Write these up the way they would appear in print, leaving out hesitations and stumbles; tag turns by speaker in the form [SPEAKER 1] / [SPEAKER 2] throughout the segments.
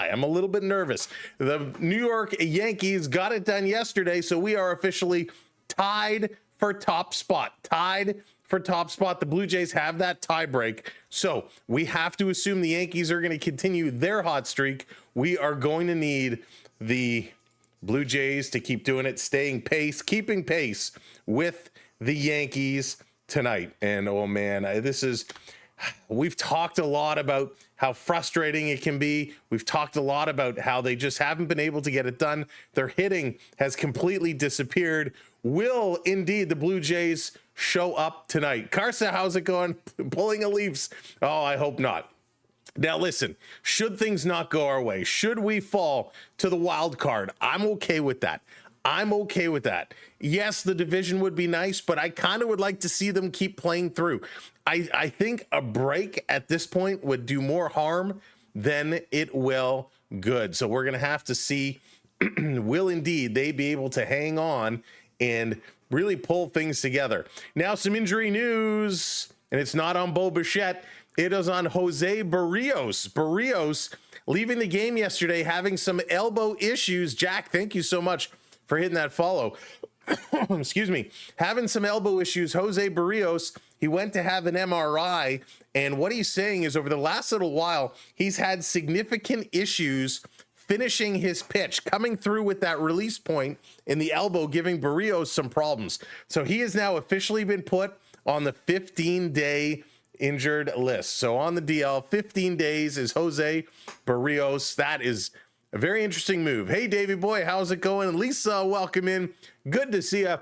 [SPEAKER 1] lie. I'm a little bit nervous. The New York Yankees got it done yesterday, so we are officially tied for top spot. The Blue Jays have that tie break. So we have to assume the Yankees are going to continue their hot streak. We are going to need the Blue Jays to keep doing it, keeping pace with the Yankees tonight. And oh man, we've talked a lot about how frustrating it can be. We've talked a lot about how they just haven't been able to get it done. Their hitting has completely disappeared. Will indeed the Blue Jays show up tonight? Carsa, how's it going? Pulling a Leafs? Oh, I hope not. Now listen, should things not go our way, should we fall to the wild card, I'm okay with that. Yes, the division would be nice, but I kind of would like to see them keep playing through. I think a break at this point would do more harm than it will good. So we're going to have to see, will indeed they be able to hang on and really pull things together. Now some injury news, and it's not on Bo Bichette. It is on Jose Berrios. Berrios leaving the game yesterday, having some elbow issues. Jack, thank you so much for hitting that follow. Excuse me. Having some elbow issues. Jose Berrios, he went to have an MRI, and what he's saying is over the last little while, he's had significant issues finishing his pitch, coming through with that release point in the elbow, giving Berrios some problems. So he has now officially been put on the 15-day injured list. So on the DL, 15 days is Jose Berrios. That is a very interesting move. Hey, Davey boy, how's it going? Lisa, welcome in. Good to see you.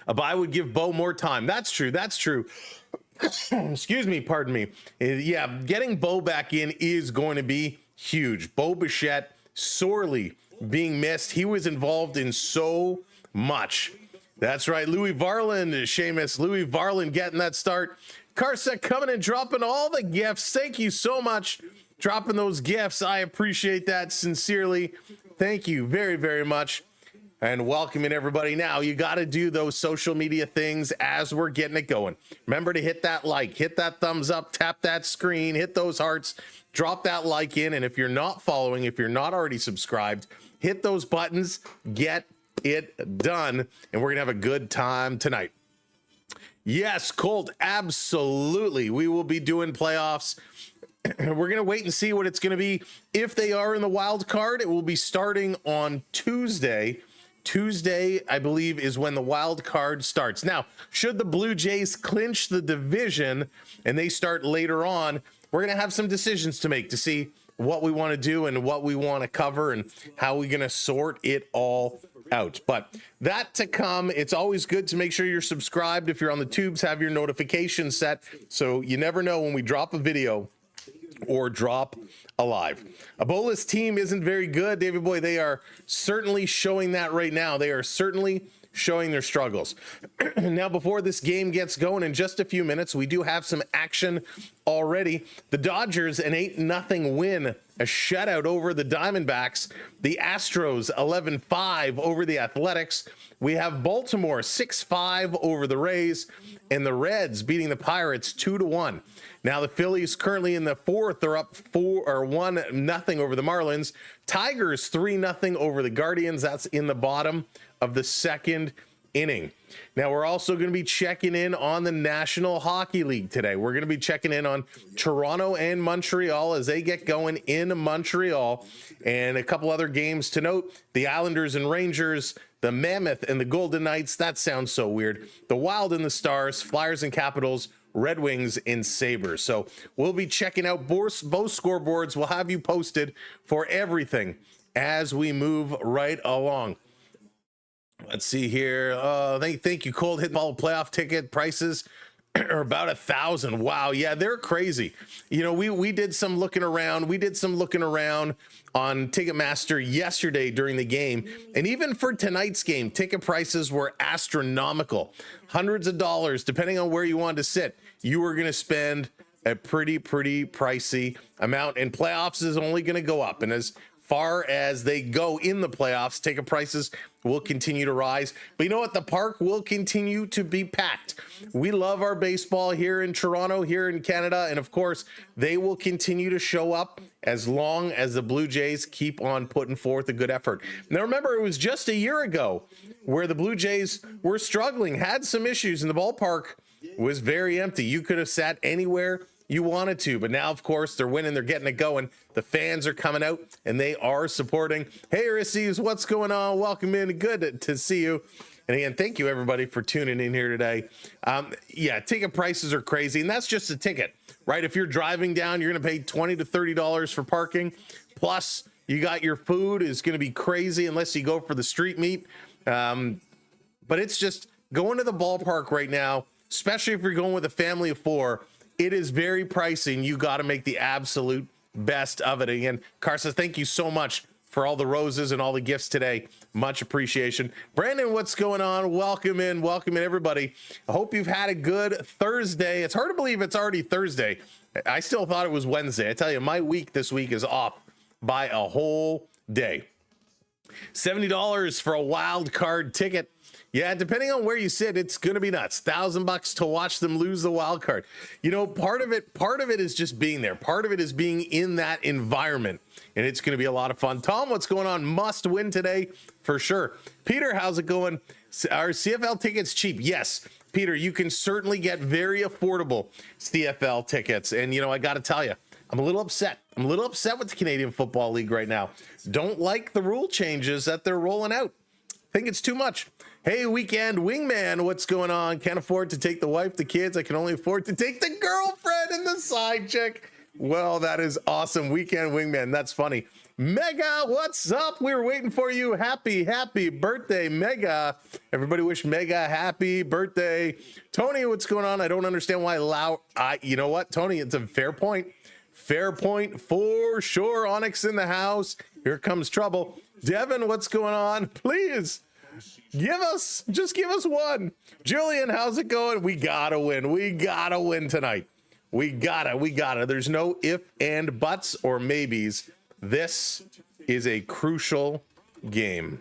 [SPEAKER 1] But I would give Bo more time. That's true. Excuse me, pardon me. Yeah, getting Bo back in is going to be huge. Bo Bichette sorely being missed. He was involved in so much. That's right. Louis Varland, Seamus. Louis Varland getting that start. Carsec coming and dropping all the gifts. Thank you so much. Dropping those gifts. I appreciate that sincerely. Thank you very, very much. And welcoming everybody. Now, you got to do those social media things as we're getting it going. Remember to hit that like, hit that thumbs up, tap that screen, hit those hearts, drop that like in. And if you're not following, if you're not already subscribed, hit those buttons, get it done. And we're going to have a good time tonight. Yes, Colt, absolutely. We will be doing playoffs. We're going to wait and see what it's going to be. If they are in the wild card, it will be starting on Tuesday. Tuesday, I believe, is when the wild card starts. Now, should the Blue Jays clinch the division and they start later on, we're going to have some decisions to make to see what we want to do and what we want to cover and how we're going to sort it all out. But that to come. It's always good to make sure you're subscribed. If you're on the tubes, have your notifications set so you never know when we drop a video or drop alive. Ebola's team isn't very good, David Boy. They are certainly showing that right now. They are certainly showing their struggles. Now, before this game gets going in just a few minutes, we do have some action already. The Dodgers, an 8-0 win, a shutout over the Diamondbacks. The Astros, 11-5 over the Athletics. We have Baltimore, 6-5 over the Rays, and the Reds beating the Pirates 2-1. Now the Phillies currently in the fourth are up 1-0 over the Marlins. Tigers 3-0 over the Guardians. That's in the bottom of the second inning. Now we're also going to be checking in on the National Hockey League today. We're going to be checking in on Toronto and Montreal as they get going in Montreal, and a couple other games to note: the Islanders and Rangers, the Mammoth and the Golden Knights. That sounds so weird. The Wild and the Stars, Flyers and Capitals, Red Wings and Sabres. So we'll be checking out both scoreboards. We'll have you posted for everything as we move right along. Let's see here. Thank you, Cold. Hit ball playoff ticket prices are about $1,000. Wow. Yeah, they're crazy. You know, we did some looking around. We did some looking around on Ticketmaster yesterday during the game. And even for tonight's game, ticket prices were astronomical. Hundreds of dollars, depending on where you wanted to sit. You were going to spend a pretty pricey amount. And playoffs is only going to go up. And as far as they go in the playoffs. Ticket prices will continue to rise. But you know what? The park will continue to be packed. We love our baseball here in Toronto, here in Canada. And of course, they will continue to show up as long as the Blue Jays keep on putting forth a good effort. Now, remember, it was just a year ago where the Blue Jays were struggling, had some issues, and the ballpark was very empty. You could have sat anywhere you wanted to, but now, of course, they're winning, they're getting it going. The fans are coming out and they are supporting. Hey, Rissies, what's going on? Welcome in. Good to see you. And again, thank you everybody for tuning in here today. Yeah, ticket prices are crazy, and that's just a ticket, right? If you're driving down, you're going to pay $20 to $30 for parking. Plus, you got your food is going to be crazy unless you go for the street meat. But it's just going to the ballpark right now, especially if you're going with a family of four. It is very pricey, and you got to make the absolute best of it. Again, Carsa, thank you so much for all the roses and all the gifts today. Much appreciation. Brandon, what's going on? Welcome in, everybody. I hope you've had a good Thursday. It's hard to believe it's already Thursday. I still thought it was Wednesday. I tell you, my week this week is off by a whole day. $70 for a wild card ticket. Yeah, depending on where you sit, it's going to be nuts. $1,000 to watch them lose the wild card. You know, part of it is just being there. Part of it is being in that environment, and it's going to be a lot of fun. Tom, what's going on? Must win today for sure. Peter, how's it going? Are CFL tickets cheap? Yes, Peter, you can certainly get very affordable CFL tickets. And, you know, I got to tell you, I'm a little upset. I'm a little upset with the Canadian Football League right now. Don't like the rule changes that they're rolling out. Think it's too much. Hey, weekend wingman, what's going on? Can't afford to take the wife, the kids. I can only afford to take the girlfriend and the side chick. Well, that is awesome. Weekend wingman. That's funny. Mega, what's up? We were waiting for you. Happy birthday, Mega. Everybody wish Mega happy birthday. Tony, what's going on? I don't understand why you know what, Tony, it's a fair point. Fair point for sure. Onyx in the house. Here comes trouble. Devin, what's going on? Please give us one. Julian, how's it going? We gotta win. We gotta win tonight. We gotta. There's no if and buts or maybes. This is a crucial game.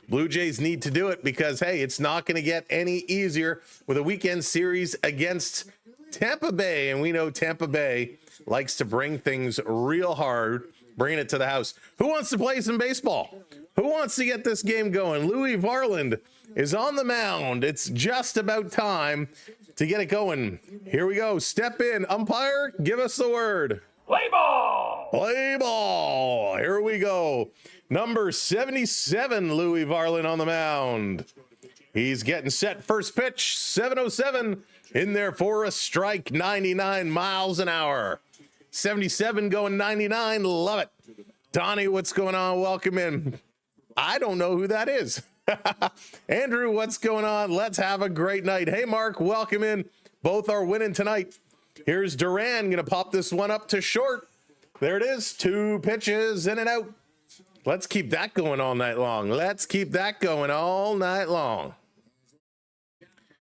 [SPEAKER 1] Blue Jays need to do it because, hey, it's not going to get any easier with a weekend series against Tampa Bay. And we know Tampa Bay likes to bring things real hard, bringing it to the house. Who wants to play some baseball? Who wants to get this game going? Louis Varland is on the mound. It's just about time to get it going. Here we go. Step in. Umpire, give us the word.
[SPEAKER 2] Play ball!
[SPEAKER 1] Play ball. Here we go. Number 77, Louis Varland on the mound. He's getting set. First pitch, 7:07 in there for a strike, 99 miles an hour. 77 going 99. Love it. Donnie, what's going on? Welcome in. I don't know who that is. Andrew, what's going on? Let's have a great night. Hey, Mark, welcome in. Both are winning tonight. Here's Duran going to pop this one up to short. There it is. 2 pitches in and out. Let's keep that going all night long. Let's keep that going all night long.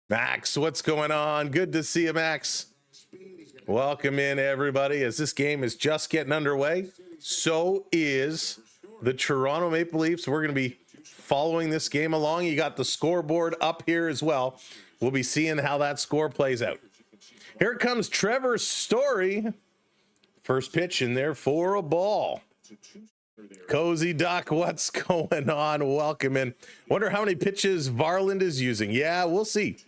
[SPEAKER 1] Max, what's going on? Good to see you, Max. Welcome in, everybody, as this game is just getting underway. So is the Toronto Maple Leafs. We're going to be following this game along. You got the scoreboard up here as well. We'll be seeing how that score plays out. Here comes Trevor Story. First pitch in there for a ball. Cozy Duck, what's going on? Welcome in. Wonder how many pitches Varland is using. Yeah, we'll see.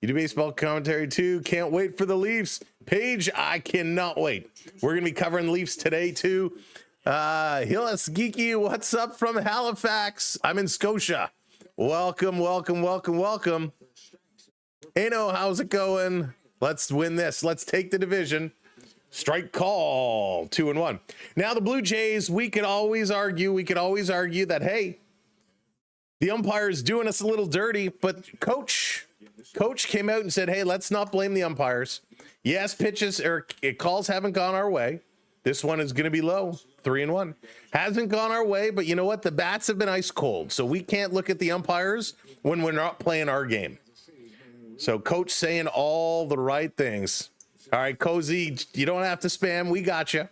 [SPEAKER 1] You do baseball commentary too. Can't wait for the Leafs. Paige, I cannot wait. We're going to be covering Leafs today too. Hillis Geeky, what's up from Halifax? I'm in Scotia. Welcome. Ano, how's it going? Let's win this. Let's take the division. Strike call, 2-1. Now the Blue Jays, we could always argue that, hey, the umpire's doing us a little dirty, but coach came out and said, hey, let's not blame the umpires. Yes, pitches or calls haven't gone our way. This one is going to be low, 3-1. Hasn't gone our way, but you know what? The bats have been ice cold, so we can't look at the umpires when we're not playing our game. So coach saying all the right things. All right, Cozy, you don't have to spam. We got you.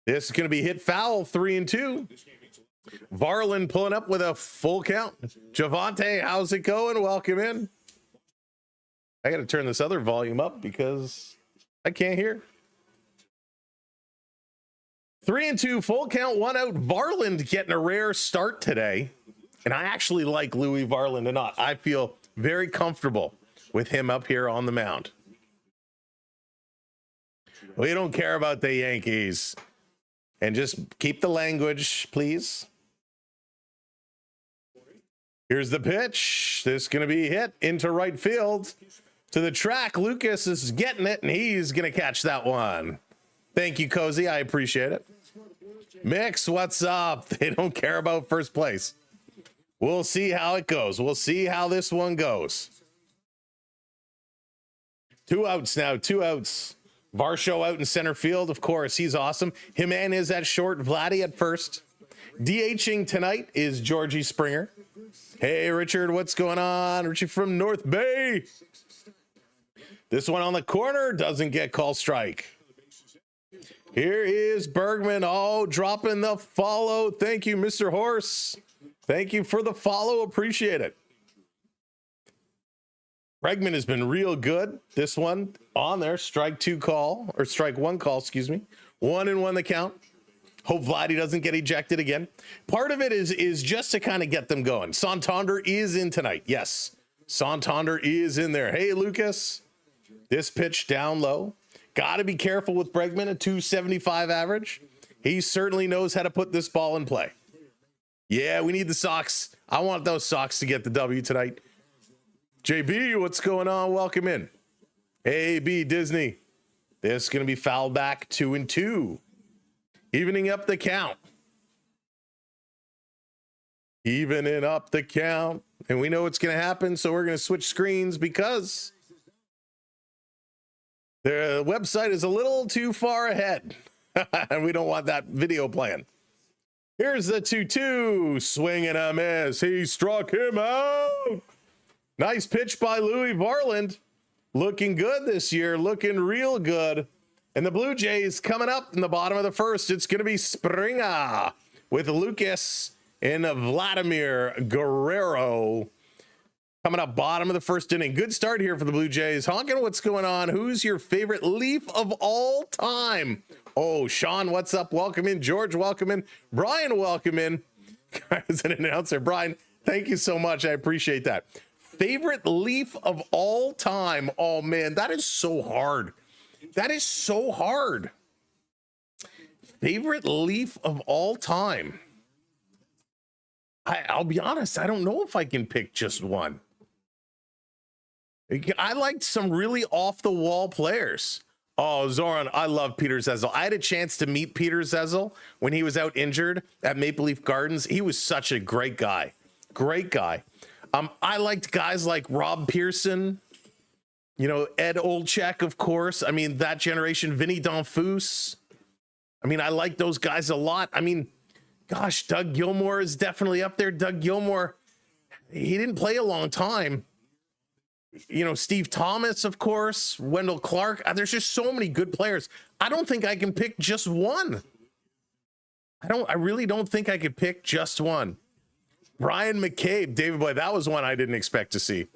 [SPEAKER 1] This is going to be hit foul, 3-2. Varland pulling up with a full count. Javante, how's it going? Welcome in. I got to turn this other volume up because I can't hear. 3-2, full count, 1 out. Varland getting a rare start today. And I actually like Louis Varland a lot. I feel very comfortable with him up here on the mound. We don't care about the Yankees. And just keep the language, please. Here's the pitch. This is going to be hit into right field. To the track, Lucas is getting it, and he's going to catch that one. Thank you, Cozy. I appreciate it. Mix, what's up? They don't care about first place. We'll see how it goes. We'll see how this one goes. 2 outs now, 2 outs. Varsho out in center field, of course. He's awesome. Jimenez at short, Vladdy at first. DHing tonight is Georgie Springer. Hey, Richard, what's going on? Richard from North Bay. This one on the corner doesn't get called strike. Here is Bergman. Oh, dropping the follow. Thank you, Mr. Horse. Thank you for the follow. Appreciate it. Bregman has been real good. This one on there, strike 2 call, or strike 1 call, excuse me. 1-1 the count. Hope Vladdy doesn't get ejected again. Part of it is just to kind of get them going. Santander is in tonight. Yes, Santander is in there. Hey, Lucas. This pitch down low. Got to be careful with Bregman, a 275 average. He certainly knows how to put this ball in play. Yeah, we need the Sox. I want those Sox to get the W tonight. JB, what's going on? Welcome in. AB Disney. This is going to be fouled back, 2-2. Evening up the count. Evening up the count. And we know what's going to happen, so we're going to switch screens because the website is a little too far ahead. And we don't want that video playing. Here's the 2-2. Swing and a miss. He struck him out. Nice pitch by Louis Varland. Looking good this year. Looking real good. And the Blue Jays coming up in the bottom of the first. It's going to be Springer with Lucas and Vladimir Guerrero coming up bottom of the first inning. Good start here for the Blue Jays. Honkin, what's going on? Who's your favorite Leaf of all time? Oh, Sean, what's up? Welcome in. George, welcome in. Brian, welcome in. As an announcer, Brian, thank you so much. I appreciate that. Favorite Leaf of all time. Oh, man, that is so hard. That is so hard. Favorite Leaf of all time. I'll be honest, I don't know if I can pick just one. I liked some really off-the-wall players. Oh, Zoran, I love Peter Zezel. I had a chance to meet Peter Zezel when he was out injured at Maple Leaf Gardens. He was such a great guy. Great guy. I liked guys like Rob Pearson, you know, Ed Olczyk, of course. I mean, that generation, Vinny Donfus. I mean, I like those guys a lot. I mean, gosh, Doug Gilmour is definitely up there. Doug Gilmour, he didn't play a long time. You know, Steve Thomas, of course, Wendell Clark. There's just so many good players. I don't think I can pick just one. I really don't think I could pick just one. Brian McCabe, David Boy, that was one I didn't expect to see.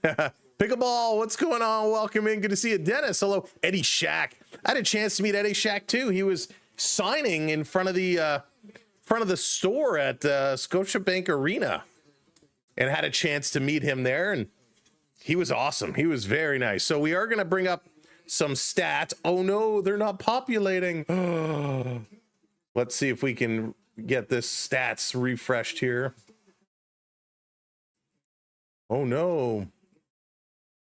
[SPEAKER 1] Pickleball, what's going on? Welcome in. Good to see you. Dennis, hello. Eddie Shack. I had a chance to meet Eddie Shack too. He was signing in front of the store at Scotiabank Arena, and had a chance to meet him there, and he was awesome. He was very nice. So we are going to bring up some stats. Oh no, they're not populating. Let's see if we can get this stats refreshed here. Oh no.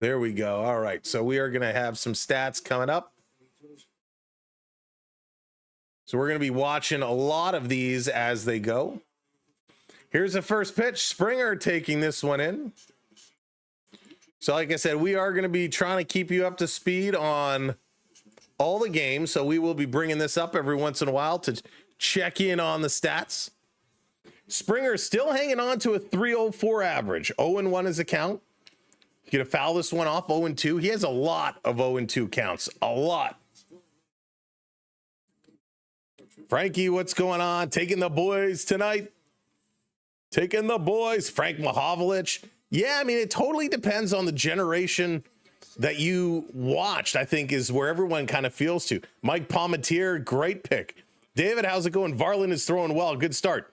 [SPEAKER 1] There we go. All right. So we are going to have some stats coming up. So we're going to be watching a lot of these as they go. Here's the first pitch. Springer taking this one in. So like I said, we are going to be trying to keep you up to speed on all the games. So we will be bringing this up every once in a while to check in on the stats. Springer still hanging on to a 304 average. 0-1 is a count. He's going to foul this one off. 0-2. He has a lot of 0-2 counts. A lot. Frankie, what's going on? Taking the boys tonight. Taking the boys. Frank Mahovlich. Yeah, I mean, it totally depends on the generation that you watched, I think, is where everyone kind of feels to. Mike Palmetier, great pick. David, how's it going? Varland is throwing well. Good start.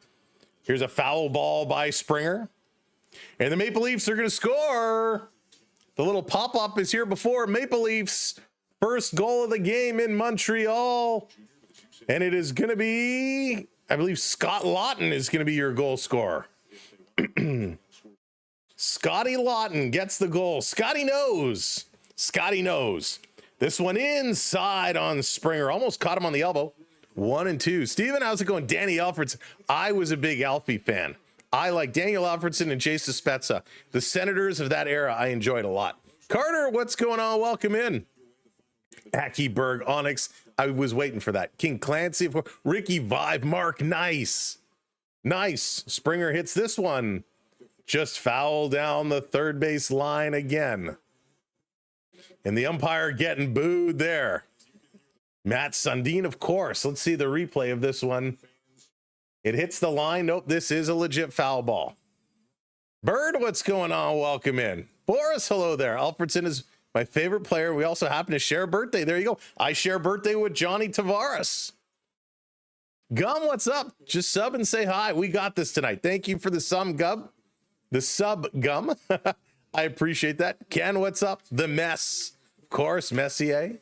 [SPEAKER 1] Here's a foul ball by Springer. And the Maple Leafs are going to score. The little pop-up is here before Maple Leafs. First goal of the game in Montreal. And it is going to be, I believe, Scott Lawton is going to be your goal scorer. Scotty Lawton gets the goal. Scotty knows. Scotty knows. This one inside on Springer. Almost caught him on the elbow. 1-2. Steven, how's it going? Danny Alfredson. I was a big Alfie fan. I like Daniel Alfredson and Jason Spezza. The Senators of that era, I enjoyed a lot. Carter, what's going on? Welcome in. Berg, Onyx. I was waiting for that. King Clancy, of course. Ricky Vive, Mark, nice. Nice. Springer hits this one. Just foul down the third base line again. And the umpire getting booed there. Matt Sundin, of course. Let's see the replay of this one. It hits the line. Nope, this is a legit foul ball. Bird, what's going on? Welcome in. Boris, hello there. Alfredson is my favorite player. We also happen to share a birthday. There you go. I share a birthday with Johnny Tavares. Gum, what's up? Just sub and say hi. We got this tonight. Thank you for the sub, Gum. The sub, Gum. I appreciate that. Ken, what's up? The mess. Of course, Messier.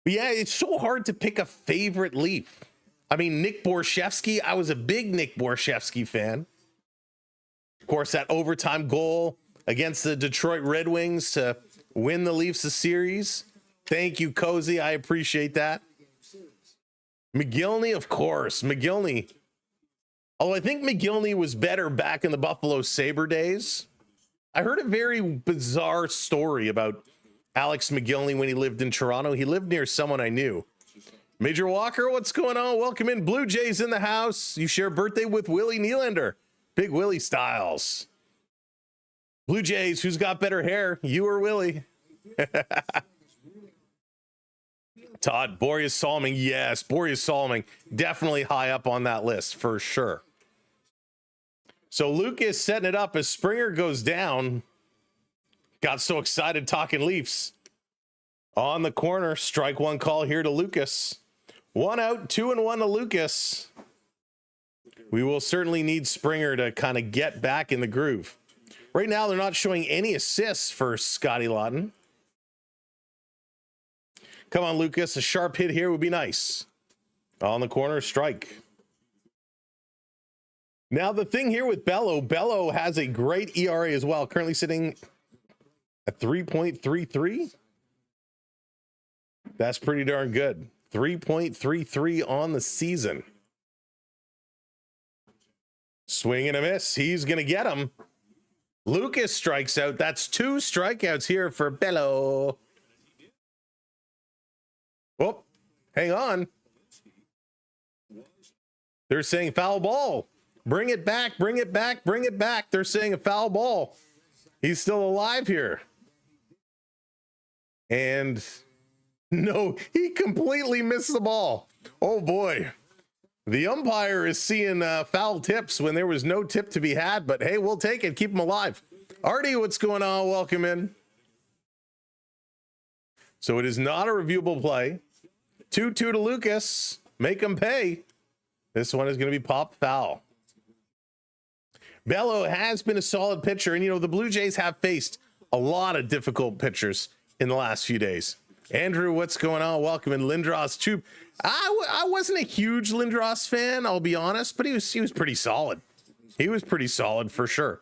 [SPEAKER 1] But yeah, it's so hard to pick a favorite Leaf. I mean, Nick Borshevsky, I was a big Nick Borshevsky fan. Of course, that overtime goal against the Detroit Red Wings to win the Leafs a series. Thank you, Cozy. I appreciate that. McGillney, of course. McGillney. Although I think McGillney was better back in the Buffalo Sabre days. I heard a very bizarre story about Alex McGillney when he lived in Toronto. He lived near someone I knew. Major Walker, what's going on? Welcome in. Blue Jays in the house. You share a birthday with Willie Nylander. Big Willie Styles. Blue Jays, who's got better hair? You or Willie? Todd, Boreas Salming. Yes, Boreas Salming. Definitely high up on that list for sure. So Luke is setting it up as Springer goes down. Got so excited talking Leafs. On the corner, strike one call here to Lucas. 1 out, 2-1 to Lucas. We will certainly need Springer to kind of get back in the groove. Right now, they're not showing any assists for Scotty Lawton. Come on, Lucas. A sharp hit here would be nice. On the corner, strike. Now, the thing here with Bello has a great ERA as well. Currently sitting at 3.33. That's pretty darn good. 3.33 on the season. Swing and a miss. He's going to get him. Lucas strikes out. That's 2 strikeouts here for Bello. Oh, hang on. They're saying foul ball. Bring it back, bring it back, bring it back. They're saying a foul ball. He's still alive here. And no, he completely missed the ball. Oh boy. The umpire is seeing foul tips when there was no tip to be had, but hey, we'll take it. Keep him alive. Artie, what's going on? Welcome in. So it is not a reviewable play. 2-2 to Lucas. Make him pay. This one is going to be pop foul. Bello has been a solid pitcher, and you know, the Blue Jays have faced a lot of difficult pitchers in the last few days. Andrew, what's going on? Welcome in. Lindros Troop. I wasn't a huge Lindros fan, I'll be honest, but he was pretty solid. He was pretty solid for sure.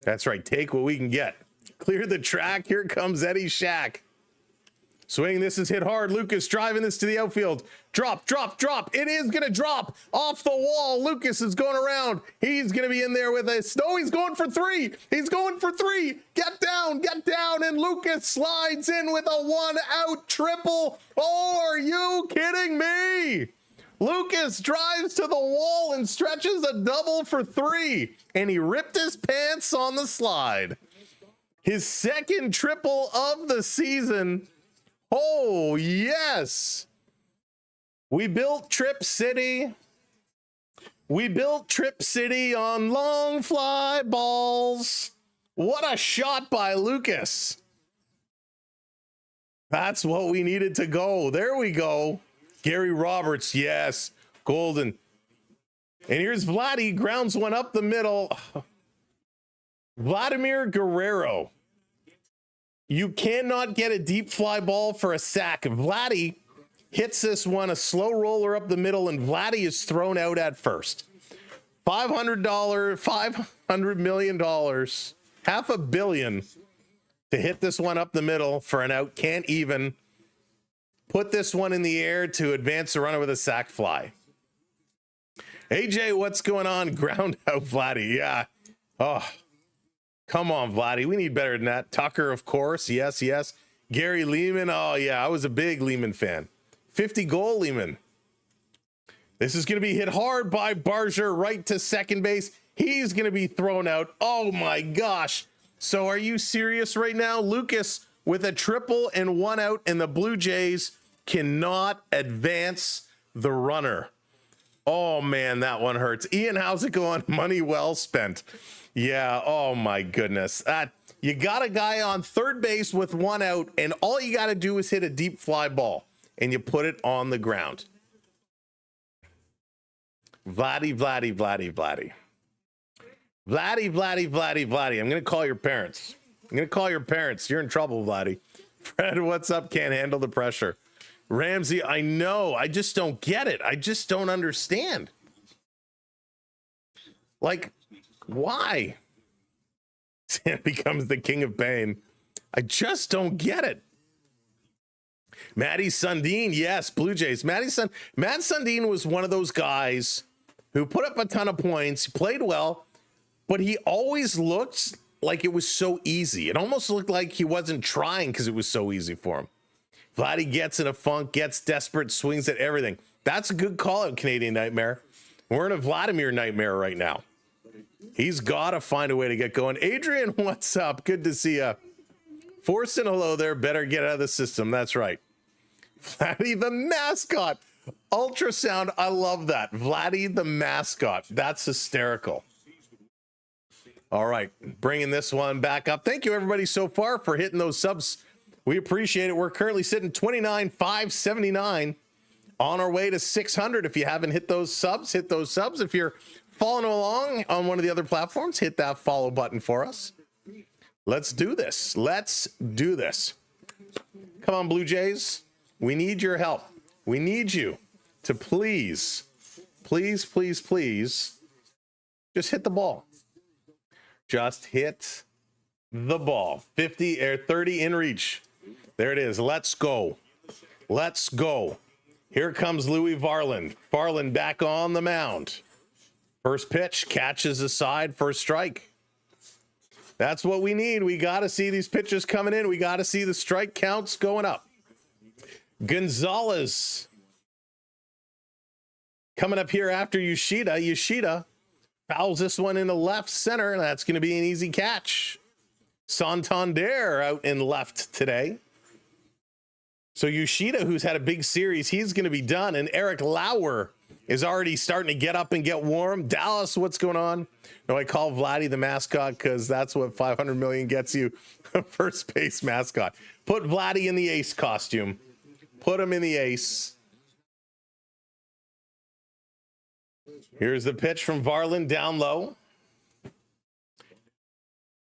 [SPEAKER 1] That's right. Take what we can get. Clear the track. Here comes Eddie Shack. Swing. This is hit hard. Lucas driving this to the outfield. Drop, drop, drop. It is going to drop off the wall. Lucas is going around. He's going to be in there with a snow. He's going for 3. He's going for 3. Get down, get down. And Lucas slides in with a 1-out triple. Oh, are you kidding me? Lucas drives to the wall and stretches a double for 3. And he ripped his pants on the slide. His second triple of the season. Oh, yes. We built Trip City. We built Trip City on long fly balls. What a shot by Lucas. That's what we needed to go. There we go. Gary Roberts, yes. Golden. And here's Vladdy, grounds one up the middle. Vladimir Guerrero. You cannot get a deep fly ball for a sack. Vladdy hits this one, a slow roller up the middle, and Vladdy is thrown out at first. $500 million, $500 million to hit this one up the middle for an out. Can't even put this one in the air to advance the runner with a sac fly. AJ, what's going on? Ground out Vladdy. Yeah. Oh, come on, Vladdy. We need better than that. Tucker, of course. Yes, yes. Gary Lehman. Oh, yeah. I was a big Lehman fan. 50 goal Lehman. This is going to be hit hard by Barger right to second base. He's going to be thrown out. Oh, my gosh. So are you serious right now? Lucas with a triple and one out, and the Blue Jays cannot advance the runner. Oh, man, that one hurts. Ian, how's it going? Money well spent. Yeah, oh, my goodness. You got a guy on third base with one out, and all you got to do is hit a deep fly ball, and you put it on the ground. Vladdy, Vladdy, Vladdy, Vladdy. Vladdy, Vladdy, Vladdy, Vladdy. I'm going to call your parents. I'm going to call your parents. You're in trouble, Vladdy. Fred, what's up? Can't handle the pressure. Ramsey, I know. I just don't get it. I just don't understand. Like, why? Sam becomes the king of pain. I just don't get it. Matty Sundin, yes, Blue Jays. Matt Sundin was one of those guys who put up a ton of points, played well, but he always looked like it was so easy. It almost looked like he wasn't trying because it was so easy for him. Vladdy gets in a funk, gets desperate, swings at everything. That's a good call out, Canadian Nightmare. We're in a Vladimir nightmare right now. He's got to find a way to get going. Adrian, what's up? Good to see you. Forcing hello there. Better get out of the system. That's right. Vladdy the mascot. Ultrasound. I love that. Vladdy the mascot. That's hysterical. All right. Bringing this one back up. Thank you, everybody, so far for hitting those subs. We appreciate it. We're currently sitting 29,579 on our way to 600. If you haven't hit those subs, hit those subs. If you're following along on one of the other platforms, hit that follow button for us. Let's do this. Let's do this. Come on, Blue Jays. We need your help. We need you to please, please, please, please just hit the ball. Just hit the ball. 50 or 30 in reach. There it is. Let's go. Let's go. Here comes Louis Varland. Varland back on the mound. First pitch, catches aside, first strike. That's what we need. We got to see these pitches coming in. We got to see the strike counts going up. Gonzalez coming up here after Yoshida. Yoshida fouls this one into left center. That's going to be an easy catch. Santander out in left today. So Yoshida, who's had a big series, he's going to be done. And Eric Lauer is already starting to get up and get warm. Dallas, what's going on? No, I call Vladdy the mascot because that's what 500 million gets you. First base mascot. Put Vladdy in the ace costume. Put him in the ace. Here's the pitch from Varland down low.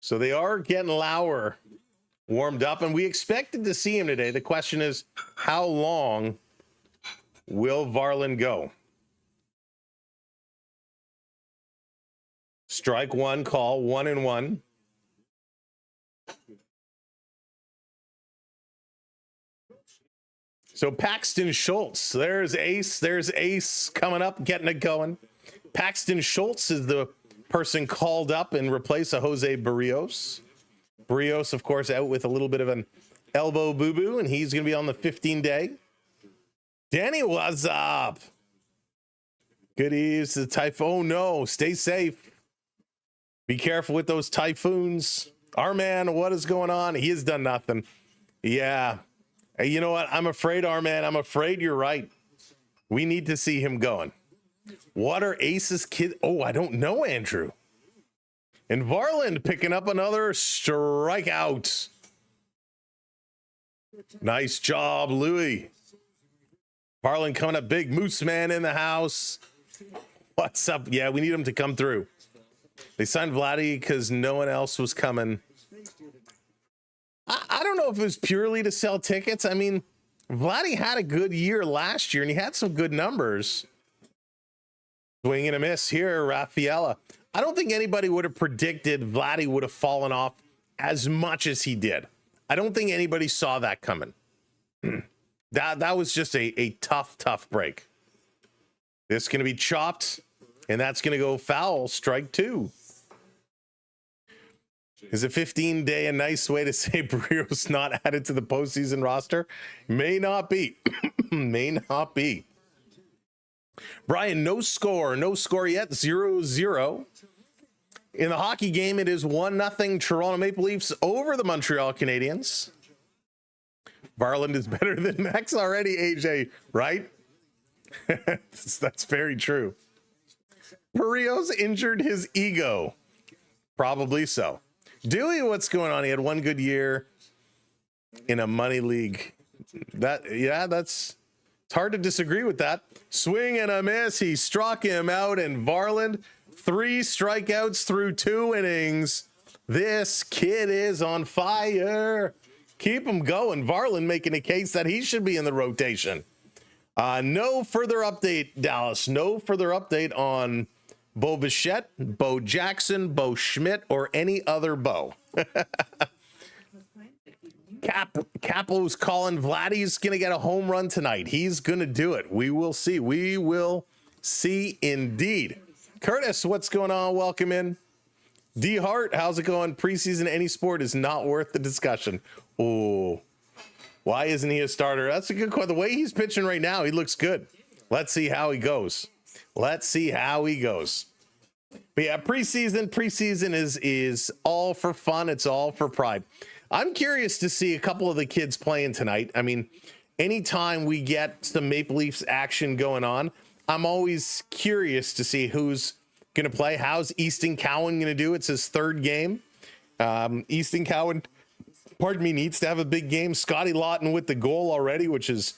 [SPEAKER 1] So they are getting Lauer warmed up, and we expected to see him today. The question is, how long will Varland go? Strike one, call 1-1. So Paxton Schultz, there's Ace coming up, getting it going. Paxton Schultz is the person called up in replace of Jose Berrios. Berrios, of course, out with a little bit of an elbow boo-boo, and he's going to be on the 15-day. Danny, what's up? Good eves, the typhoon. Oh, no, stay safe. Be careful with those typhoons. Our man, what is going on? He has done nothing. Yeah. Hey, you know what? I'm afraid, Arman. I'm afraid you're right. We need to see him going. What are Ace's kids? Oh, I don't know, Andrew. And Varland picking up another strikeout. Nice job, Louie. Varland coming up big. Moose Man in the house. What's up? Yeah, we need him to come through. They signed Vladdy because no one else was coming. I don't know if it was purely to sell tickets. I mean, Vladdy had a good year last year, and he had some good numbers. Swing and a miss here, Rafaela. I don't think anybody would have predicted Vladdy would have fallen off as much as he did. I don't think anybody saw that coming. That was just a tough break. This is going to be chopped, and that's going to go foul. Strike 2. Is a 15-day a nice way to say Berrios not added to the postseason roster? May not be. May not be. Brian, no score yet. 0-0. In the hockey game, it is 1-0 Toronto Maple Leafs over the Montreal Canadiens. Varland is better than Max already, AJ, right? That's very true. Berrios injured his ego. Probably so. Dewey, what's going on? He had one good year in a money league. It's hard to disagree with that. Swing and a miss. He struck him out, and Varland, 3 strikeouts through 2 innings. This kid is on fire. Keep him going. Varland making a case that he should be in the rotation. No further update, Dallas. No further update on Bo Bichette, Bo Jackson, Bo Schmidt, or any other Bo. Capo's calling Vladdy's going to get a home run tonight. He's going to do it. We will see. We will see indeed. Curtis, what's going on? Welcome in. D Hart, how's it going? Preseason, any sport is not worth the discussion. Oh, why isn't he a starter? That's a good question. The way he's pitching right now, he looks good. Let's see how he goes. Let's see how he goes. But yeah, preseason is all for fun. It's all for pride. I'm curious to see a couple of the kids playing tonight. I mean, anytime we get some Maple Leafs action going on, I'm always curious to see who's going to play. How's Easton Cowan going to do? It's his 3rd game. Easton Cowan, needs to have a big game. Scotty Lawton with the goal already, which is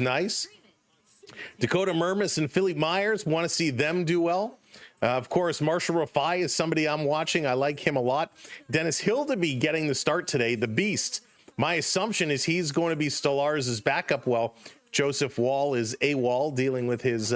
[SPEAKER 1] nice. Dakota Mermis and Philip Myers, want to see them do well. Of course, Marshall Rafai is somebody I'm watching. I like him a lot. Dennis Hildeby getting the start today, the beast. My assumption is he's going to be Stolarz' backup. Well, Joseph Wall is AWOL, dealing with his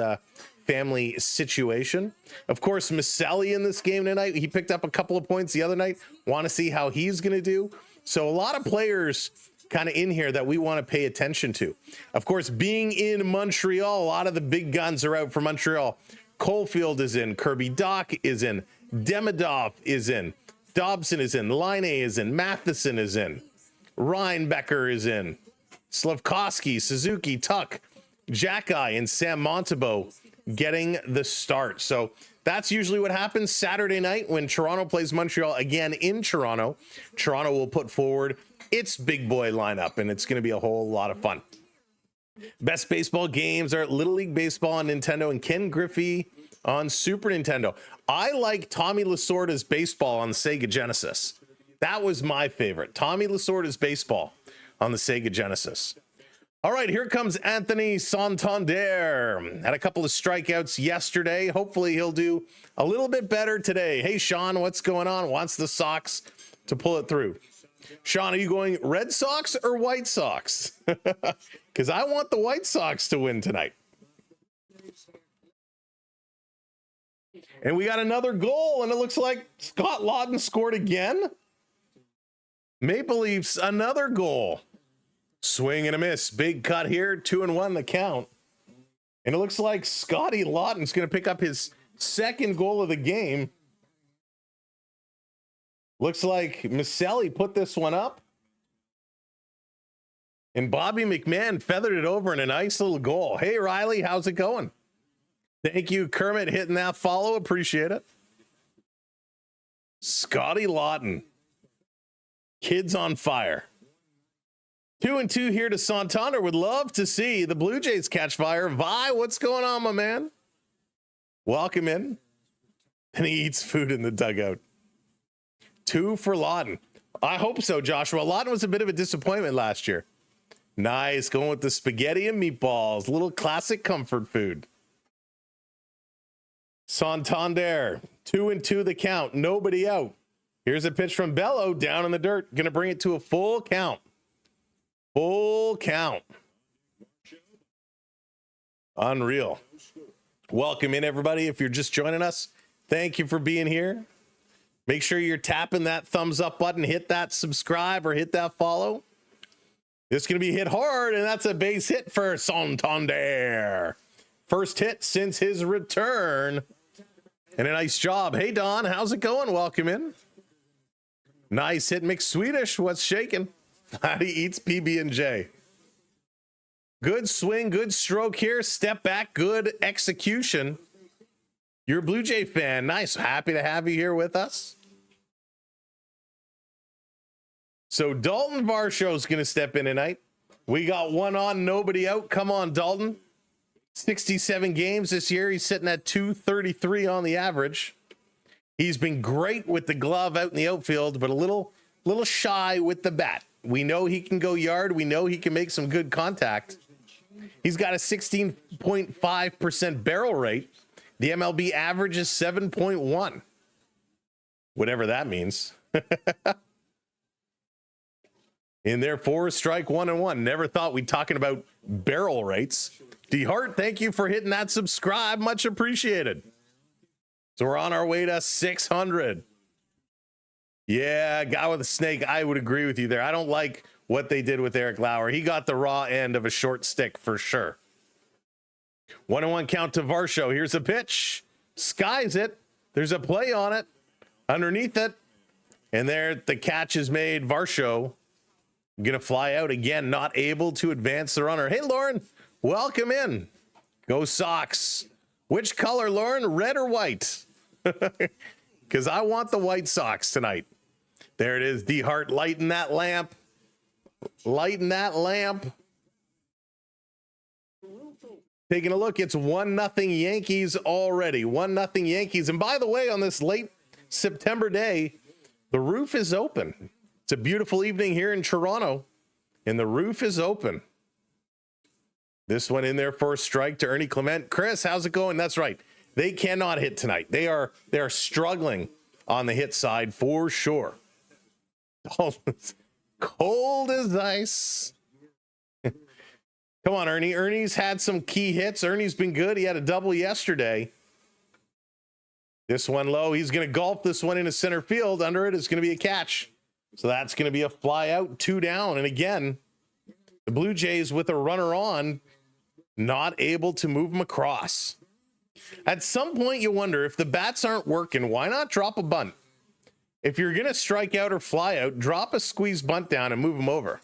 [SPEAKER 1] family situation. Of course, Maselli in this game tonight. He picked up a couple of points the other night. Want to see how he's going to do. So a lot of players kind of in here that we want to pay attention to. Of course, being in Montreal, a lot of the big guns are out for Montreal. Caulfield is in, Kirby Doc is in, Demidov is in, Dobson is in, Line is in, Matheson is in, Reinbecker is in, Slavkovsky, Suzuki, Tuck, Jackeye, and Sam Montembeault getting the start. So that's usually what happens Saturday night when Toronto plays Montreal again in Toronto. Toronto will put forward its big boy lineup, and it's going to be a whole lot of fun. Best baseball games are Little League Baseball on Nintendo and Ken Griffey on Super Nintendo. I like Tommy Lasorda's Baseball on the Sega Genesis. That was my favorite. Tommy Lasorda's Baseball on the Sega Genesis. All right, here comes Anthony Santander. Had a couple of strikeouts yesterday. Hopefully he'll do a little bit better today. Hey, Sean, what's going on? Wants the Sox to pull it through. Sean, are you going Red Sox or White Sox? Because I want the White Sox to win tonight. And we got another goal, and it looks like Scott Lawton scored again. Maple Leafs, another goal. Swing and a miss. Big cut here. 2-1 the count. And it looks like Scotty Lawton's going to pick up his 2nd goal of the game. Looks like Maselli put this one up. And Bobby McMahon feathered it over in a nice little goal. Hey, Riley, how's it going? Thank you, Kermit, hitting that follow. Appreciate it. Scotty Lawton. Kids on fire. 2-2 here to Santander. Would love to see the Blue Jays catch fire. Vi, what's going on, my man? Welcome in. And he eats food in the dugout. 2 for Lawton. I hope so, Joshua. Lawton was a bit of a disappointment last year. Nice. Going with the spaghetti and meatballs. Little classic comfort food. Santander. 2-2 the count. Nobody out. Here's a pitch from Bello down in the dirt. Going to bring it to a full count. Full count. Unreal. Welcome in, everybody. If you're just joining us, thank you for being here. Make sure you're tapping that thumbs up button, hit that subscribe or hit that follow. It's going to be hit hard, and that's a base hit for Santander. First hit since his return. And a nice job. Hey, Don, how's it going? Welcome in. Nice hit, McSwedish. What's shaking? Fatty eats PB&J. Good swing, good stroke here. Step back, good execution. You're a Blue Jay fan. Nice. Happy to have you here with us. So Dalton Varsho is going to step in tonight. We got one on, nobody out. Come on, Dalton. 67 games this year. He's sitting at 233 on the average. He's been great with the glove out in the outfield, but a little shy with the bat. We know he can go yard. We know he can make some good contact. He's got a 16.5% barrel rate. The MLB average is 7.1. Whatever that means. In there, 4 strike 1-1. Never thought we'd talking about barrel rates. D Hart, thank you for hitting that subscribe. Much appreciated. So we're on our way to 600. Yeah, guy with a snake. I would agree with you there. I don't like what they did with Eric Lauer. He got the raw end of a short stick for sure. 1-1 count to Varsho. Here's a pitch. Skies it. There's a play on it. Underneath it. And there the catch is made. Varsho going to fly out again. Not able to advance the runner. Hey, Lauren. Welcome in. Go Sox. Which color, Lauren? Red or white? Because I want the White Sox tonight. There it is. D Hart lighting that lamp. Lighting that lamp. Taking a look. It's 1-0 Yankees already. 1-0 Yankees. And by the way, on this late September day, the roof is open. It's a beautiful evening here in Toronto, and the roof is open. This one in there for a strike to Ernie Clement. Chris, how's it going? That's right. They cannot hit tonight. They are struggling on the hit side for sure. Cold as ice. Come on, Ernie. Ernie's had some key hits. Ernie's been good. He had a double yesterday. This one low. He's going to golf this one into center field. Under it is going to be a catch. So that's going to be a fly out, 2 down. And again, the Blue Jays with a runner on, not able to move him across. At some point, you wonder if the bats aren't working, why not drop a bunt? If you're going to strike out or fly out, drop a squeeze bunt down and move him over.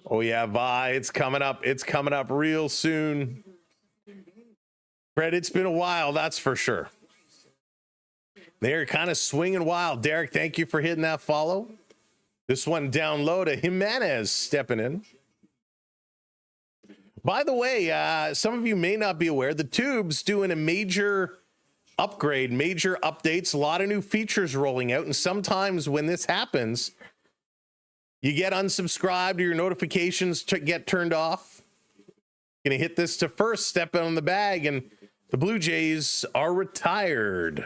[SPEAKER 1] Oh, yeah, Vi, it's coming up. It's coming up real soon. Fred, it's been a while, that's for sure. They're kind of swinging wild. Derek, thank you for hitting that follow. This one down low to Jimenez stepping in. By the way, some of you may not be aware, the Tube's doing a major upgrade, major updates, a lot of new features rolling out. And sometimes when this happens, you get unsubscribed or your notifications get turned off. Going to hit this to first, step on the bag, and the Blue Jays are retired.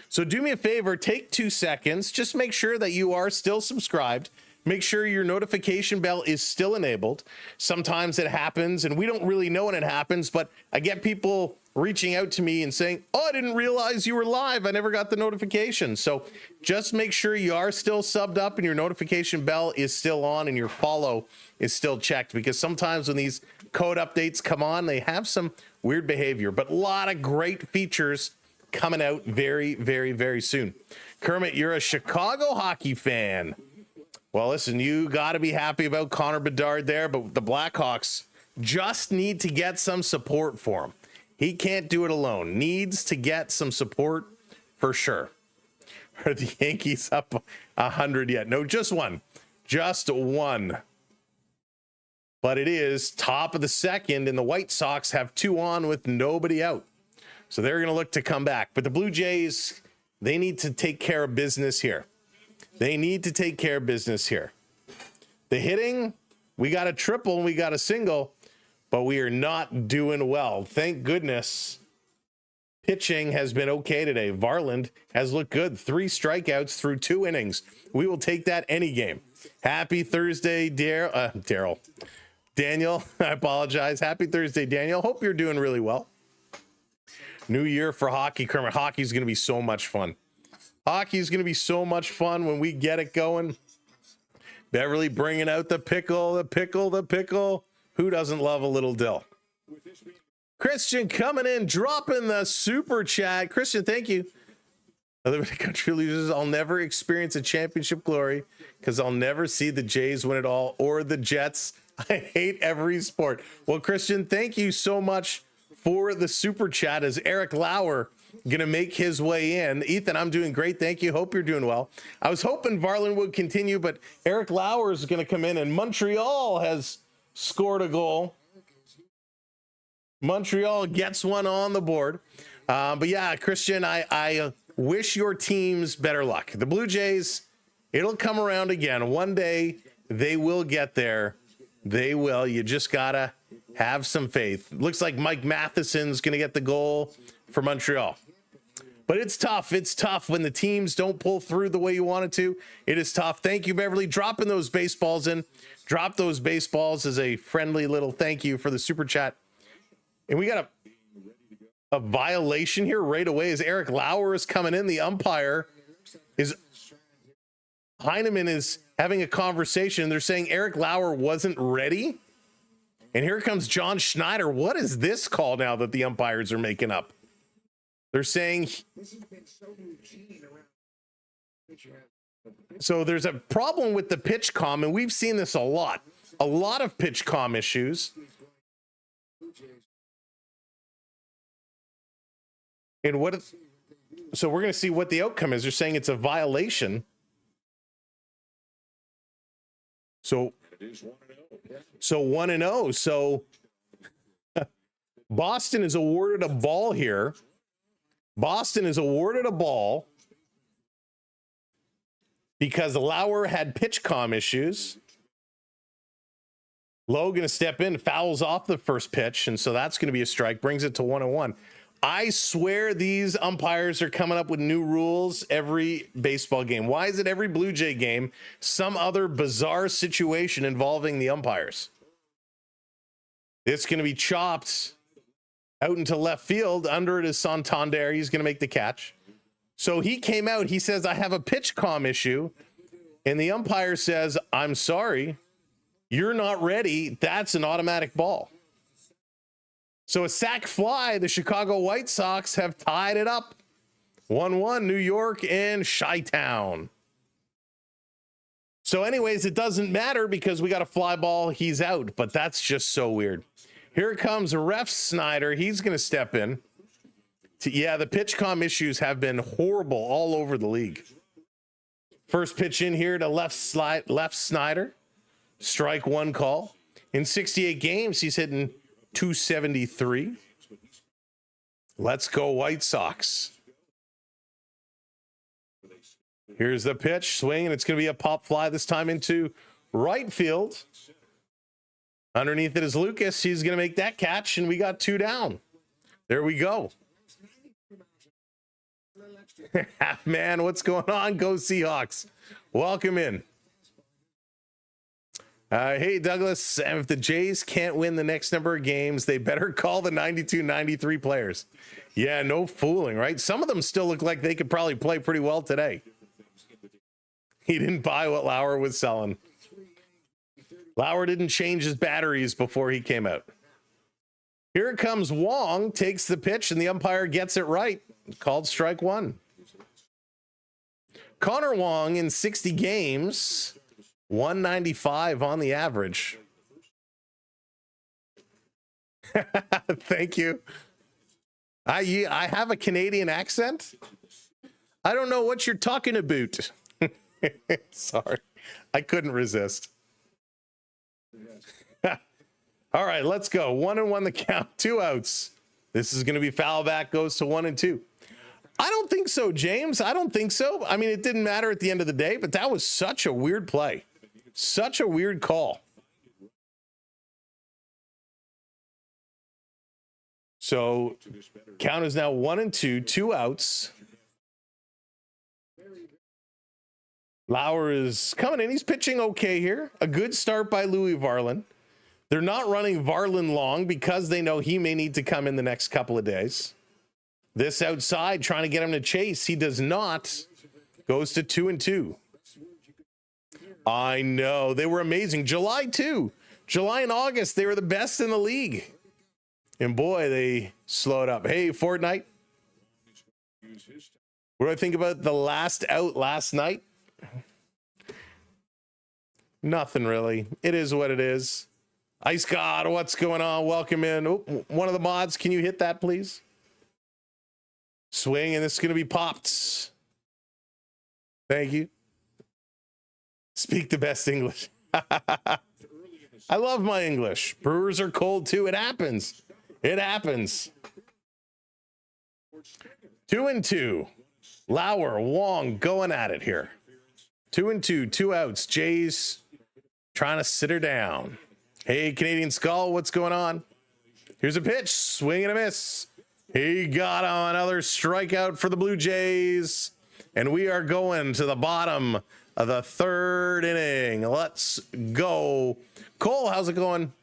[SPEAKER 1] So do me a favor, take 2 seconds. Just make sure that you are still subscribed. Make sure your notification bell is still enabled. Sometimes it happens, and we don't really know when it happens, but I get people reaching out to me and saying, oh, I didn't realize you were live. I never got the notification. So just make sure you are still subbed up and your notification bell is still on and your follow is still checked, because sometimes when these code updates come on, they have some weird behavior, but a lot of great features coming out very, very, very soon. Kermit, you're a Chicago hockey fan. Well, listen, you got to be happy about Connor Bedard there, but the Blackhawks just need to get some support for him. He can't do it alone. Needs to get some support for sure. Are the Yankees up 100 yet? No, just one. Just one. But it is top of the second, and the White Sox have 2 on with nobody out. So they're going to look to come back. But the Blue Jays, they need to take care of business here. They need to take care of business here. The hitting, we got a triple and we got a single, but we are not doing well. Thank goodness. Pitching has been okay today. Varland has looked good. 3 strikeouts through 2 innings. We will take that any game. Happy Thursday, Daryl. Daniel, I apologize. Happy Thursday, Daniel. Hope you're doing really well. New year for hockey, Kermit. Hockey's going to be so much fun. Hockey's going to be so much fun when we get it going. Beverly bringing out the pickle, the pickle, the pickle. Who doesn't love a little dill? Christian coming in, dropping the super chat. Christian, thank you. Other country losers, I'll never experience a championship glory because I'll never see the Jays win it all or the Jets. I hate every sport. Well, Christian, thank you so much for the super chat. As Eric Lauer going to make his way in. Ethan, I'm doing great. Thank you. Hope you're doing well. I was hoping Varland would continue, but Eric Lauer is going to come in, and Montreal has scored a goal. Montreal gets one on the board. But yeah, Christian, I wish your teams better luck. The Blue Jays, it'll come around again. One day they will get there. They will. You just got to have some faith. Looks like Mike Matheson's going to get the goal for Montreal. But it's tough. It's tough when the teams don't pull through the way you want it to. It is tough. Thank you, Beverly. Dropping those baseballs in. Drop those baseballs as a friendly little thank you for the super chat. And we got a violation here right away as Eric Lauer is coming in. The umpire is... Heineman is having a conversation. They're saying Eric Lauer wasn't ready. And here comes John Schneider. What is this call now that the umpires are making up? They're saying... So there's a problem with the pitch comm, and we've seen this a lot. A lot of pitch comm issues. And so we're going to see what the outcome is. They're saying it's a violation. So 1-0. So Boston is awarded a ball here. Boston is awarded a ball because Lauer had pitch comm issues. Lowe going to step in, fouls off the first pitch, and so that's going to be a strike, brings it to 1-1. I swear these umpires are coming up with new rules every baseball game. Why is it every Blue Jay game some other bizarre situation involving the umpires? It's going to be chopped out into left field. Under it is Santander. He's going to make the catch. So he came out. He says, I have a pitch comm issue. And the umpire says, I'm sorry. You're not ready. That's an automatic ball. So a sac fly, the Chicago White Sox have tied it up. 1-1, New York and Chi-Town. So anyways, it doesn't matter because we got a fly ball. He's out, but that's just so weird. Here comes Ref Snyder. He's going to step in. Yeah, the pitch comm issues have been horrible all over the league. First pitch in here to left Snyder. Strike one call. In 68 games, he's hitting .273. Let's go White Sox. Here's the pitch, swing, and it's going to be a pop fly this time into right field. Underneath it is Lucas. He's going to make that catch, and we got 2 down. There we go. Man, what's going on? Go Seahawks. Welcome in. Hey, Douglas, if the Jays can't win the next number of games, they better call the 92-93 players. Yeah, no fooling, right? Some of them still look like they could probably play pretty well today. He didn't buy what Lauer was selling. Lauer didn't change his batteries before he came out. Here comes Wong, takes the pitch, and the umpire gets it right. Called strike one. Connor Wong in 60 games, 195 on the average. Thank you. I have a Canadian accent. I don't know what you're talking about. Sorry, I couldn't resist. All right, let's go. 1-1 the count, 2 outs. This is going to be foul back, goes to 1-2. I don't think so, James. I don't think so. I mean, it didn't matter at the end of the day, but that was such a weird play. Such a weird call. So count is now 1-2, 2 outs. Lauer is coming in. He's pitching okay here. A good start by Louis Varland. They're not running Varland long because they know he may need to come in the next couple of days. This outside, trying to get him to chase. He does not. Goes to 2-2. I know. They were amazing. July, too. July and August, they were the best in the league. And boy, they slowed up. Hey, Fortnite. What do I think about the last out last night? Nothing really. It is what it is. Ice God, what's going on? Welcome in. Oh, one of the mods, can you hit that, please? Swing, and this is going to be popped. Thank you. Speak the best English. I love my English. Brewers are cold, too. It happens. It happens. 2-2. Lauer, Wong going at it here. 2-2, 2 outs. Jays trying to sit her down. Hey, Canadian Skull, what's going on? Here's a pitch, swing and a miss. He got another strikeout for the Blue Jays. And we are going to the bottom of the 3rd inning. Let's go. Cole, how's it going?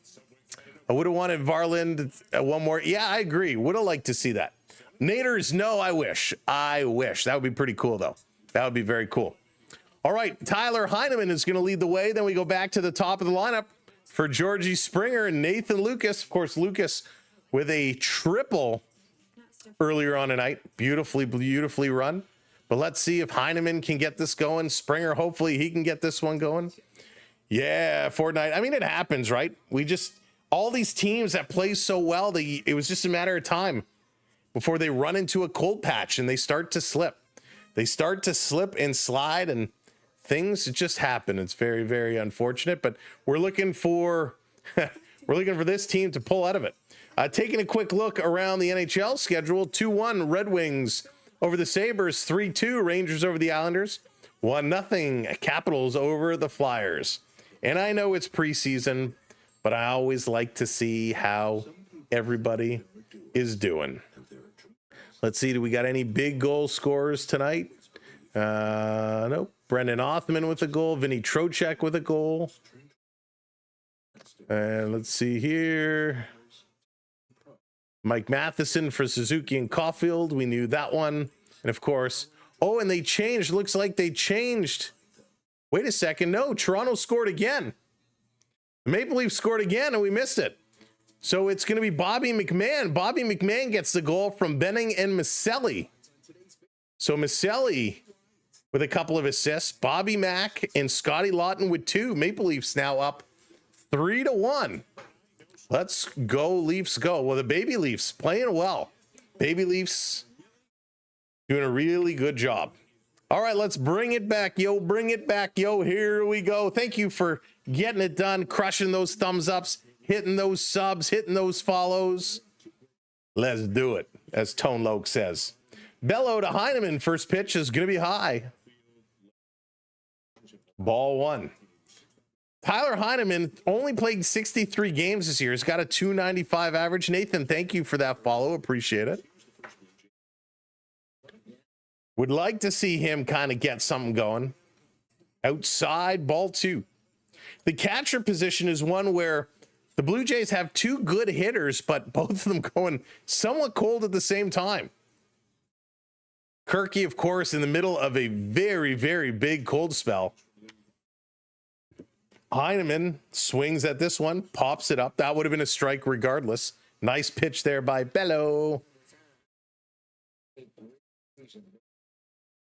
[SPEAKER 1] I would have wanted Varland one more. Yeah, I agree. Would have liked to see that. Naders, no, I wish. I wish. That would be pretty cool, though. That would be very cool. All right, Tyler Heineman is going to lead the way. Then we go back to the top of the lineup for Georgie Springer and Nathan Lucas. Of course, Lucas with a triple earlier on tonight. Beautifully, beautifully run. But let's see if Heineman can get this going. Springer, hopefully he can get this one going. Yeah, Fortnite. I mean, it happens, right? All these teams that play so well, it was just a matter of time before they run into a cold patch and they start to slip. They start to slip and slide, and things just happen. It's very, very unfortunate, but we're looking for this team to pull out of it. Taking a quick look around the NHL schedule: 2-1 Red Wings over the Sabres, 3-2 Rangers over the Islanders, 1-0 Capitals over the Flyers. And I know it's preseason, but I always like to see how everybody is doing. Let's see, do we got any big goal scorers tonight? Nope. Brendan Othman with a goal. Vinny Trocheck with a goal. And let's see here. Mike Matheson for Suzuki and Caulfield. We knew that one. And of course, and they changed. Looks like they changed. Wait a second. No, Toronto scored again. The Maple Leafs scored again, and we missed it. So it's going to be Bobby McMahon. Bobby McMahon gets the goal from Benning and Maselli. So Maselli with a couple of assists. Bobby Mack and Scotty Lawton with 2. Maple Leafs now up 3-1. Let's go, Leafs, go. Well, the baby Leafs playing well. Baby Leafs doing a really good job. All right, let's bring it back, yo. Bring it back, yo. Here we go. Thank you for getting it done, crushing those thumbs ups, hitting those subs, hitting those follows. Let's do it, as Tone Loke says. Bello to Heineman. First pitch is going to be high. Ball 1. Tyler Heineman only played 63 games this year. He's got a .295 average. Nathan, thank you for that follow. Appreciate it. Would like to see him kind of get something going. Outside, ball 2. The catcher position is one where the Blue Jays have 2 good hitters, but both of them going somewhat cold at the same time. Kirky, of course, in the middle of a very, very big cold spell. Heineman swings at this one, pops it up. That would have been a strike regardless. Nice pitch there by Bello.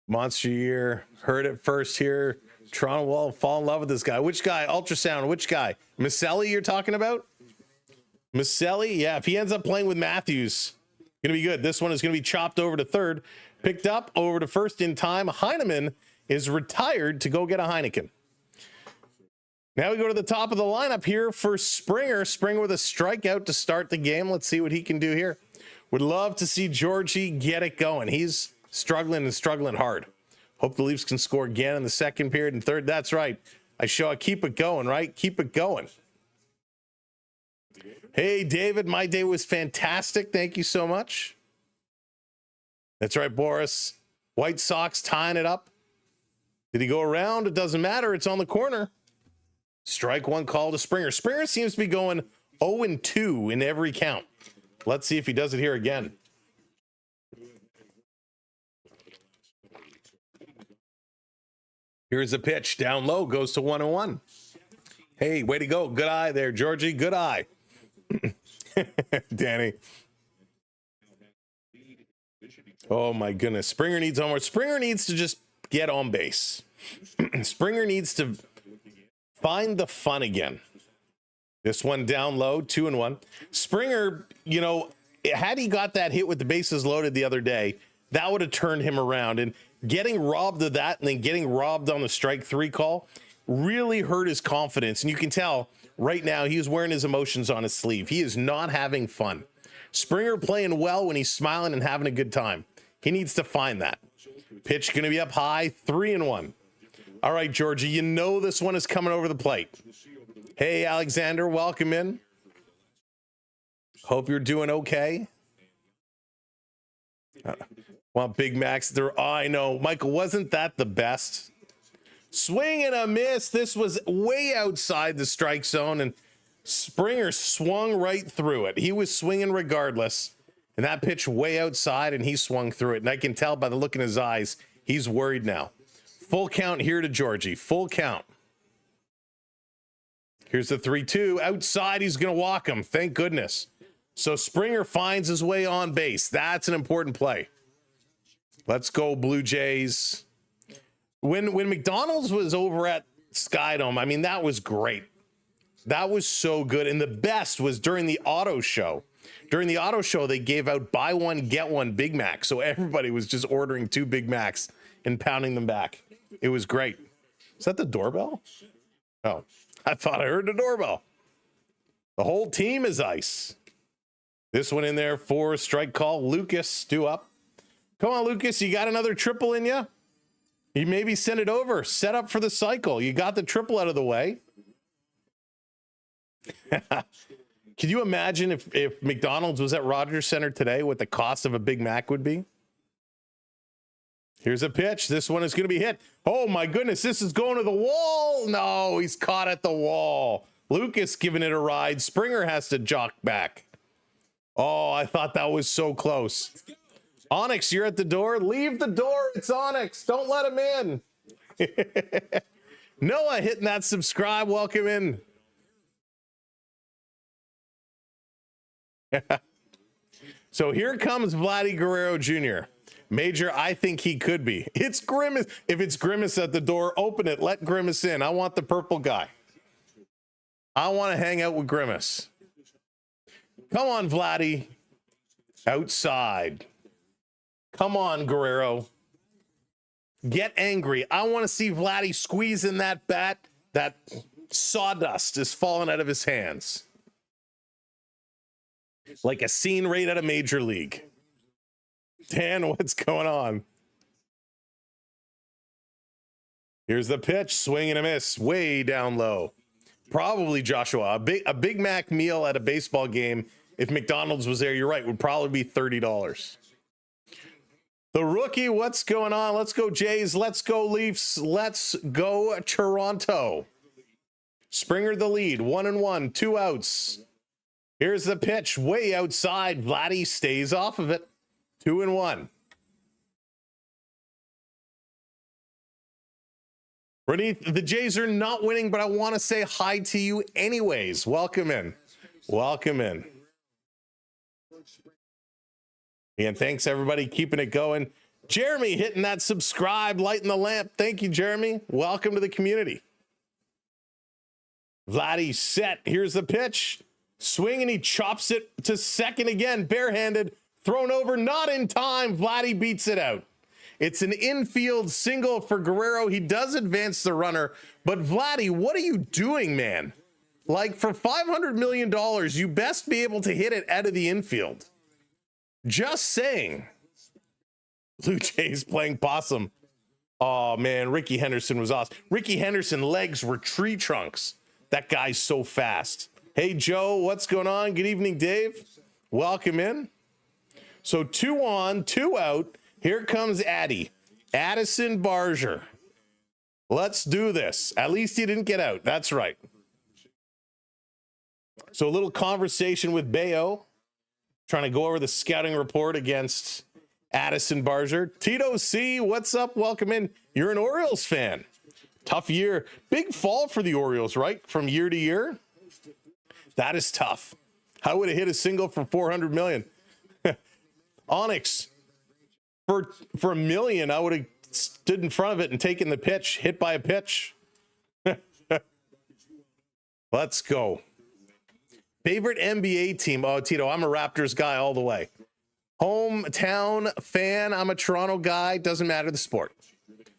[SPEAKER 1] Monster year. Heard it first here. Toronto will fall in love with this guy. Which guy? Ultrasound. Which guy? Maselli you're talking about? Maselli? Yeah, if he ends up playing with Matthews, going to be good. This one is going to be chopped over to third. picked up over to first in time. Heineman is retired to go get a Heineken. Now we go to the top of the lineup here for Springer. Springer with a strikeout to start the game. Let's see what he can do here. Would love to see Georgie get it going. He's struggling and struggling hard. Hope the Leafs can score again in the second period and third. That's right. I keep it going, right? Keep it going. Hey, David, my day was fantastic. Thank you so much. That's right, Boris. White Sox tying it up. Did he go around? It doesn't matter. It's on the corner. Strike one call to Springer. Springer seems to be going 0-2 in every count. Let's see if he does it here again. Here's a pitch down low, goes to 1-1. Hey, way to go. Good eye there, Georgie. Good eye. Danny. Oh my goodness. Springer needs homework. Springer needs to just get on base. Springer needs to find the fun again. This one down low, 2-1. Springer, you know, had he got that hit with the bases loaded the other day, that would have turned him around. And getting robbed of that and then getting robbed on the strike three call really hurt his confidence. And you can tell right now he's wearing his emotions on his sleeve. He is not having fun. Springer playing well when he's smiling and having a good time. He needs to find that. Pitch going to be up high, 3-1. All right, Georgie, you know this one is coming over the plate. Hey, Alexander, welcome in. Hope you're doing okay. Well, Big Macs, I know. Michael, wasn't that the best? Swing and a miss. This was way outside the strike zone, and Springer swung right through it. He was swinging regardless, and that pitch way outside, and he swung through it. And I can tell by the look in his eyes, he's worried now. Full count here to Georgie. Full count. Here's the 3-2. Outside, he's going to walk him. Thank goodness. So Springer finds his way on base. That's an important play. Let's go, Blue Jays. When McDonald's was over at Skydome, I mean, that was great. That was so good. And the best was during the auto show. During the auto show, they gave out buy one, get one Big Mac. So everybody was just ordering 2 Big Macs and pounding them back. It was great. Is that the doorbell? Oh, I thought I heard the doorbell. The whole team is ice. This one in there for a strike call. Lucas, due up. Come on, Lucas. You got another triple in you? You maybe send it over. Set up for the cycle. You got the triple out of the way. Can you imagine if McDonald's was at Rogers Center today, what the cost of a Big Mac would be? Here's a pitch. This one is going to be hit. Oh, my goodness. This is going to the wall. No, he's caught at the wall. Lucas giving it a ride. Springer has to jock back. Oh, I thought that was so close. Onyx, you're at the door. Leave the door. It's Onyx. Don't let him in. Noah hitting that subscribe. Welcome in. So here comes Vladdy Guerrero Jr. Major, I think he could be. It's Grimace. If it's Grimace at the door, open it. Let Grimace in. I want the purple guy. I want to hang out with Grimace. Come on, Vladdy. Outside. Come on, Guerrero. Get angry. I want to see Vladdy squeezing that bat. That sawdust is falling out of his hands. Like a scene right out of Major League. Dan, what's going on? Here's the pitch. Swing and a miss. Way down low. Probably, Joshua. A Big Mac meal at a baseball game, if McDonald's was there, you're right, would probably be $30. The rookie, what's going on? Let's go Jays. Let's go Leafs. Let's go Toronto. Springer the lead. 1-1. 2 outs. Here's the pitch. Way outside. Vladdy stays off of it. 2-1. Renith, the Jays are not winning, but I want to say hi to you anyways. Welcome in. Welcome in. And thanks, everybody, keeping it going. Jeremy hitting that subscribe, lighting the lamp. Thank you, Jeremy. Welcome to the community. Vladdy set. Here's the pitch. Swing, and he chops it to second again. Barehanded. Thrown over, not in time. Vladdy beats it out. It's an infield single for Guerrero. He does advance the runner, but Vladdy, what are you doing, man? Like, for $500 million, you best be able to hit it out of the infield. Just saying. Blue Jays playing possum. Oh, man, Ricky Henderson was awesome. Ricky Henderson legs were tree trunks. That guy's so fast. Hey, Joe, what's going on? Good evening, Dave. Welcome in. So 2 on, 2 out. Here comes Addison Barger. Let's do this. At least he didn't get out. That's right. So a little conversation with Bayo, trying to go over the scouting report against Addison Barger. Tito C, what's up? Welcome in. You're an Orioles fan. Tough year. Big fall for the Orioles, right? From year to year. That is tough. I would have hit a single for $400 million. Onyx, for $1 million, I would have stood in front of it and taken the pitch, hit by a pitch. Let's go. Favorite NBA team? Oh, Tito, I'm a Raptors guy all the way. Hometown fan, I'm a Toronto guy. Doesn't matter the sport.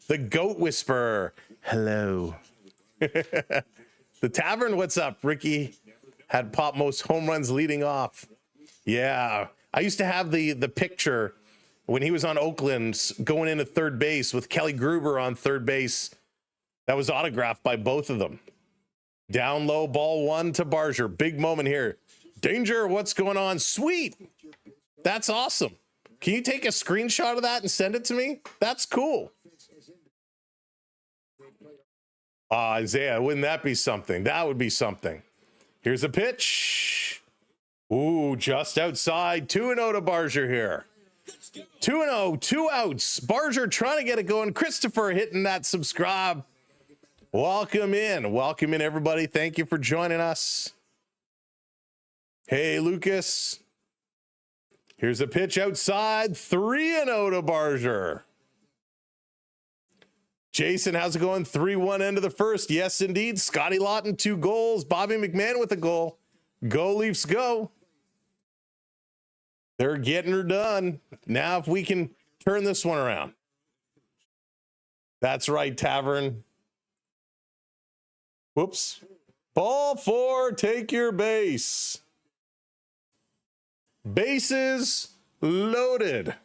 [SPEAKER 1] The Goat Whisperer, hello. The Tavern, what's up? Ricky had popped most home runs leading off. Yeah, I used to have the picture when he was on Oakland going into third base with Kelly Gruber on third base. That was autographed by both of them. Down low, ball 1 to Barger. Big moment here. Danger, what's going on? Sweet. That's awesome. Can you take a screenshot of that and send it to me? That's cool. Isaiah, wouldn't that be something? That would be something. Here's a pitch. Ooh, just outside. 2-0 to Barger here. 2-0, 2 outs. Barger trying to get it going. Christopher hitting that subscribe. Welcome in. Welcome in, everybody. Thank you for joining us. Hey, Lucas. Here's a pitch outside. 3-0 to Barger. Jason, how's it going? 3-1 end of the first. Yes, indeed. Scotty Lawton, 2 goals. Bobby McMahon with a goal. Go Leafs, go. They're getting her done. Now if we can turn this one around. That's right, Tavern. Whoops. Ball 4, take your base. Bases loaded.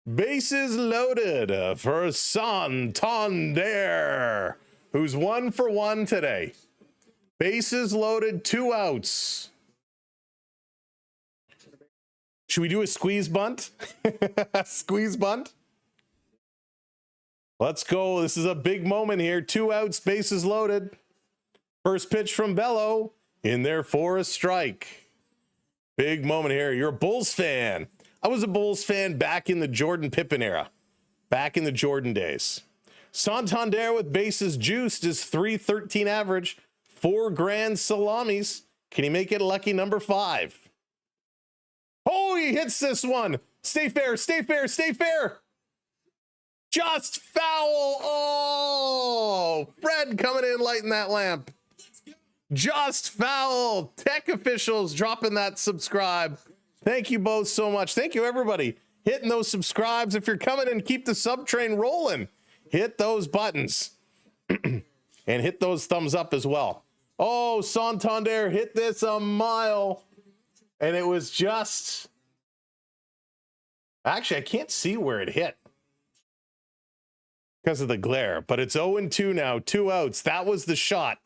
[SPEAKER 1] Bases loaded for Santander, who's 1 for 1 today. Bases loaded, 2 outs. Should we do a squeeze bunt? Squeeze bunt? Let's go. This is a big moment here. 2 outs, bases loaded. First pitch from Bello in there for a strike. Big moment here. You're a Bulls fan. I was a Bulls fan back in the Jordan Pippen era, back in the Jordan days. Santander with bases juiced is .313 average, 4 grand salamis. Can he make it lucky number 5? Oh, he hits this one. Stay fair, stay fair, stay fair. Just foul. Oh, Fred coming in lighting that lamp. Just foul. Tech officials dropping that subscribe. Thank you both so much. Thank you, everybody. Hitting those subscribes. If you're coming in, keep the sub train rolling. Hit those buttons. And hit those thumbs up as well. Oh, Santander hit this a mile. And it was just... Actually, I can't see where it hit because of the glare. But it's 0-2 now. 2 outs. That was the shot.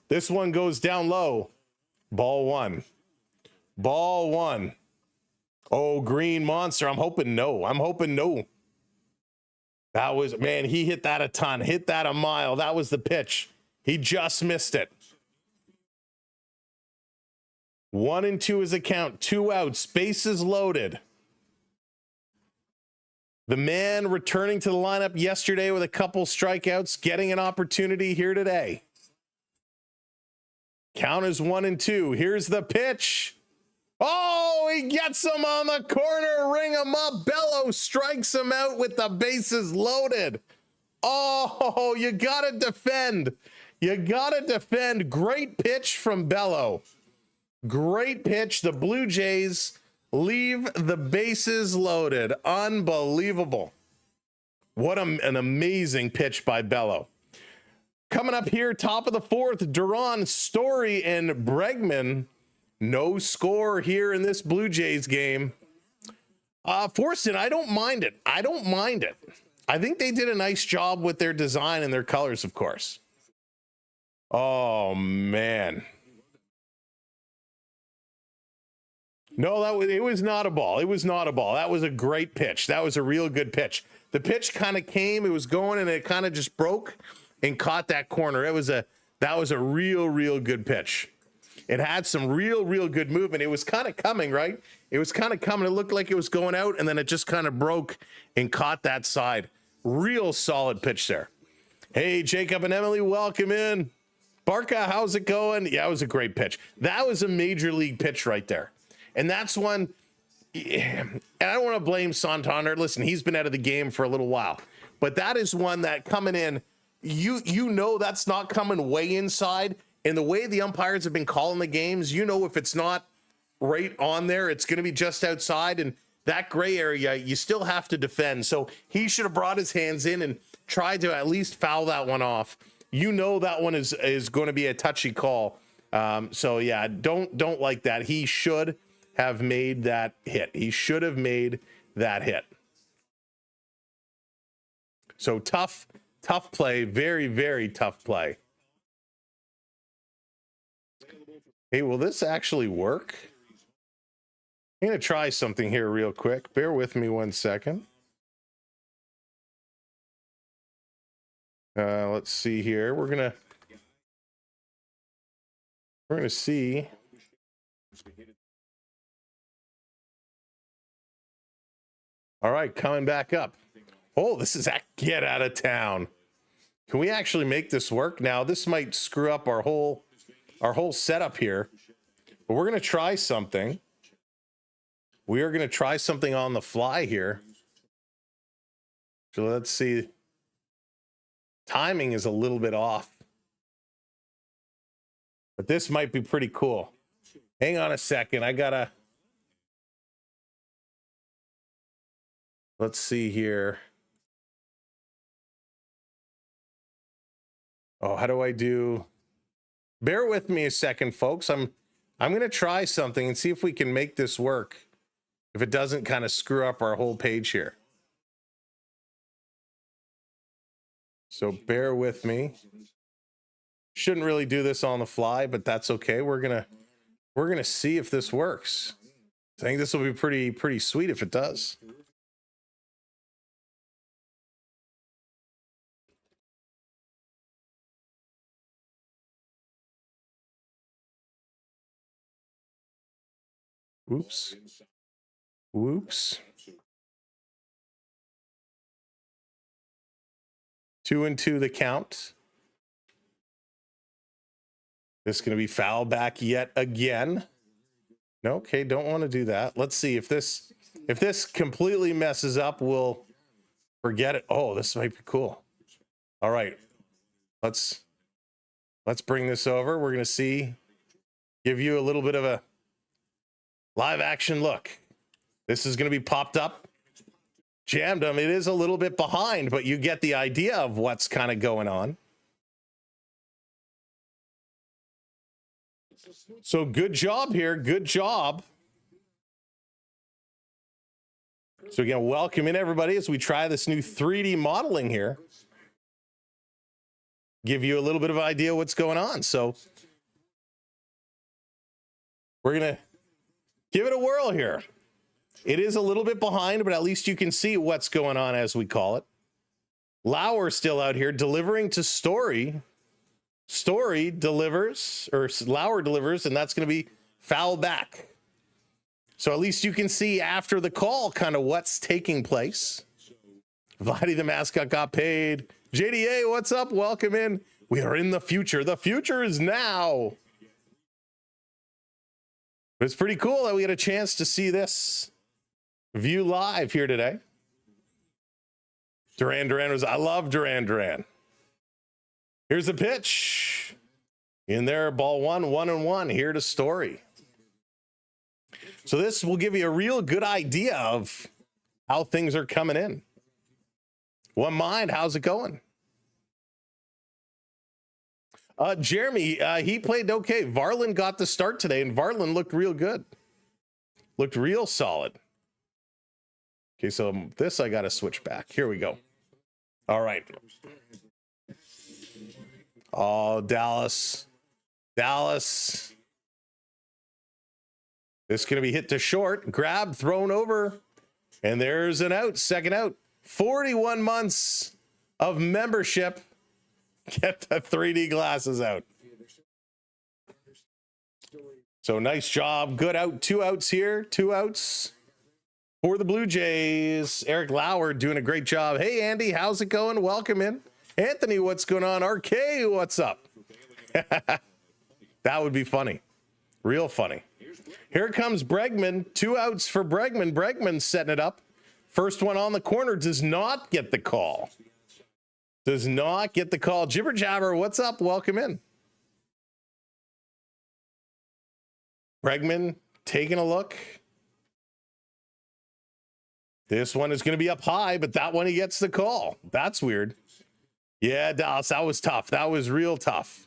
[SPEAKER 1] This one goes down low. Ball 1. Ball 1. Oh, Green Monster. I'm hoping no. I'm hoping no. That was, man, he hit that a ton. Hit that a mile. That was the pitch. He just missed it. 1-2 is a count. 2 outs. Bases loaded. The man returning to the lineup yesterday with a couple strikeouts, getting an opportunity here today. Count is 1-2. Here's the pitch. Oh, he gets him on the corner. Ring him up. Bello strikes him out with the bases loaded. Oh, you got to defend. You got to defend. Great pitch from Bello. Great pitch. The Blue Jays leave the bases loaded. Unbelievable. What an amazing pitch by Bello. Coming up here, top of the fourth, Duran, Story, and Bregman. No score here in this Blue Jays game. Forston, I don't mind it. I think they did a nice job with their design and their colors, of course. Oh, man. No, it was not a ball. That was a great pitch. That was a real good pitch. The pitch kind of came, it was going, and it kind of just broke and caught that corner. That was a real good pitch. It had some real good movement. It was kind of coming, right? It was kind of coming. It looked like it was going out, and then it just kind of broke and caught that side. Real solid pitch there. Hey, Jacob and Emily, welcome in. Barca, how's it going? Yeah, it was a great pitch. That was a major league pitch right there. And that's one, and I don't want to blame Santander. Listen, he's been out of the game for a little while. But that is one that coming in, you know that's not coming way inside. And the way the umpires have been calling the games, you know if it's not right on there, it's going to be just outside. And that gray area, you still have to defend. So he should have brought his hands in and tried to at least foul that one off. You know that one is going to be a touchy call. So, yeah, don't like that. He should have made that hit. So tough play. Very tough play. Hey, will this actually work? I'm going to try something here real quick. Bear with me 1 second. Let's see here. We're going to see. All right, coming back up. Oh, this is get out of town. Can we actually make this work? Now, this might screw up our whole setup here, but we're going to try something. We are going to try something on the fly here. So let's see. Timing is a little bit off, but this might be pretty cool. Hang on a second. Let's see here. Oh, how do I do? Bear with me a second, folks. I'm going to try something and see if we can make this work. If it doesn't kind of screw up our whole page here. So bear with me. Shouldn't really do this on the fly, but that's okay. We're gonna see if this works. I think this will be pretty sweet if it does. Oops. Whoops. 2-2 the count. This is going to be foul back yet again. No, okay, don't want to do that. Let's see if this completely messes up, we'll forget it. Oh, this might be cool. All right. Let's bring this over. We're going to give you a little bit of a live action look. This is going to be popped up. Jammed him. It is a little bit behind, but you get the idea of what's kind of going on. So good job here. Good job. So again, welcome in everybody as we try this new 3D modeling here. Give you a little bit of idea what's going on. So we're going to give it a whirl here. It is a little bit behind, but at least you can see what's going on, as we call it. Lauer still out here delivering to Story. Story delivers, or Lauer delivers, and that's going to be foul back. So at least you can see after the call kind of what's taking place. Vladdy the mascot got paid. JDA, what's up? Welcome in. We are in the future. The future is now. But it's pretty cool that we had a chance to see this view live here today. Duran was, I love Duran. Here's the pitch. In there, ball 1-1 here to Story. So this will give you a real good idea of how things are coming in. One Mind, how's it going? Jeremy, he played okay. Varland got the start today, and Varland looked real good. Looked real solid. Okay, so this I got to switch back. Here we go. All right. Oh, Dallas. Dallas. This is going to be hit to short. Grab, thrown over. And there's an out. Second out. 41 months of membership. Get the 3D glasses out. So nice job. Good out. 2 outs here. 2 outs for the Blue Jays. Eric Lauer doing a great job. Hey, Andy, how's it going? Welcome in. Anthony, what's going on? RK, what's up? That would be funny. Real funny. Here comes Bregman. 2 outs for Bregman. Bregman setting it up. First one on the corner does not get the call. Does not get the call. Jibber Jabber, what's up? Welcome in. Bregman taking a look. This one is going to be up high, but that one he gets the call. That's weird. Yeah, Dallas, that was tough. That was real tough.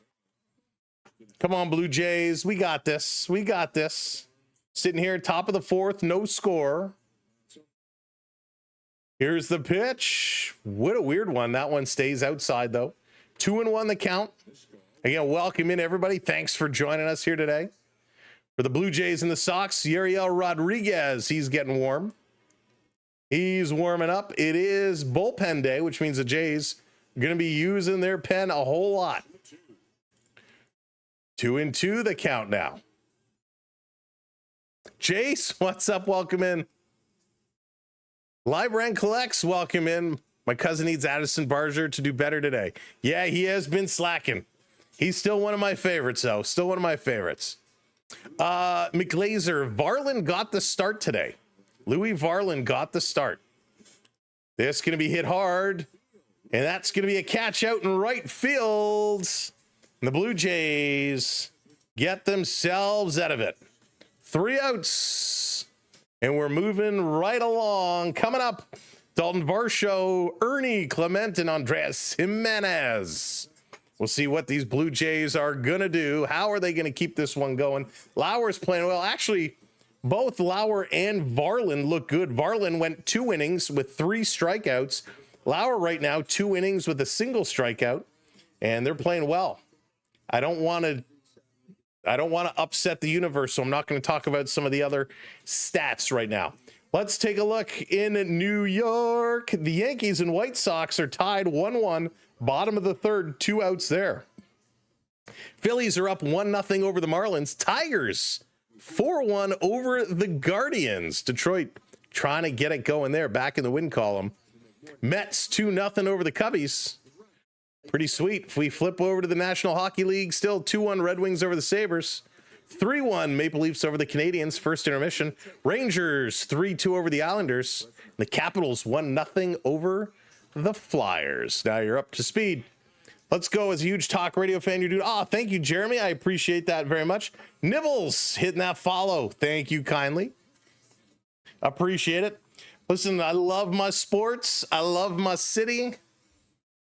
[SPEAKER 1] Come on, Blue Jays. We got this. We got this. Sitting here, top of the 4th, no score. Here's the pitch. What a weird one. That one stays outside, though. 2-1 the count. Again, welcome in, everybody. Thanks for joining us here today. For the Blue Jays and the Sox, Yariel Rodriguez, he's getting warm. He's warming up. It is bullpen day, which means the Jays are going to be using their pen a whole lot. 2-2 the count now. Jace, what's up? Welcome in. Librand Collects, welcome in. My cousin needs Addison Barger to do better today. Yeah, he has been slacking. He's still one of my favorites, though. Still one of my favorites. McLaser, Varland got the start today. Louis Varland got the start. This is going to be hit hard, and that's going to be a catch out in right field. And the Blue Jays get themselves out of it. 3 outs. And we're moving right along. Coming up, Dalton Varsho, Ernie Clement, and Andres Jimenez. We'll see what these Blue Jays are going to do. How are they going to keep this one going? Lauer's playing well. Actually, both Lauer and Varland look good. Varland went 2 innings with 3 strikeouts. Lauer right now, 2 innings with a single strikeout. And they're playing well. I don't want to upset the universe, so I'm not going to talk about some of the other stats right now. Let's take a look in New York. The Yankees and White Sox are tied 1-1, bottom of the 3rd, 2 outs there. Phillies are up 1-0 over the Marlins. Tigers 4-1 over the Guardians. Detroit trying to get it going there, back in the win column. Mets 2-0 over the Cubbies. Pretty sweet. If we flip over to the National Hockey League, still 2-1 Red Wings over the Sabres. 3-1 Maple Leafs over the Canadiens, first intermission. Rangers 3-2 over the Islanders. The Capitals 1-0 over the Flyers. Now you're up to speed. Let's go. As a huge talk radio fan, you're doing. Oh, thank you, Jeremy. I appreciate that very much. Nibbles hitting that follow. Thank you kindly. Appreciate it. Listen, I love my sports. I love my city.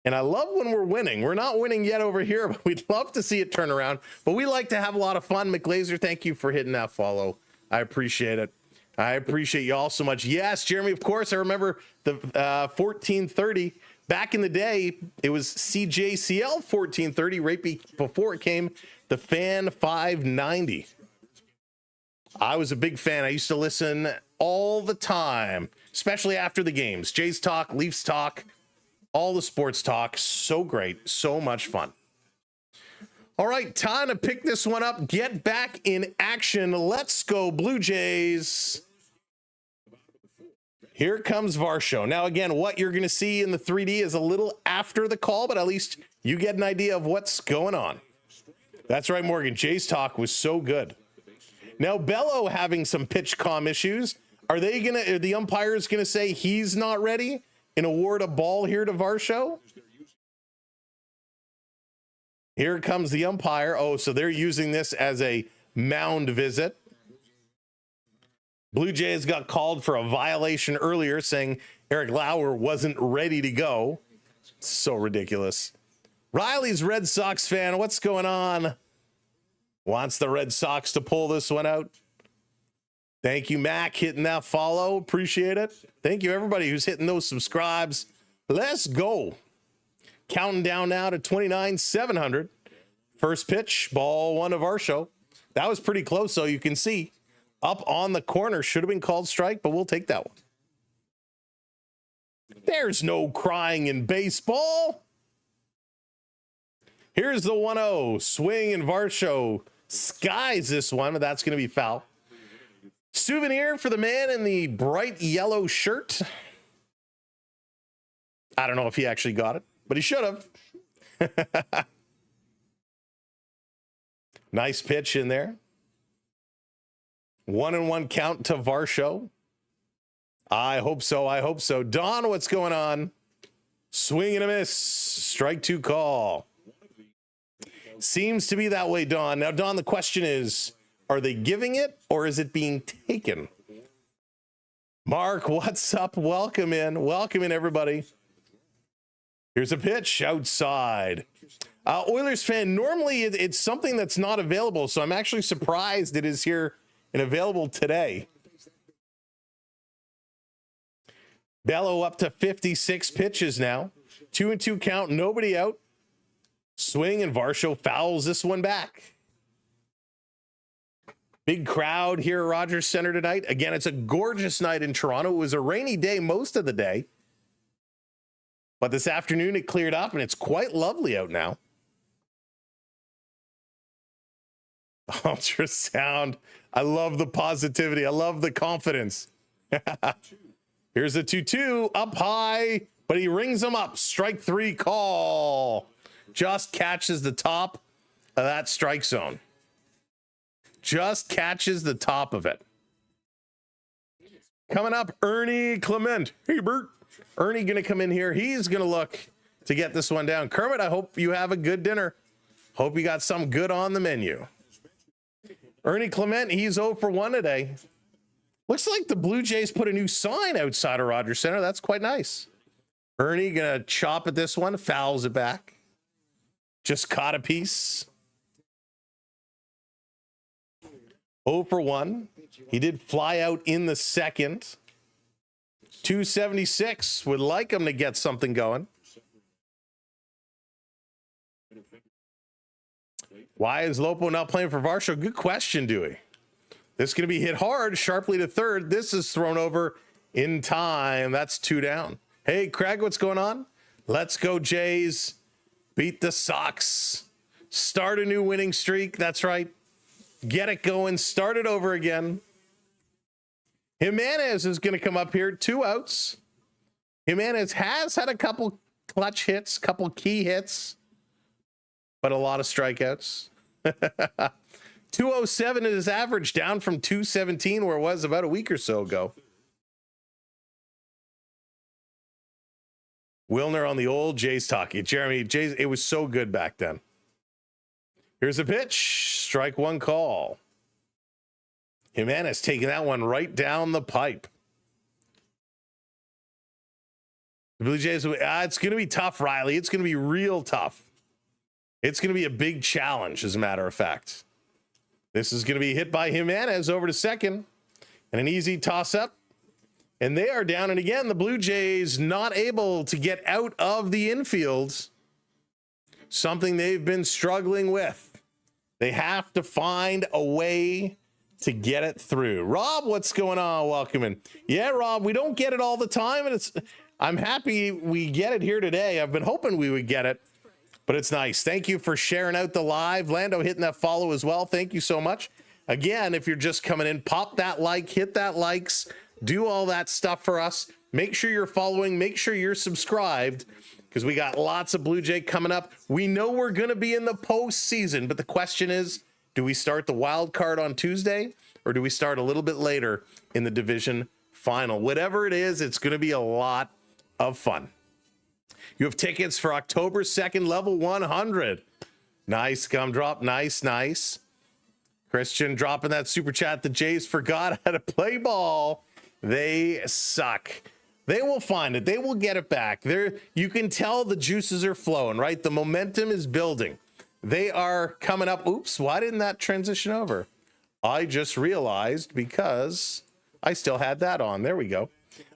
[SPEAKER 1] And I love when we're winning. We're not winning yet over here, but we'd love to see it turn around. But we like to have a lot of fun. McLaser, thank you for hitting that follow. I appreciate it. I appreciate you all so much. Yes, Jeremy, of course. I remember the 1430. Back in the day, it was CJCL 1430, right before it came the Fan 590. I was a big fan. I used to listen all the time, especially after the games. Jays talk, Leafs talk. All the sports talk, so great, so much fun. All right, time to pick this one up. Get back in action. Let's go, Blue Jays. Here comes Varsho. Now, again, what you're going to see in the 3D is a little after the call, but at least you get an idea of what's going on. That's right, Morgan. Jay's talk was so good. Now, Bello having some pitch comm issues. Are the umpires going to say he's not ready and award a ball here to Varsho? Here comes the umpire. Oh, so they're using this as a mound visit. Blue Jays got called for a violation earlier, saying Eric Lauer wasn't ready to go. So ridiculous. Riley's Red Sox fan. What's going on? Wants the Red Sox to pull this one out. Thank you, Mac, hitting that follow. Appreciate it. Thank you, everybody who's hitting those subscribes. Let's go. Counting down now to 29,700. First pitch, ball one of our show. That was pretty close, so you can see. Up on the corner. Should have been called strike, but we'll take that one. There's no crying in baseball. Here's the 1-0. Swing and Varsho skies this one, but that's going to be foul. Souvenir for the man in the bright yellow shirt. I don't know if he actually got it, but he should have. Nice pitch in there. 1-1 count to Varsho. I hope so. I hope so. Don, what's going on? Swing and a miss. Strike two call. Seems to be that way, Don. Now, Don, the question is, are they giving it or is it being taken? Mark, what's up? Welcome in. Welcome in, everybody. Here's a pitch outside. Oilers fan, normally it's something that's not available, so I'm actually surprised it is here and available today. Bello up to 56 pitches now. 2-2 count, nobody out. Swing and Varsho fouls this one back. Big crowd here at Rogers Center tonight. Again, it's a gorgeous night in Toronto. It was a rainy day most of the day. But this afternoon it cleared up and it's quite lovely out now. Ultrasound. I love the positivity. I love the confidence. Here's a 2-2 up high, but he rings him up. Strike three call. Just catches the top of that strike zone. Just catches the top of it. Coming up, Ernie Clement. Hey, Bert. Ernie going to come in here. He's going to look to get this one down. Kermit, I hope you have a good dinner. Hope you got some good on the menu. Ernie Clement, he's 0 for 1 today. Looks like the Blue Jays put a new sign outside of Rogers Center. That's quite nice. Ernie going to chop at this one, fouls it back. Just caught a piece. 0 for 1. He did fly out in the second. 276. Would like him to get something going. Why is Lopo not playing for Varsho? Good question, Dewey. This is going to be hit hard, sharply to third. This is thrown over in time. That's 2 down. Hey, Craig, what's going on? Let's go, Jays. Beat the Sox. Start a new winning streak. That's right. Get it going. Start it over again. Jimenez is going to come up here. 2 outs. Jimenez has had a couple clutch hits, couple key hits, but a lot of strikeouts. 207 is his average, down from 217 where it was about a week or so ago. Wilner on the old Jays talkie. Jeremy, Jays, it was so good back then. Here's a pitch. Strike one call. Jimenez taking that one right down the pipe. The Blue Jays, it's going to be tough, Riley. It's going to be real tough. It's going to be a big challenge, as a matter of fact. This is going to be hit by Jimenez over to second. And an easy toss-up. And they are down. And again, the Blue Jays not able to get out of the infield. Something they've been struggling with. They have to find a way to get it through. Rob, what's going on? Welcome in. Yeah, Rob, we don't get it all the time. And I'm happy we get it here today. I've been hoping we would get it. But it's nice. Thank you for sharing out the live. Lando hitting that follow as well. Thank you so much. Again, if you're just coming in, pop that like, hit that likes, do all that stuff for us. Make sure you're following. Make sure you're subscribed because we got lots of Blue Jay coming up. We know we're going to be in the postseason, but the question is, do we start the wild card on Tuesday or do we start a little bit later in the division final? Whatever it is, it's going to be a lot of fun. You have tickets for October 2nd, level 100. Nice gumdrop. Nice, nice. Christian dropping that super chat. The Jays forgot how to play ball. They suck. They will find it. They will get it back. There, you can tell the juices are flowing, right? The momentum is building. They are coming up. Oops, why didn't that transition over? I just realized because I still had that on. There we go.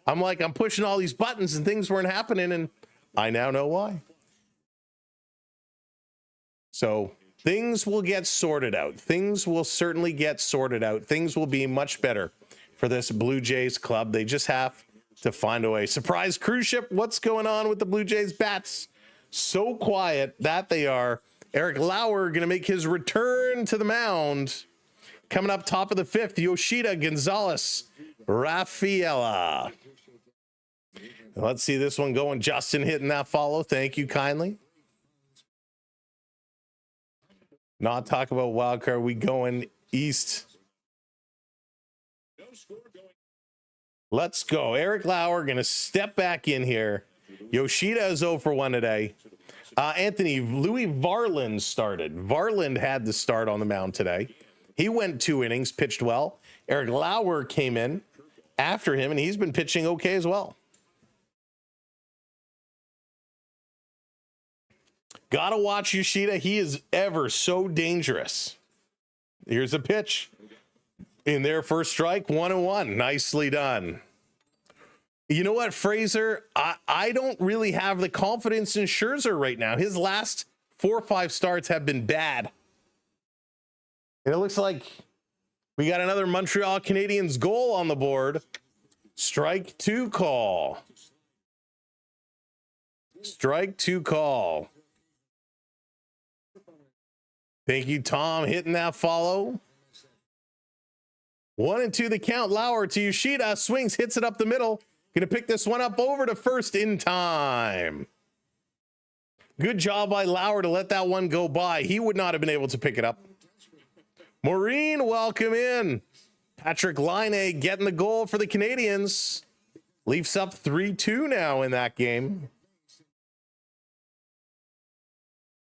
[SPEAKER 1] I'm pushing all these buttons and things weren't happening, and I now know why. So things will get sorted out. Things will certainly get sorted out. Things will be much better for this Blue Jays club. They just have to find a way. Surprise cruise ship. What's going on with the Blue Jays bats? So quiet that they are. Eric Lauer going to make his return to the mound. Coming up top of the fifth, Yoshida, Gonzalez, Rafaela. Let's see this one going. Justin hitting that follow. Thank you kindly. Not talk about wild card. We going east. Let's go. Eric Lauer going to step back in here. Yoshida is 0 for 1 today. Anthony, Louis Varland started. Varland had the start on the mound today. He went 2 innings, pitched well. Eric Lauer came in after him, and he's been pitching okay as well. Gotta watch Yoshida. He is ever so dangerous. Here's a pitch. In their first strike, 1-1. Nicely done. You know what, Fraser? I don't really have the confidence in Scherzer right now. His last 4 or 5 starts have been bad. And it looks like we got another Montreal Canadiens goal on the board. Strike 2 call. Strike 2 call. Thank you, Tom, hitting that follow. 1-2 the count. Lauer to Yoshida. Swings, hits it up the middle. Gonna pick this one up over to first in time. Good job by Lauer to let that one go by. He would not have been able to pick it up. Maureen, welcome in. Patrick Laine getting the goal for the Canadiens. Leafs up 3-2 now in that game.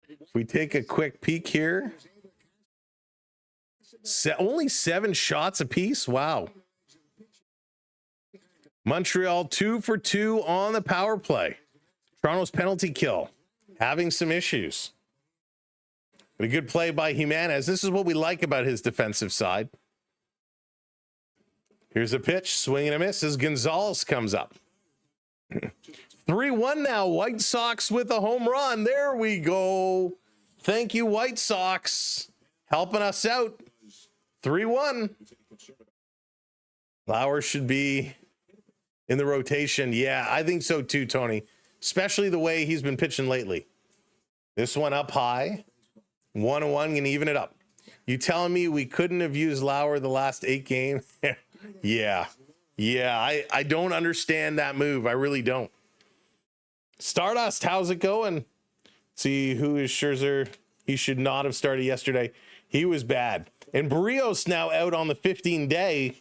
[SPEAKER 1] If we take a quick peek here. Only 7 shots apiece. Wow. Montreal 2 for 2 on the power play. Toronto's penalty kill having some issues. But a good play by Jimenez. This is what we like about his defensive side. Here's a pitch. Swing and a miss as Gonzalez comes up. 3-1 now. White Sox with a home run. There we go. Thank you, White Sox. Helping us out. 3-1. Lauer should be in the rotation. Yeah, I think so too, Tony. Especially the way he's been pitching lately. This one up high. 1-1, gonna even it up. You telling me we couldn't have used Lauer the last 8 games? Yeah. I don't understand that move. I really don't. Stardust, how's it going? See, who is Scherzer? He should not have started yesterday. He was bad. And Berrios now out on the 15-day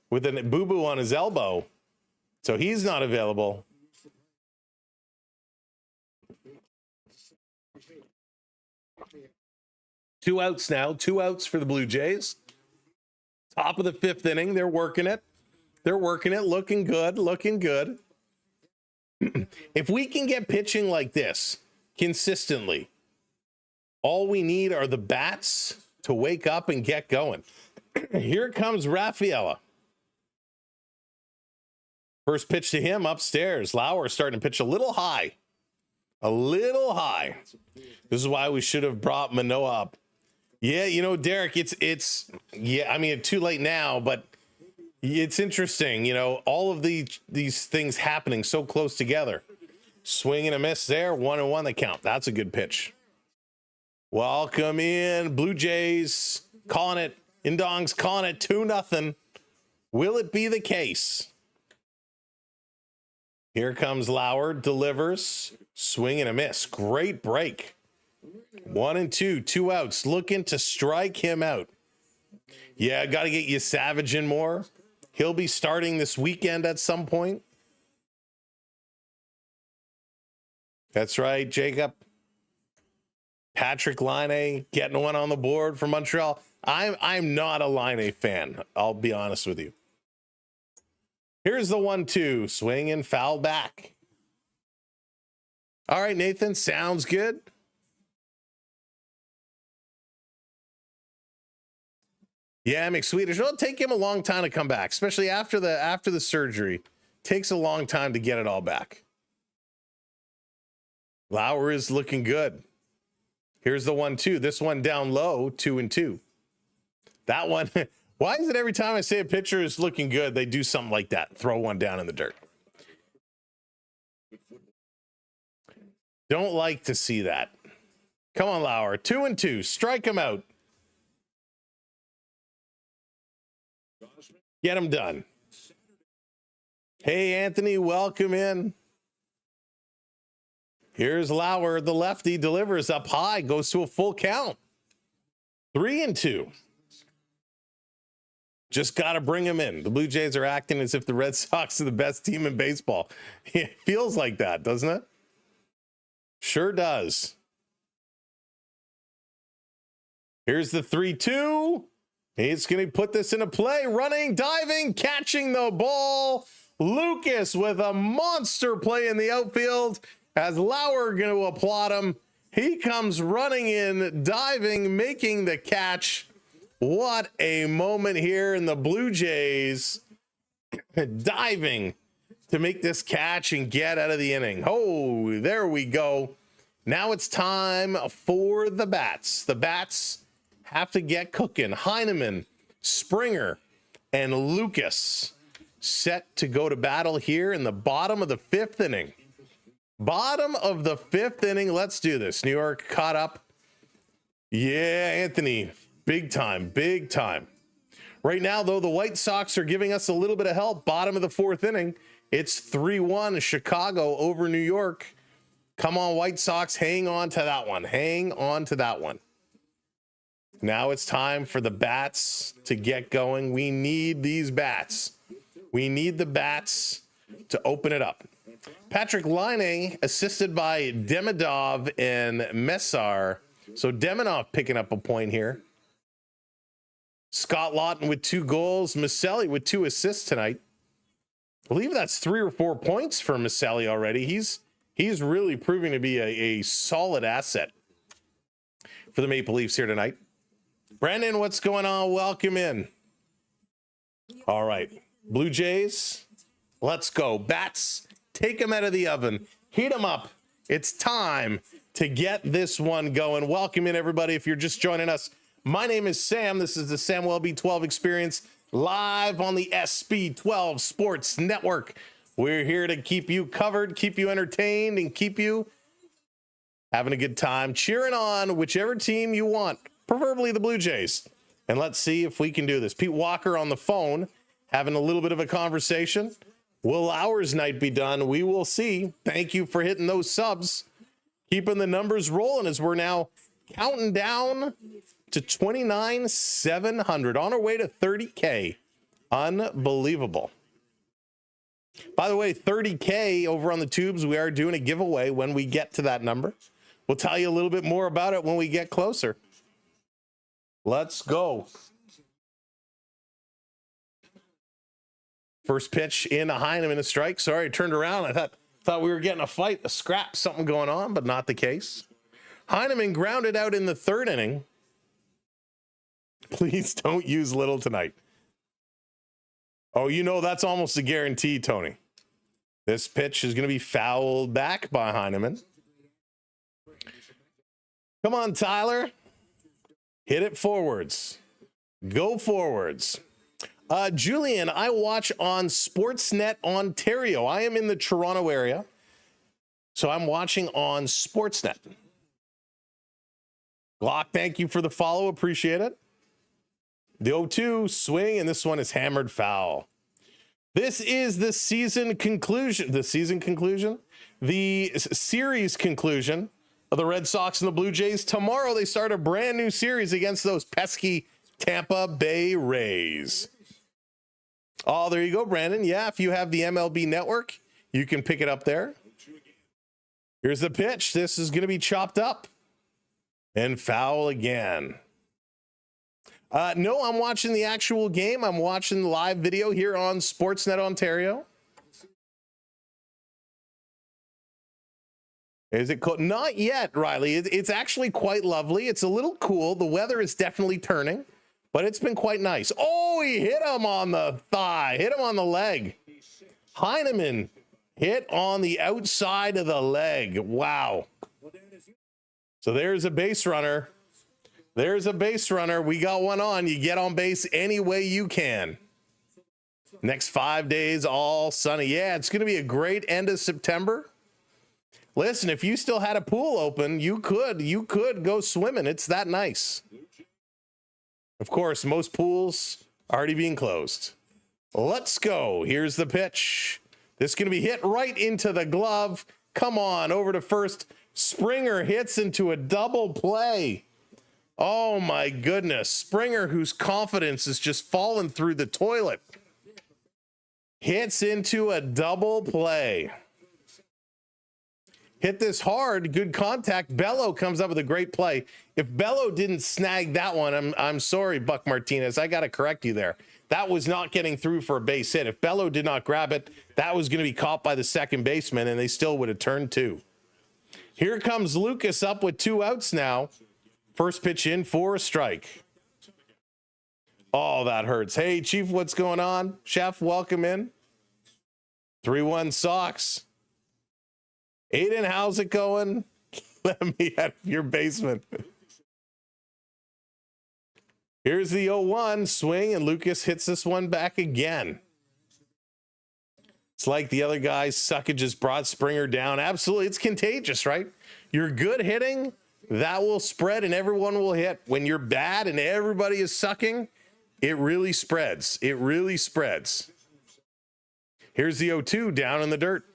[SPEAKER 1] with a boo-boo on his elbow. So he's not available. Two outs now. 2 outs for the Blue Jays. Top of the 5th inning. They're working it. Looking good. If we can get pitching like this consistently, all we need are the bats to wake up and get going. Here comes Rafaela. First pitch to him upstairs. Lauer starting to pitch a little high. This is why we should have brought Manoah up. Yeah, you know, Derek, it's yeah, I mean, too late now, but it's interesting, you know, all of these things happening so close together. Swing and a miss there. 1-1 the count. That's a good pitch. Welcome in. Blue Jays calling it. Indong's calling it 2-0. Will it be the case? Here comes Lauer. Delivers. Swing and a miss. Great break. 1-2. 2 outs. Looking to strike him out. Yeah, got to get you Savage in more. He'll be starting this weekend at some point. That's right, Jacob. Patrick Laine getting one on the board for Montreal. I'm not a Laine fan. I'll be honest with you. Here's the 1-2. Swing and foul back. All right, Nathan. Sounds good. Yeah, McSwedish. It'll take him a long time to come back, especially after the surgery. Takes a long time to get it all back. Lauer is looking good. Here's the 1-2. This one down low, 2-2. That one. Why is it every time I say a pitcher is looking good, they do something like that? Throw one down in the dirt. Don't like to see that. Come on, Lauer. 2-2. Strike him out. Get him done. Hey, Anthony, welcome in. Here's Lauer, the lefty, delivers up high, goes to a full count. 3-2. Just got to bring him in. The Blue Jays are acting as if the Red Sox are the best team in baseball. It feels like that, doesn't it? Sure does. Here's the 3-2. He's going to put this into play. Running, diving, catching the ball. Lucas with a monster play in the outfield. As Lauer going to applaud him. He comes running in, diving, making the catch. What a moment here in the Blue Jays diving to make this catch and get out of the inning. Oh, there we go. Now it's time for the bats. The bats have to get cooking. Heineman, Springer, and Lucas set to go to battle here in the bottom of the 5th inning. Bottom of the 5th inning. Let's do this. New York caught up. Yeah, Anthony. Big time, big time. Right now, though, the White Sox are giving us a little bit of help. Bottom of the 4th inning. It's 3-1 Chicago over New York. Come on, White Sox. Hang on to that one. Hang on to that one. Now it's time for the bats to get going. We need these bats. We need the bats to open it up. Patrick Line, assisted by Demidov and Messar. So Demidov picking up a point here. Scott Lawton with 2 goals. Maselli with 2 assists tonight. I believe that's 3 or 4 points for Maselli already. He's really proving to be a solid asset for the Maple Leafs here tonight. Brandon, what's going on? Welcome in. All right. Blue Jays, let's go. Bats, take them out of the oven. Heat them up. It's time to get this one going. Welcome in, everybody. If you're just joining us, my name is Sam. This is the Sam Welby 12 Experience live on the SB12 Sports Network. We're here to keep you covered, keep you entertained, and keep you having a good time, cheering on whichever team you want, preferably the Blue Jays. And let's see if we can do this. Pete Walker on the phone, having a little bit of a conversation. Will Lauer's night be done? We will see. Thank you for hitting those subs. Keeping the numbers rolling as we're now counting down to 29,700 on our way to 30K. Unbelievable. By the way, 30K over on the tubes. We are doing a giveaway when we get to that number. We'll tell you a little bit more about it when we get closer. Let's go. First pitch in a Heineman, a strike. Sorry, I turned around. I thought we were getting a fight, a scrap, something going on, but not the case. Heineman grounded out in the 3rd inning. Please don't use Little tonight. Oh, you know that's almost a guarantee, Tony. This pitch is going to be fouled back by Heineman. Come on, Tyler. Hit it forwards. Go forwards. Julian, I watch on Sportsnet Ontario. I am in the Toronto area, so I'm watching on Sportsnet. Glock, thank you for the follow. Appreciate it. The 0-2 swing, and this one is hammered foul. This is the season conclusion. The season conclusion? The series conclusion of the Red Sox and the Blue Jays. Tomorrow they start a brand new series against those pesky Tampa Bay Rays. Oh, there you go, Brandon. Yeah, if you have the MLB network, you can pick it up there. Here's the pitch. This is going to be chopped up and foul again. No, I'm watching the actual game. I'm watching the live video here on Sportsnet Ontario. Is it cold? Not yet, Riley. It's actually quite lovely. It's a little cool. The weather is definitely turning, but it's been quite nice. Oh, he hit him on the thigh, hit him on the leg. Heineman hit on the outside of the leg. Wow. So there's a base runner. There's a base runner. We got one on. You get on base any way you can. Next 5 days, all sunny. Yeah, it's going to be a great end of September. Listen, if you still had a pool open, you could go swimming. It's that nice. Of course, most pools already being closed. Let's go. Here's the pitch. This is going to be hit right into the glove. Come on, over to first. Springer hits into a double play. Oh my goodness. Springer, whose confidence is just falling through the toilet, hits into a double play. Hit this hard, good contact. Bello comes up with a great play. If Bello didn't snag that one, I'm sorry, Buck Martinez. I got to correct you there. That was not getting through for a base hit. If Bello did not grab it, that was going to be caught by the second baseman, and they still would have turned two. Here comes Lucas up with 2 outs now. First pitch in for a strike. Oh, that hurts. Hey, Chief, what's going on? Chef, welcome in. 3-1 Sox. Aiden, how's it going? Let me out of your basement. Here's the 0-1 swing, and Lucas hits this one back again. It's like the other guys suck. It just brought Springer down. Absolutely. It's contagious, right? You're good hitting, that will spread and everyone will hit. When you're bad and everybody is sucking, it really spreads. It really spreads. Here's the 0-2 down in the dirt.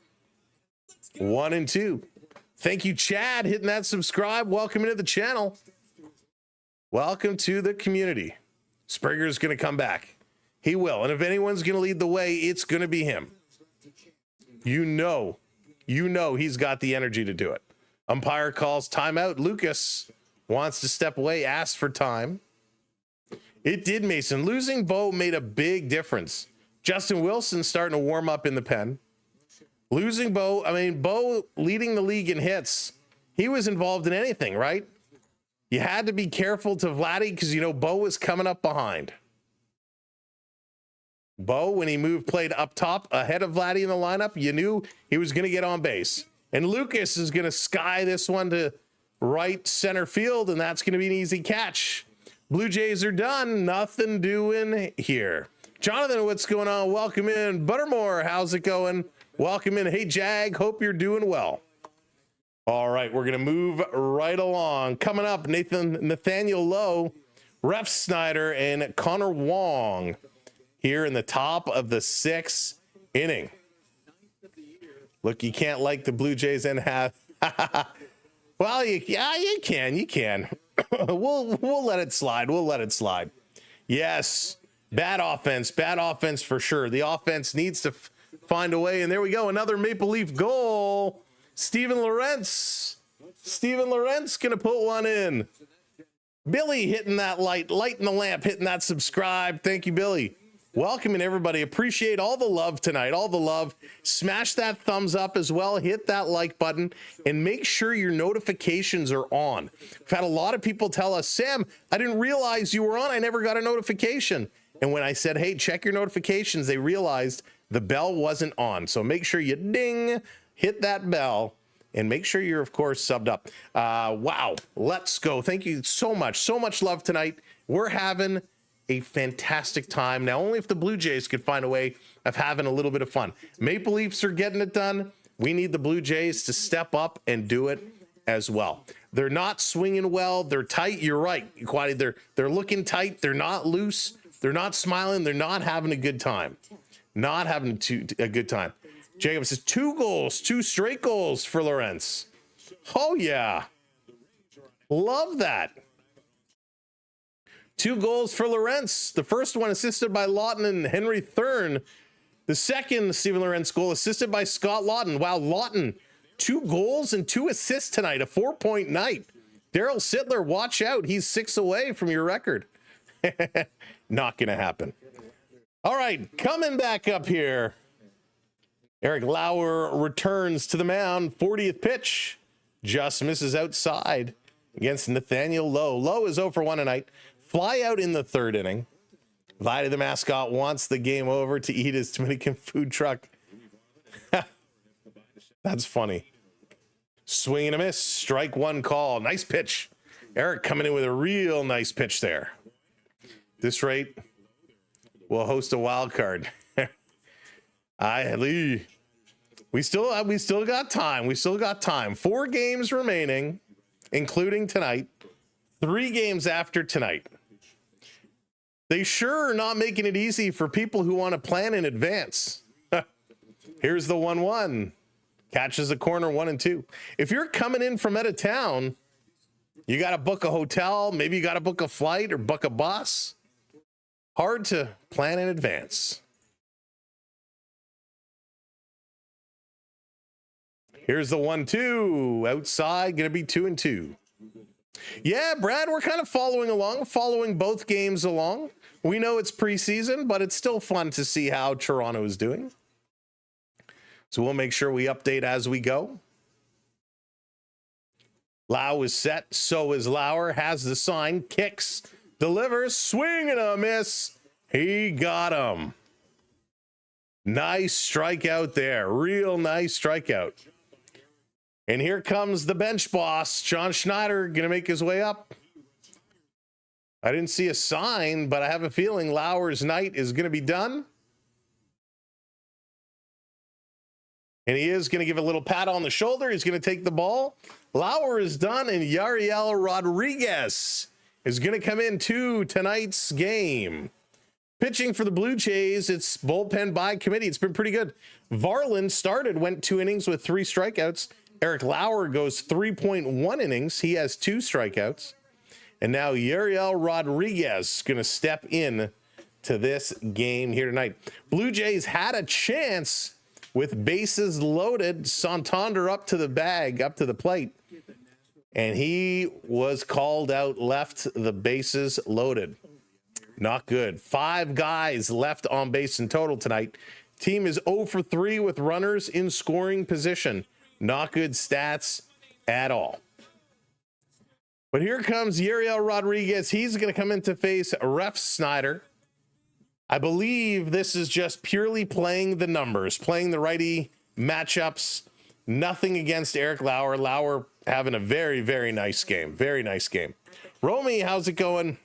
[SPEAKER 1] 1-2. Thank you, Chad, hitting that subscribe. Welcome into the channel. Welcome to the community. Springer's going to come back. He will. And if anyone's going to lead the way, it's going to be him. You know he's got the energy to do it. Umpire calls timeout. Lucas wants to step away, asks for time. It did, Mason. Losing Bo made a big difference. Justin Wilson starting to warm up in the pen. Losing Bo, Bo leading the league in hits. He was involved in anything, right? You had to be careful to Vladdy because, Bo was coming up behind. Bo, when he played up top ahead of Vladdy in the lineup, you knew he was going to get on base. And Lucas is going to sky this one to right center field, and that's going to be an easy catch. Blue Jays are done. Nothing doing here. Jonathan, what's going on? Welcome in. Buttermore, how's it going? Welcome in. Hey, Jag, hope you're doing well. All right, we're going to move right along. Coming up, Nathaniel Lowe, Ref Snyder, and Connor Wong here in the top of the 6th inning. Look, you can't like the Blue Jays and have. Well, you can. we'll let it slide. We'll let it slide. Yes, bad offense for sure. The offense needs to find a way, and there we go. Another Maple Leaf goal. Steven Lorentz gonna put one in. Billy hitting that lighting the lamp, hitting that subscribe. Thank you, Billy. Welcome in, everybody. Appreciate all the love tonight, all the love. Smash that thumbs up as well. Hit that like button and make sure your notifications are on. We've had a lot of people tell us, Sam, I didn't realize you were on. I never got a notification. And when I said, hey, check your notifications, they realized the bell wasn't on. So make sure you ding, hit that bell, and make sure you're, of course, subbed up. Wow, let's go. Thank you so much. So much love tonight. We're having a fantastic time. Now, only if the Blue Jays could find a way of having a little bit of fun. Maple Leafs are getting it done. We need the Blue Jays to step up and do it as well. They're not swinging well. They're tight. You're right, Quaddy. They're looking tight. They're not loose. They're not smiling. They're not having a good time. Not having a good time. Jacob says 2 goals, 2 straight goals for Lawrence. Oh, yeah. Love that. 2 goals for Lawrence. The first one assisted by Lawton and Henry Thurn. The second Steven Lawrence goal assisted by Scott Lawton. Wow, Lawton, 2 goals and 2 assists tonight, a 4-point night. Daryl Sittler, watch out. He's 6 away from your record. Not going to happen. All right, coming back up here. Eric Lauer returns to the mound. 40th pitch. Just misses outside against Nathaniel Lowe. Lowe is 0 for 1 tonight. Fly out in the third inning. Vladdy the mascot wants the game over to eat his Dominican food truck. That's funny. Swing and a miss. Strike one call. Nice pitch. Eric coming in with a real nice pitch there. This rate will host a wild card. We still got time. We still got time. 4 games remaining, including tonight. 3 games after tonight. They sure are not making it easy for people who want to plan in advance. Here's the 1-1. Catches a corner 1 and 2. If you're coming in from out of town, you got to book a hotel. Maybe you got to book a flight or book a bus. Hard to plan in advance. Here's the 1-2. Outside, going to be 2 and 2. Yeah, Brad, we're kind of following both games along. We know it's preseason, but it's still fun to see how Toronto is doing. So we'll make sure we update as we go. Lau is set. So is Lauer. Has the sign. Kicks. Delivers. Swing and a miss. He got him. Nice strikeout there. Real nice strikeout. And here comes the bench boss, John Schneider, going to make his way up. I didn't see a sign, but I have a feeling Lauer's night is going to be done. And he is going to give a little pat on the shoulder. He's going to take the ball. Lauer is done, and Yariel Rodriguez is going to come into tonight's game. Pitching for the Blue Jays, it's bullpen by committee. It's been pretty good. Varland went 2 innings with 3 strikeouts. Eric Lauer goes 3.1 innings. He has 2 strikeouts. And now Yariel Rodriguez is going to step in to this game here tonight. Blue Jays had a chance with bases loaded. Santander up to the bag, up to the plate. And he was called out, left the bases loaded. Not good. 5 guys left on base in total tonight. Team is 0 for 3 with runners in scoring position. Not good stats at all. But here comes Yariel Rodriguez. He's going to come in to face Ref Snyder. I believe this is just purely playing the numbers, playing the righty matchups. Nothing against Eric Lauer. Lauer having a very, very nice game. Very nice game. Romy, how's it going?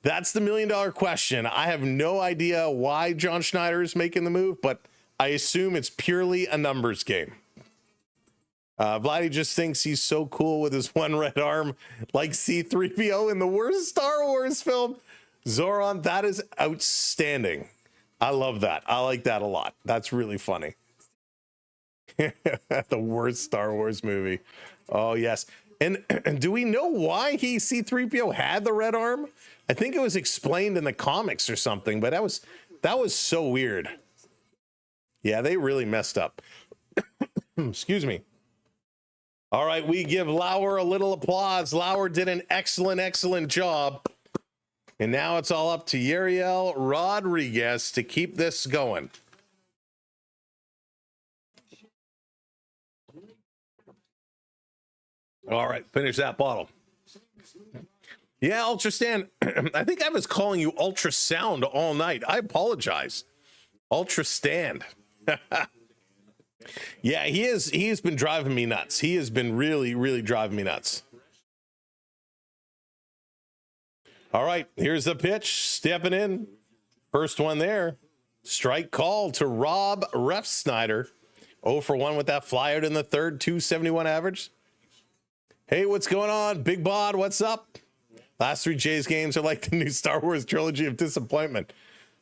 [SPEAKER 1] That's the $1 million question. I have no idea why John Schneider is making the move, but I assume it's purely a numbers game. Vladdy just thinks he's so cool with his one red arm, like C-3PO in the worst Star Wars film. Zoran, that is outstanding. I love that. I like that a lot. That's really funny. The worst Star Wars movie. Oh, yes. And do we know why C-3PO had the red arm? I think it was explained in the comics or something, but that was so weird. Yeah, they really messed up. Excuse me. All right, we give Lauer a little applause. Lauer did an excellent, excellent job. And now it's all up to Yariel Rodriguez to keep this going. All right, finish that bottle. Yeah, Ultrastand. I think I was calling you ultrasound all night. I apologize. Ultrastand. Yeah, he's been driving me nuts. He has been really, really driving me nuts. All right, here's the pitch. Stepping in. First one there. Strike call to Rob Refsnyder. 0 for 1 with that fly out in the third. 271 average. Hey, what's going on? Big Bod, what's up? Last 3 Jays games are like the new Star Wars trilogy of disappointment.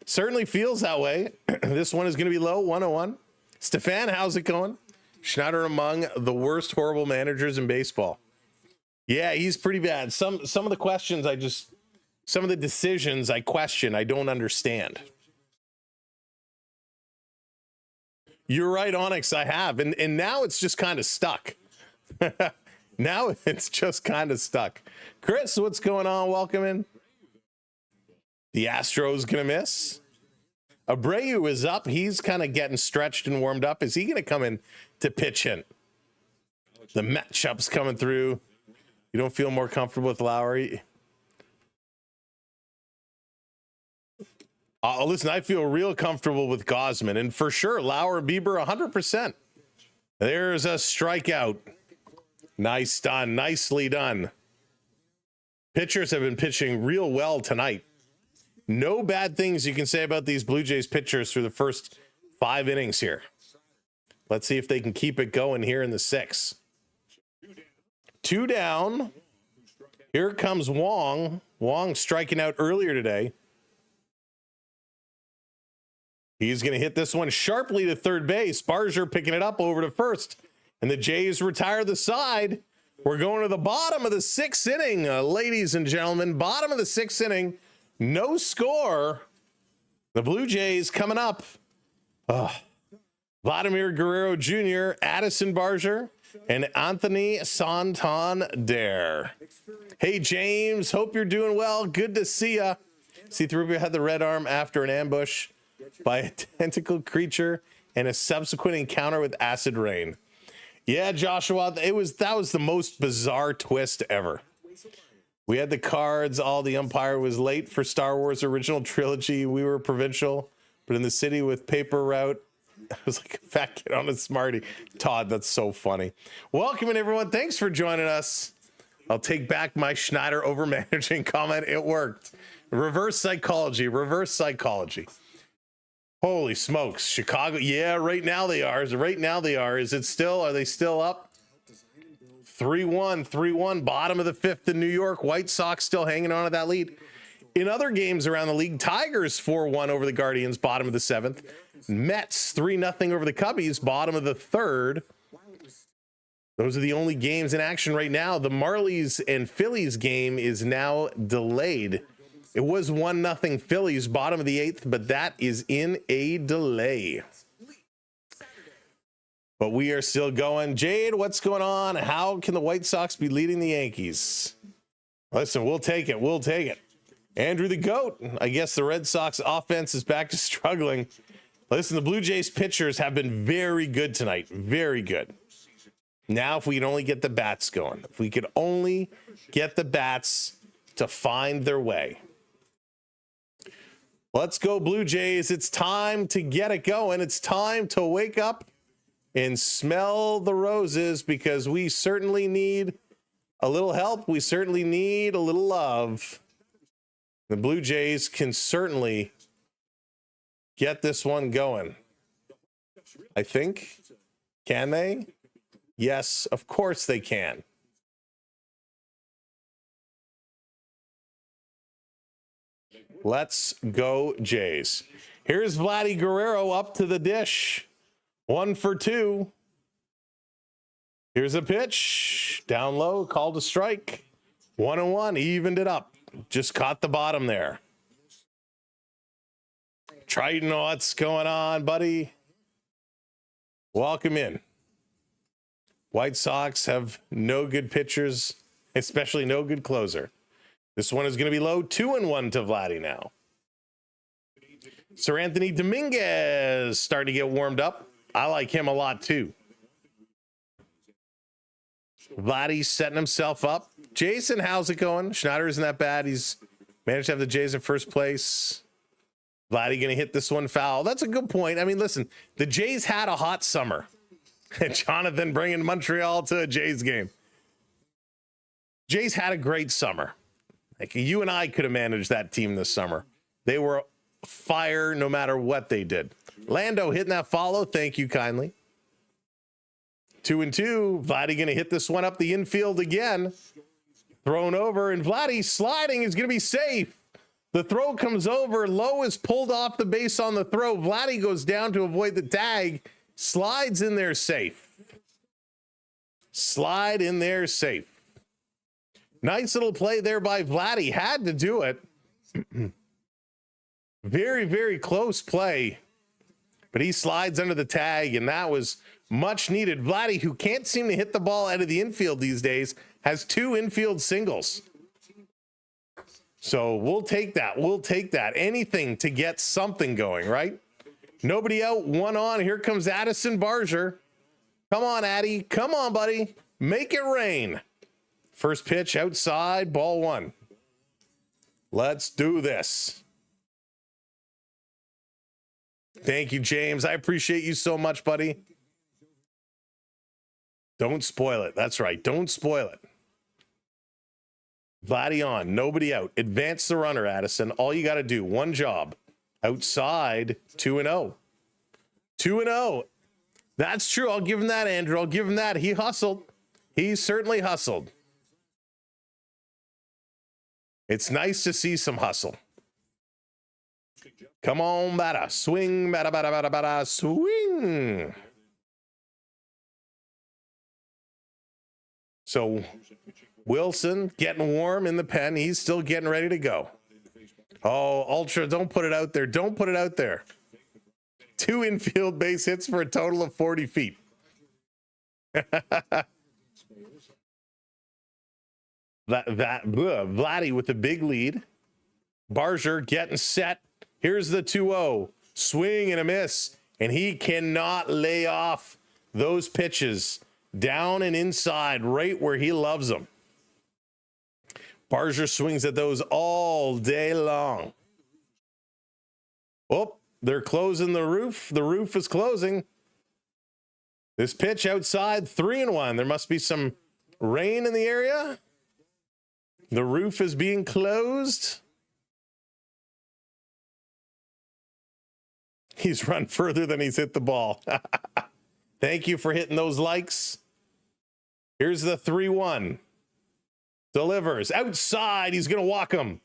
[SPEAKER 1] Certainly feels that way. This one is going to be low, 101. Stefan, how's it going? Schneider among the worst horrible managers in baseball. Yeah, he's pretty bad. Some of the questions some of the decisions I question, I don't understand. You're right, Onyx, I have. And now it's just kind of stuck. Now it's just kind of stuck. Chris, what's going on? Welcome in. The Astros going to miss. Abreu is up. He's kind of getting stretched and warmed up. Is he going to come in to pitch in? The matchup's coming through. You don't feel more comfortable with Lowry? Listen, I feel real comfortable with Gosman. And for sure, Lauer, Bieber, 100%. There's a strikeout. Nice done. Nicely done. Pitchers have been pitching real well tonight. No bad things you can say about these Blue Jays pitchers through the first 5 innings here. Let's see if they can keep it going here in the 6th. 2 down. Here comes Wong. Wong striking out earlier today. He's going to hit this one sharply to third base. Barger picking it up over to first. And the Jays retire the side. We're going to the bottom of the 6th inning, ladies and gentlemen. Bottom of the 6th inning. No score. The Blue Jays coming up. Vladimir Guerrero Jr., Addison Barger, and Anthony Santander. Hey, James. Hope you're doing well. Good to see ya. C-3PO had the red arm after an ambush by a tentacle creature and a subsequent encounter with acid rain. Yeah, Joshua, that was the most bizarre twist ever. We had the cards. All the umpire was late for Star Wars original trilogy. We were provincial, but in the city with paper route. I was like a fat kid on a Smartie. Todd, that's so funny. Welcome in, everyone. Thanks for joining us. I'll take back my Schneider over managing comment. It worked. Reverse psychology. Reverse psychology. Holy smokes. Chicago. Yeah, right now they are. Right now they are. Is it still? Are they still up? 3-1. 3-1. Bottom of the 5th in New York. White Sox still hanging on to that lead. In other games around the league, Tigers 4-1 over the Guardians, bottom of the 7th. Mets 3-0 over the Cubbies, bottom of the 3rd. Those are the only games in action right now. The Marlies and Phillies game is now delayed. It was 1-0 Phillies, bottom of the 8th, but that is in a delay. But we are still going. Jade, what's going on? How can the White Sox be leading the Yankees? Listen, we'll take it. We'll take it. Andrew the GOAT. I guess the Red Sox offense is back to struggling. Listen, the Blue Jays pitchers have been very good tonight. Very good. Now, if we can only get the bats going, if we could only get the bats to find their way. Let's go, Blue Jays. It's time to get it going. It's time to wake up and smell the roses, because we certainly need a little help. We certainly need a little love. The Blue Jays can certainly get this one going. I think. Can they? Yes, of course they can. Let's go, Jays. Here's Vladdy Guerrero up to the dish. 1 for 2. Here's a pitch. Down low, called a strike. 1-1, evened it up. Just caught the bottom there. Triton, what's going on, buddy? Welcome in. White Sox have no good pitchers, especially no good closer. This one is going to be low. 2-1 to Vladdy now. Sir Anthony Dominguez starting to get warmed up. I like him a lot too. Vladdy's setting himself up. Jason, how's it going? Schneider isn't that bad. He's managed to have the Jays in first place. Vladdy going to hit this one foul. That's a good point. I mean, listen, the Jays had a hot summer. And Jonathan bringing Montreal to a Jays game. Jays had a great summer. Like, you and I could have managed that team this summer. They were fire no matter what they did. Lando hitting that follow. Thank you kindly. 2-2. Vladdy going to hit this one up the infield again. Thrown over, and Vladdy sliding is going to be safe. The throw comes over. Lowe is pulled off the base on the throw. Vladdy goes down to avoid the tag. Slides in there safe. Slide in there safe. Nice little play there by Vladdy. Had to do it. Very, very close play. But he slides under the tag, and that was much needed. Vladdy, who can't seem to hit the ball out of the infield these days, has 2 infield singles. So we'll take that. We'll take that. Anything to get something going, right? Nobody out, one on. Here comes Addison Barger. Come on, Addy. Come on, buddy. Make it rain. First pitch outside, ball one. Let's do this. Thank you, James. I appreciate you so much, buddy. Don't spoil it. That's right. Don't spoil it. Vladdy on. Nobody out. Advance the runner, Addison. All you got to do, one job. Outside, 2-0. 2-0. That's true. I'll give him that, Andrew. I'll give him that. He hustled. He certainly hustled. It's nice to see some hustle. Come on, batter. Swing, batter, batter, batter, batter, swing. So Wilson getting warm in the pen. He's still getting ready to go. Oh, Ultra, don't put it out there. Don't put it out there. 2 infield base hits for a total of 40 feet. Vladdy with the big lead. Barger getting set. Here's the 2-0. Swing and a miss. And he cannot lay off those pitches down and inside, right where he loves them. Barger swings at those all day long. Oh, they're closing the roof. The roof is closing. This pitch outside, 3-1. There must be some rain in the area. The roof is being closed. He's run further than he's hit the ball. Thank you for hitting those likes. Here's the 3-1. Delivers. Outside. He's going to walk him.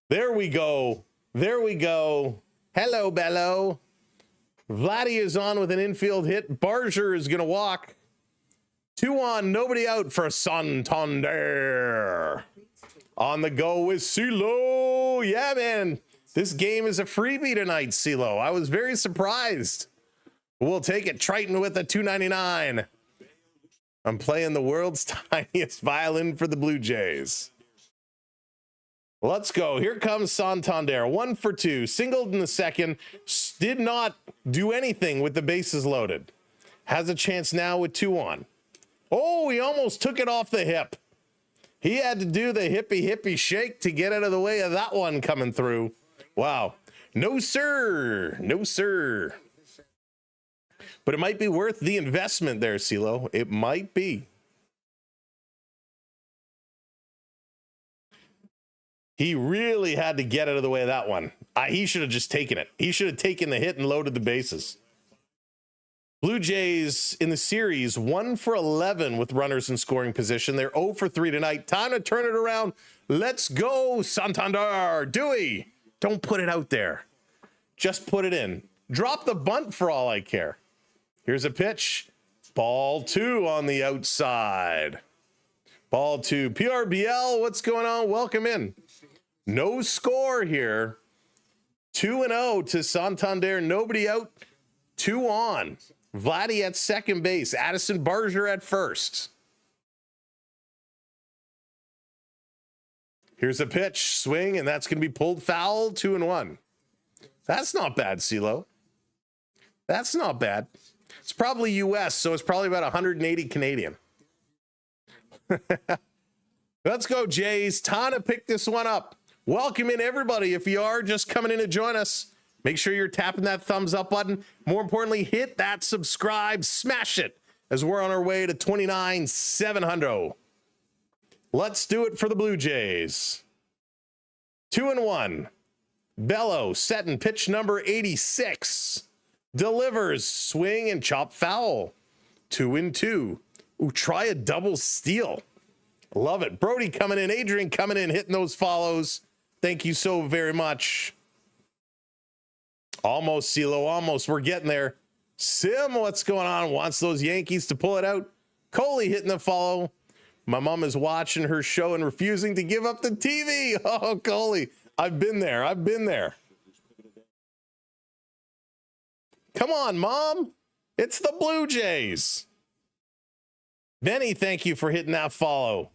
[SPEAKER 1] There we go. There we go. Hello, Bello. Vladdy is on with an infield hit. Barger is going to walk. 2 on. Nobody out for Santander. On the go with CeeLo. Yeah, man. This game is a freebie tonight, CeeLo. I was very surprised. We'll take it. Triton with a $2.99. I'm playing the world's tiniest violin for the Blue Jays. Let's go. Here comes Santander. 1 for 2. Singled in the second. Did not do anything with the bases loaded. Has a chance now with 2 on. Oh, he almost took it off the hip. He had to do the hippie shake to get out of the way of that one coming through. Wow. No, sir. No, sir. But it might be worth the investment there, CeeLo. It might be. He really had to get out of the way of that one. He should have just taken it. He should have taken the hit and loaded the bases. Blue Jays in the series, 1 for 11 with runners in scoring position. They're 0 for 3 tonight. Time to turn it around. Let's go, Santander. Dewey, don't put it out there. Just put it in. Drop the bunt for all I care. Here's a pitch. Ball 2 on the outside. Ball 2. PRBL, what's going on? Welcome in. No score here. 2-0 to Santander. Nobody out. 2 on. Vladdy at second base. Addison Barger at first. Here's a pitch. Swing, and that's going to be pulled foul. 2-1. That's not bad, CeeLo. That's not bad. It's probably US, so it's probably about 180 Canadian. Let's go, Jays. Time to pick this one up. Welcome in, everybody. If you are just coming in to join us, make sure you're tapping that thumbs up button. More importantly, hit that subscribe. Smash it as we're on our way to 29,700. Let's do it for the Blue Jays. 2-1. Bello setting pitch number 86. Delivers, swing, and chop foul. 2-2. Ooh, try a double steal. Love it. Brody coming in. Adrian coming in, hitting those follows. Thank you so very much. Almost, CeeLo, almost. We're getting there. Sim, what's going on? Wants those Yankees to pull it out. Coley hitting the follow. My mom is watching her show and refusing to give up the TV. Oh, Coley, I've been there. I've been there. Come on, Mom. It's the Blue Jays. Benny, thank you for hitting that follow.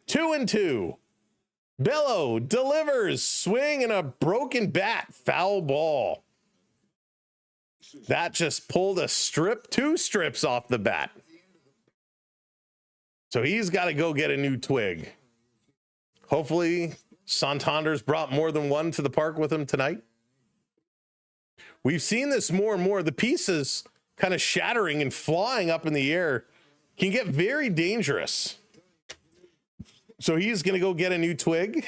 [SPEAKER 1] 2-2. Bello delivers, swing and a broken bat, foul ball. That just pulled a strip, 2 strips off the bat. So he's got to go get a new twig. Hopefully Santander's brought more than one to the park with him tonight. We've seen this more and more. The pieces kind of shattering and flying up in the air can get very dangerous. So he's going to go get a new twig.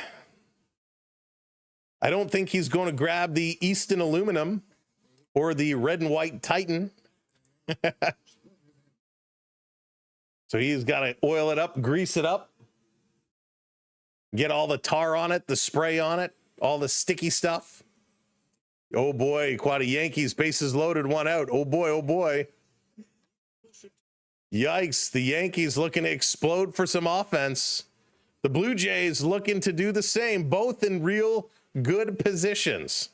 [SPEAKER 1] I don't think he's going to grab the Easton Aluminum or the red and white Titan. So he's got to oil it up, grease it up, get all the tar on it, the spray on it, all the sticky stuff. Oh boy, quad of Yankees, bases loaded, 1 out. Oh boy, oh boy. Yikes, the Yankees looking to explode for some offense. The Blue Jays looking to do the same, both in real good positions.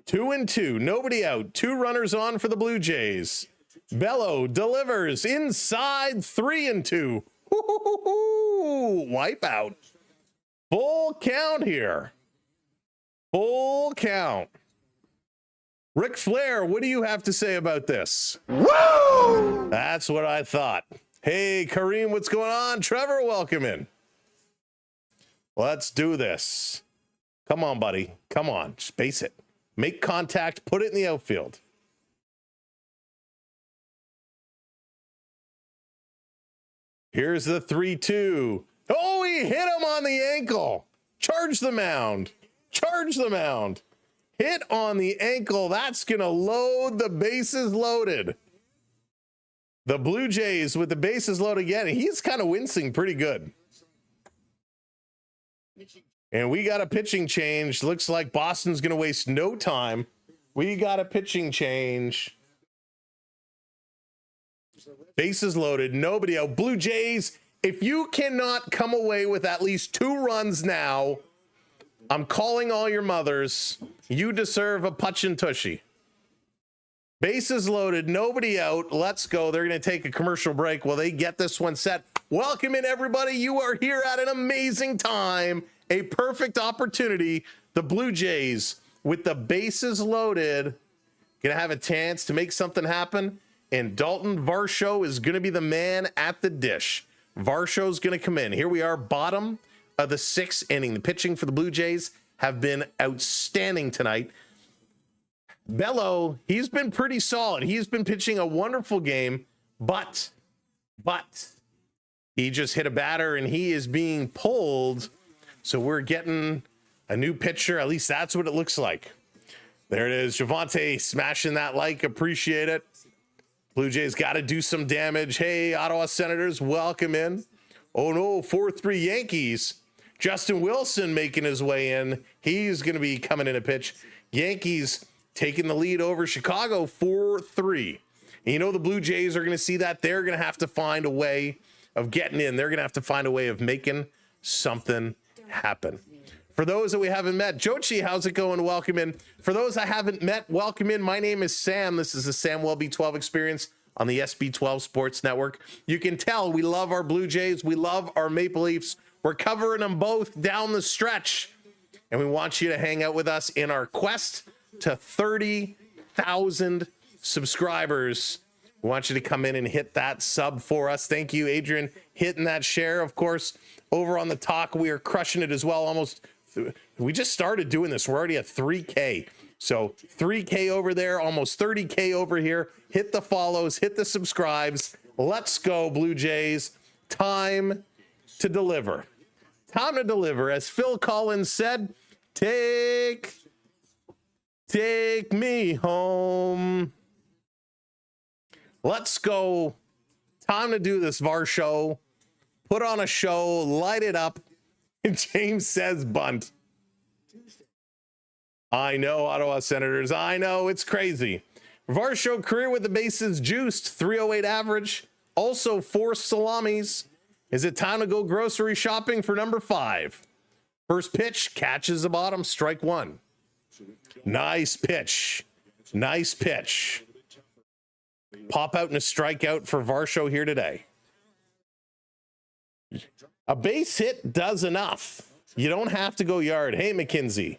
[SPEAKER 1] 2-2, nobody out. 2 runners on for the Blue Jays. Bello delivers inside, 3-2. Wipe out. Full count here. Full count. Ric Flair, what do you have to say about this? Woo! That's what I thought. Hey, Kareem, what's going on? Trevor, welcome in. Let's do this. Come on, buddy. Come on. Space it. Make contact. Put it in the outfield. Here's the 3-2. Oh, he hit him on the ankle. Charge the mound. Charge the mound. Hit on the ankle. That's going to load the bases loaded. The Blue Jays with the bases loaded again. He's kind of wincing pretty good. And we got a pitching change. Looks like Boston's going to waste no time. We got a pitching change. Bases loaded. Nobody out. Blue Jays, if you cannot come away with at least 2 runs now, I'm calling all your mothers. You deserve a Putch and Tushy. Bases loaded, nobody out. Let's go. They're going to take a commercial break while they get this one set. Welcome in, everybody. You are here at an amazing time. A perfect opportunity. The Blue Jays, with the bases loaded, going to have a chance to make something happen. And Dalton Varsho is going to be the man at the dish. Varsho's going to come in. Here we are, bottom of the 6th inning. The pitching for the Blue Jays have been outstanding tonight. Bello, he's been pretty solid. He's been pitching a wonderful game, but he just hit a batter and he is being pulled. So we're getting a new pitcher. At least that's what it looks like. There it is. Javante smashing that like. Appreciate it. Blue Jays got to do some damage. Hey, Ottawa Senators, welcome in. Oh no, 4-3 Yankees. Justin Wilson making his way in. He's going to be coming in a pitch. Yankees taking the lead over Chicago 4-3. And you know the Blue Jays are going to see that. They're going to have to find a way of getting in. They're going to have to find a way of making something happen. For those that we haven't met, Jochi, how's it going? Welcome in. For those I haven't met, welcome in. My name is Sam. This is the Sam Welby 12 Experience on the SB12 Sports Network. You can tell we love our Blue Jays. We love our Maple Leafs. We're covering them both down the stretch. And we want you to hang out with us in our quest to 30,000 subscribers. We want you to come in and hit that sub for us. Thank you, Adrian, hitting that share. Of course, over on the talk, we are crushing it as well. We just started doing this. We're already at 3K. So 3K over there, almost 30K over here. Hit the follows, hit the subscribes. Let's go, Blue Jays. Time to deliver. Time to deliver. As Phil Collins said, take me home. Let's go. Time to do this, Varsho. Put on a show, light it up. And James says bunt. I know, Ottawa Senators. I know, it's crazy. Varsho career with the bases juiced, 308 average. Also 4 salamis. Is it time to go grocery shopping for number 5? First pitch, catches the bottom, strike 1. Nice pitch. Nice pitch. Pop out and a strikeout for Varsho here today. A base hit does enough. You don't have to go yard. Hey, McKenzie.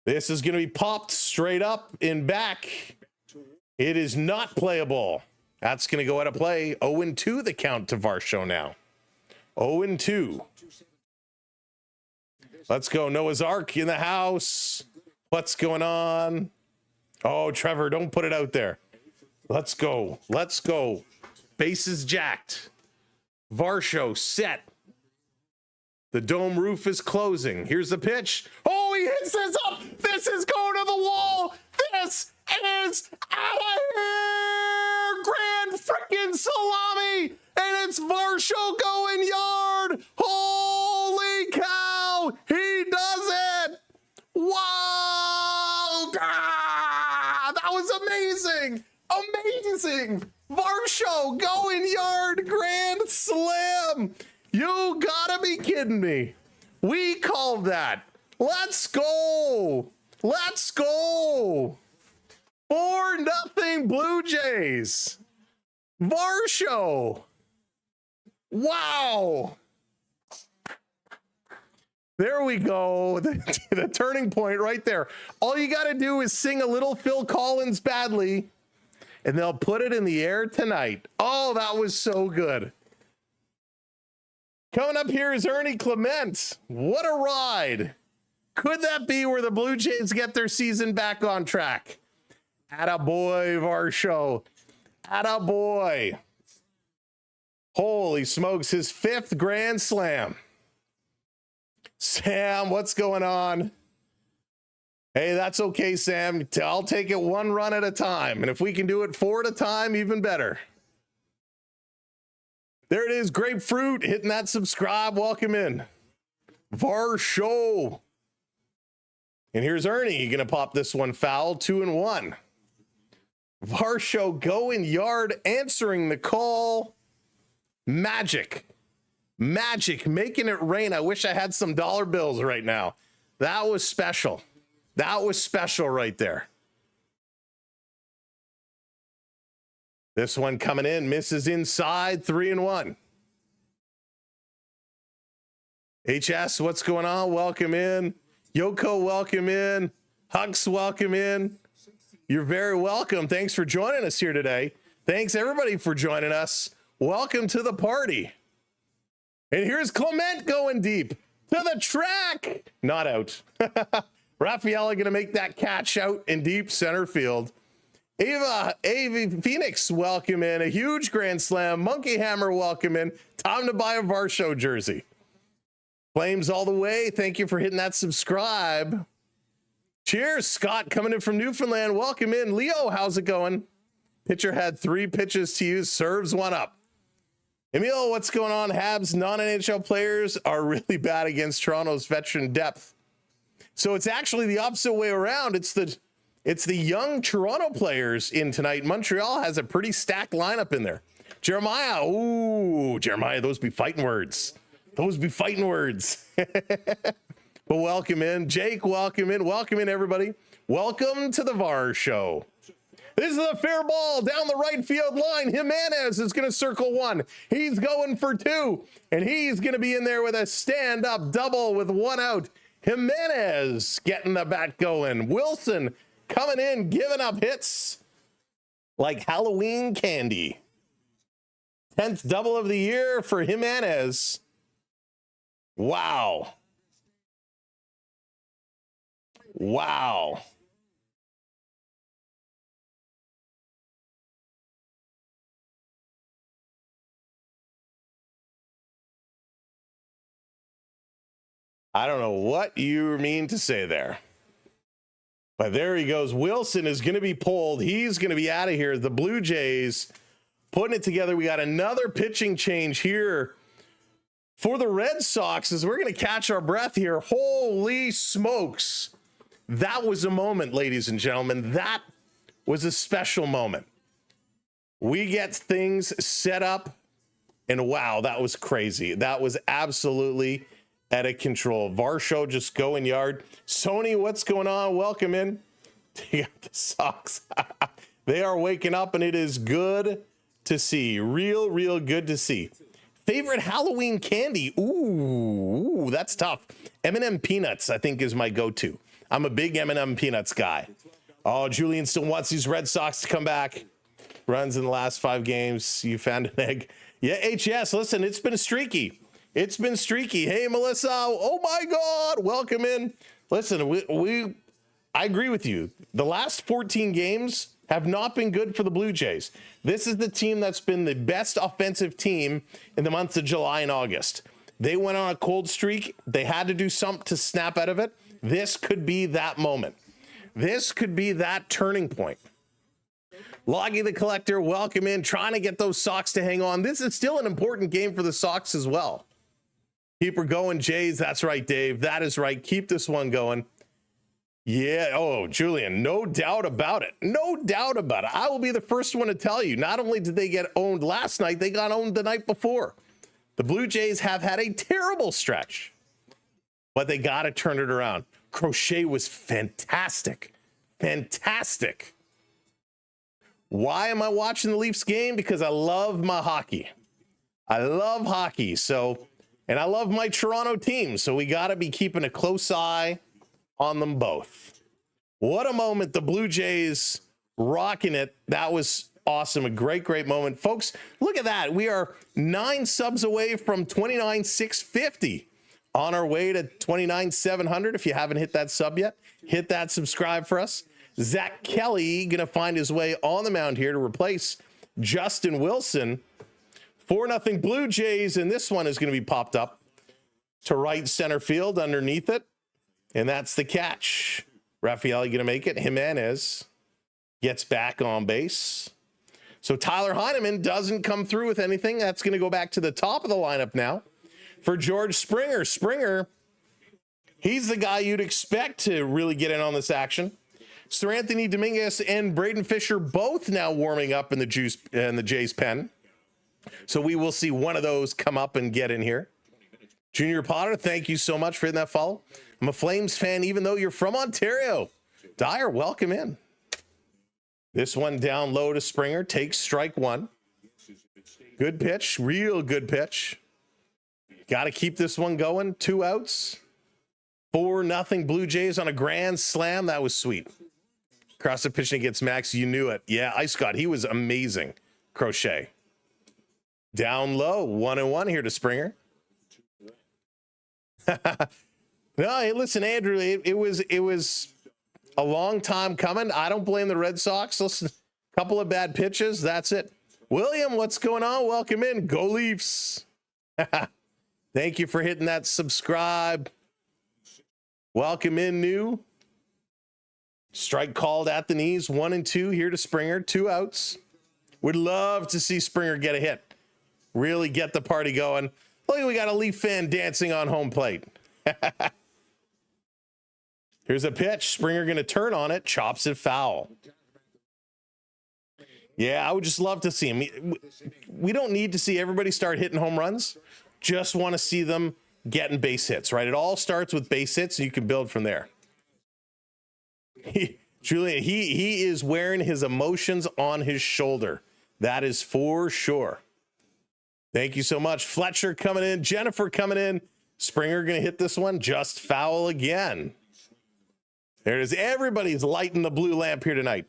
[SPEAKER 1] This is going to be popped straight up and back. It is not playable. That's going to go out of play. 0-2 the count to Varsho now. 0-2. Let's go. Noah's Ark in the house. What's going on? Oh, Trevor, don't put it out there. Let's go. Let's go. Bases jacked. Varsho set. The dome roof is closing. Here's the pitch. Oh, he hits this up. This is going to the wall. This is out of here. Grand freaking salami. And it's Varsho going yard. Holy cow. He does it. Wow. Ah, that was amazing. Amazing. Varsho going yard grand slam. You gotta be kidding me. We called that. Let's go. Let's go. 4-0 Blue Jays. Varsho. Wow. There we go. The turning point right there. All you got to do is sing a little Phil Collins badly, and they'll put it in the air tonight. Oh, that was so good. Coming up here is Ernie Clement. What a ride. Could that be where the Blue Jays get their season back on track? Attaboy, Varsho. Attaboy. Holy smokes, his 5th grand slam. Sam, what's going on? Hey, that's okay, Sam. I'll take it 1 run at a time. And if we can do it 4 at a time, even better. There it is, Grapefruit, hitting that subscribe. Welcome in. Varsho. And here's Ernie, going to pop this one foul, 2-1. Varsho going yard, answering the call. Magic. Magic, making it rain. I wish I had some dollar bills right now. That was special. That was special right there. This one coming in, misses inside, 3-1. HS, what's going on? Welcome in. Yoko, welcome in. Hux, welcome in. You're very welcome. Thanks for joining us here today. Thanks everybody for joining us. Welcome to the party. And here's Clement going deep to the track. Not out. Rafaela going to make that catch out in deep center field. Avi Phoenix, welcome in. A huge grand slam. Monkey Hammer, welcome in. Time to buy a Varsho jersey. Flames all the way. Thank you for hitting that subscribe. Cheers. Scott coming in from Newfoundland. Welcome in. Leo, how's it going? Pitcher had 3 pitches to use. Serves 1 up. Emil, what's going on? Habs non-NHL players are really bad against Toronto's veteran depth. So it's actually the opposite way around. It's the young Toronto players in tonight. Montreal has a pretty stacked lineup in there. Jeremiah, ooh, Jeremiah, those be fighting words. Those be fighting words. But welcome in. Jake, welcome in. Welcome in, everybody. Welcome to the Varsho. This is a fair ball down the right field line. Jimenez is going to circle 1. He's going for 2. And he's going to be in there with a stand-up double with 1 out. Jimenez getting the bat going. Wilson coming in, giving up hits like Halloween candy. 10th double of the year for Jimenez. Wow. Wow. I don't know what you mean to say there. But there he goes. Wilson is going to be pulled. He's going to be out of here. The Blue Jays putting it together. We got another pitching change here for the Red Sox as we're going to catch our breath here. Holy smokes. That was a moment, ladies and gentlemen. That was a special moment. We get things set up, and wow, that was crazy. That was absolutely out of control. Varsho just going yard. Sony, what's going on? Welcome in. Take out the Sox. They are waking up, and it is good to see. Real good to see. Favorite Halloween candy? Ooh, that's tough. M&M peanuts, I think, is my go-to. I'm a big M&M peanuts guy. Oh, Julian still wants these Red Sox to come back. Runs in the last 5 games. You found an egg. Yeah, HS, listen, it's been streaky. It's been streaky. Hey, Melissa. Oh, my God. Welcome in. Listen, I agree with you. The last 14 games have not been good for the Blue Jays. This is the team that's been the best offensive team in the months of July and August. They went on a cold streak. They had to do something to snap out of it. This could be that moment. This could be that turning point. Loggy the Collector, welcome in. Trying to get those Sox to hang on. This is still an important game for the Sox as well. Keep her going, Jays. That's right, Dave. That is right. Keep this one going. Yeah. Oh, Julian, no doubt about it. No doubt about it. I will be the first one to tell you, not only did they get owned last night, they got owned the night before. The Blue Jays have had a terrible stretch, but they got to turn it around. Crochet was fantastic. Fantastic. Why am I watching the Leafs game? Because I love my hockey. I love hockey. And I love my Toronto team. So we got to be keeping a close eye on them both. What a moment. The Blue Jays rocking it. That was awesome. A great, great moment. Folks, look at that. We are 9 subs away from 29,650. On our way to 29,700. If you haven't hit that sub yet, hit that subscribe for us. Zach Kelly going to find his way on the mound here to replace Justin Wilson. 4-0 Blue Jays, and this one is going to be popped up to right center field underneath it. And that's the catch. Rafael going to make it. Jimenez gets back on base. So Tyler Heineman doesn't come through with anything. That's going to go back to the top of the lineup now for George Springer. Springer, he's the guy you'd expect to really get in on this action. Sir Anthony Dominguez and Braden Fisher both now warming up in the Jays pen. So we will see one of those come up and get in here. Junior Potter, thank you so much for hitting that follow. I'm a Flames fan, even though you're from Ontario. Dyer, welcome in. This one down low to Springer, takes strike one. Good pitch, real good pitch. Got to keep this one going. 2 outs. 4-0 Blue Jays on a grand slam. That was sweet. Cross the pitching against Max. You knew it. Yeah, Ice God, he was amazing. Crochet. Down low. 1-1 here to Springer. No, hey, listen, Andrew, it was a long time coming. I don't blame the Red Sox. Listen, a couple of bad pitches. That's it. William, what's going on? Welcome in. Go Leafs. Thank you for hitting that subscribe. Welcome in, new. Strike called at the knees. 1-2 here to Springer. 2 outs. Would love to see Springer get a hit. Really get the party going. Look, we got a Leaf fan dancing on home plate. Here's a pitch. Springer going to turn on it. Chops it foul. Yeah, I would just love to see him. We don't need to see everybody start hitting home runs. Just want to see them getting base hits, right? It all starts with base hits, and you can build from there. Julian, he is wearing his emotions on his shoulder. That is for sure. Thank you so much. Fletcher coming in. Jennifer coming in. Springer going to hit this one. Just foul again. There it is. Everybody's lighting the blue lamp here tonight.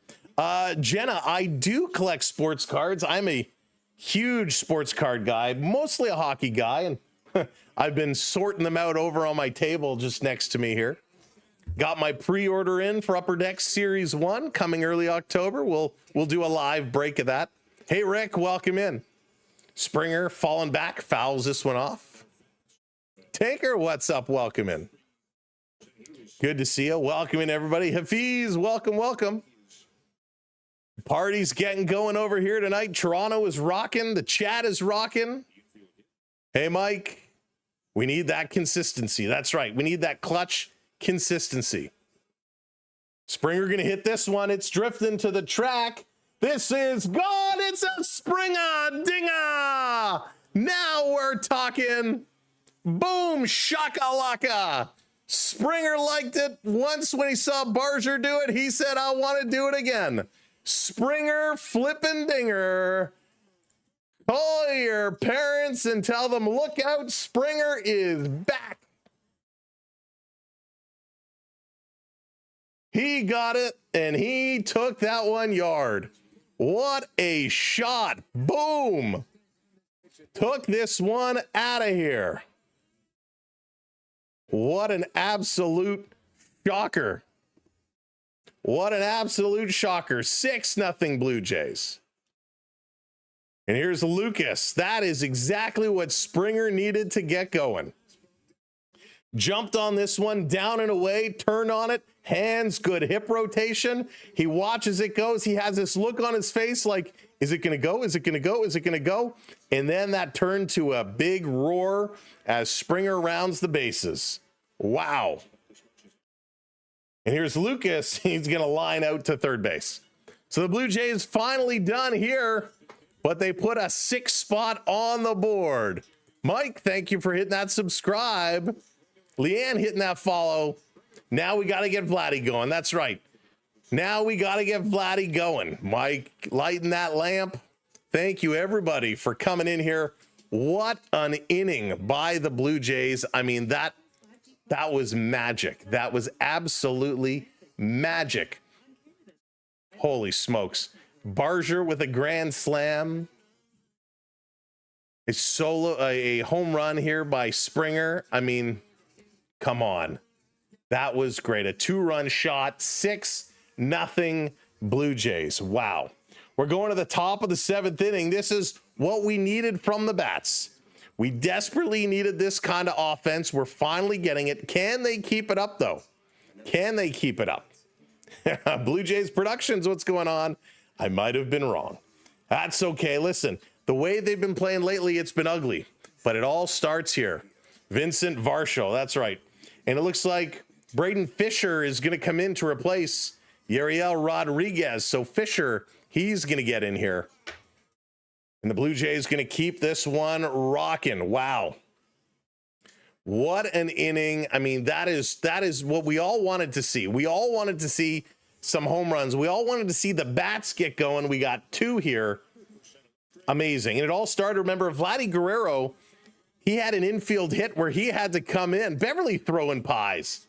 [SPEAKER 1] Jenna, I do collect sports cards. I'm a huge sports card guy, mostly a hockey guy, and I've been sorting them out over on my table just next to me here. Got my pre-order in for Upper Deck Series 1 coming early October. We'll do a live break of that. Hey, Rick, welcome in. Springer falling back, fouls this one off. Tanker, what's up? Welcome in. Good to see you. Welcome in, everybody. Hafiz, welcome, welcome. Party's getting going over here tonight. Toronto is rocking. The chat is rocking. Hey, Mike, we need that consistency. That's right. We need that clutch consistency. Springer going to hit this one. It's drifting to the track. This is gone. It's a Springer dinger. Now we're talking. Boom, shakalaka. Springer liked it once when he saw Barger do it. He said, I want to do it again. Springer flipping dinger. Call your parents and tell them, look out, Springer is back. He got it, and he took that 1 yard. What a shot. Boom. Took this one out of here. What an absolute shocker. What an absolute shocker. 6-0 Blue Jays. And here's Lucas. That is exactly what Springer needed to get going. Jumped on this one, down and away, turned on it, hands, good hip rotation. He watches it goes. He has this look on his face like, is it going to go? Is it going to go? Is it going to go? And then that turned to a big roar as Springer rounds the bases. Wow. And here's Lucas. He's going to line out to third base. So the Blue Jays finally done here, but they put a 6th spot on the board. Mike, thank you for hitting that subscribe. Leanne hitting that follow. Now we got to get Vladdy going. That's right. Now we got to get Vladdy going. Mike, lighting that lamp. Thank you, everybody, for coming in here. What an inning by the Blue Jays. I mean, that was magic. That was absolutely magic. Holy smokes. Barger with a grand slam. A home run here by Springer. I mean, come on. That was great. A 2-run shot, 6-0 Blue Jays. Wow. We're going to the top of the 7th inning. This is what we needed from the bats. We desperately needed this kind of offense. We're finally getting it. Can they keep it up, though? Can they keep it up? Blue Jays Productions, what's going on? I might have been wrong. That's okay. Listen, the way they've been playing lately, it's been ugly. But it all starts here. Vincent Varsho, that's right. And it looks like Braden Fisher is going to come in to replace Yariel Rodriguez. So Fisher, he's going to get in here. And the Blue Jays going to keep this one rocking. Wow. What an inning. I mean, that is what we all wanted to see. We all wanted to see some home runs. We all wanted to see the bats get going. We got 2 here. Amazing. And it all started, remember, Vladdy Guerrero, he had an infield hit where he had to come in. Beverly throwing pies.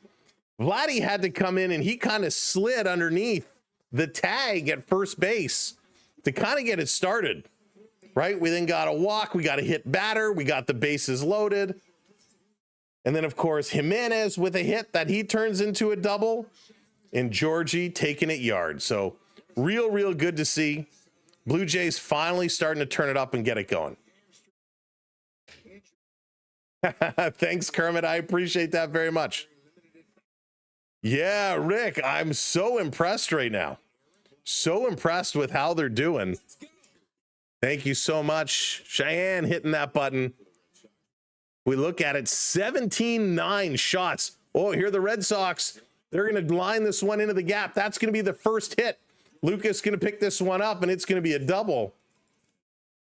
[SPEAKER 1] Vladdy had to come in, and he kind of slid underneath the tag at first base to kind of get it started. Right? We then got a walk. We got a hit batter. We got the bases loaded. And then, of course, Jimenez with a hit that he turns into a double. And Georgie taking it yard. So real good to see. Blue Jays finally starting to turn it up and get it going. Thanks, Kermit. I appreciate that very much. Yeah, Rick, I'm so impressed right now. So impressed with how they're doing. Thank you so much. Cheyenne hitting that button. We look at it, 17-9 shots. Oh, here are the Red Sox. They're going to line this one into the gap. That's going to be the first hit. Lucas going to pick this one up, and it's going to be a double.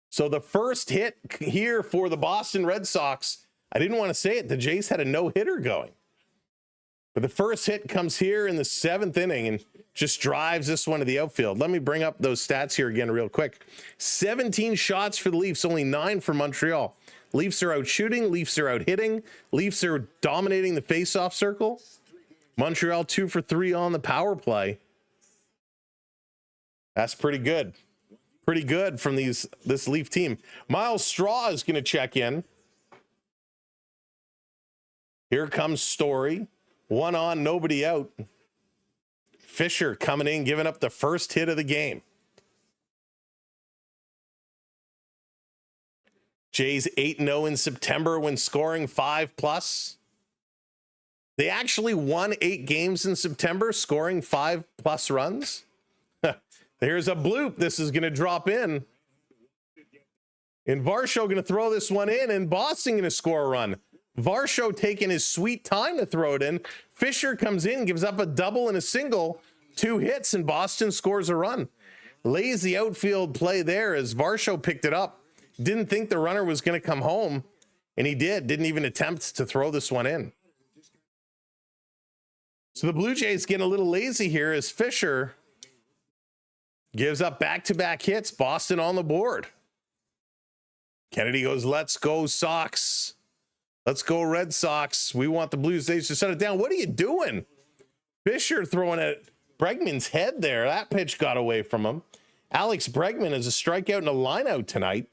[SPEAKER 1] So the first hit here for the Boston Red Sox, I didn't want to say it. The Jays had a no-hitter going. But the first hit comes here in the 7th inning and just drives this one to the outfield. Let me bring up those stats here again real quick. 17 shots for the Leafs, only 9 for Montreal. Leafs are out shooting. Leafs are out hitting. Leafs are dominating the faceoff circle. Montreal 2 for 3 on the power play. That's pretty good. Pretty good from this Leaf team. Miles Straw is going to check in. Here comes Story. 1 on, nobody out. Fisher coming in, giving up the first hit of the game. Jays 8-0 in September when scoring 5+. They actually won 8 games in September, scoring 5+ runs. There's a bloop. This is going to drop in. And Varsho going to throw this one in, and Boston going to score a run. Varsho taking his sweet time to throw it in. Fisher comes in, gives up a double and a single, 2 hits, and Boston scores a run. Lazy outfield play there as Varsho picked it up. Didn't think the runner was going to come home, and he did. Didn't even attempt to throw this one in. So the Blue Jays getting a little lazy here as Fisher gives up back-to-back hits. Boston on the board. Kennedy goes, let's go Sox. Let's go Red Sox. We want the Blue Jays to shut it down. What are you doing? Fisher throwing at Bregman's head there. That pitch got away from him. Alex Bregman is a strikeout and a lineout tonight.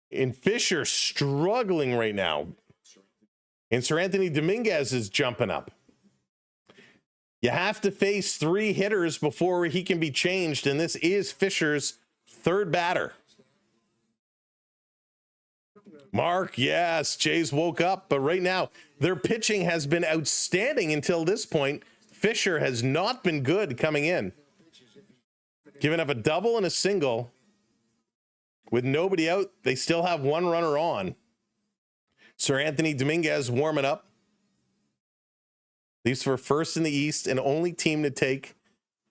[SPEAKER 1] And Fisher struggling right now. And Sir Anthony Dominguez is jumping up. You have to face 3 hitters before he can be changed, and this is Fisher's third batter. Mark, yes, Jays woke up, but right now their pitching has been outstanding until this point. Fisher has not been good coming in. Giving up a double and a single. With nobody out, they still have 1 runner on. Sir Anthony Dominguez warming up. Leafs were first in the East and only team to take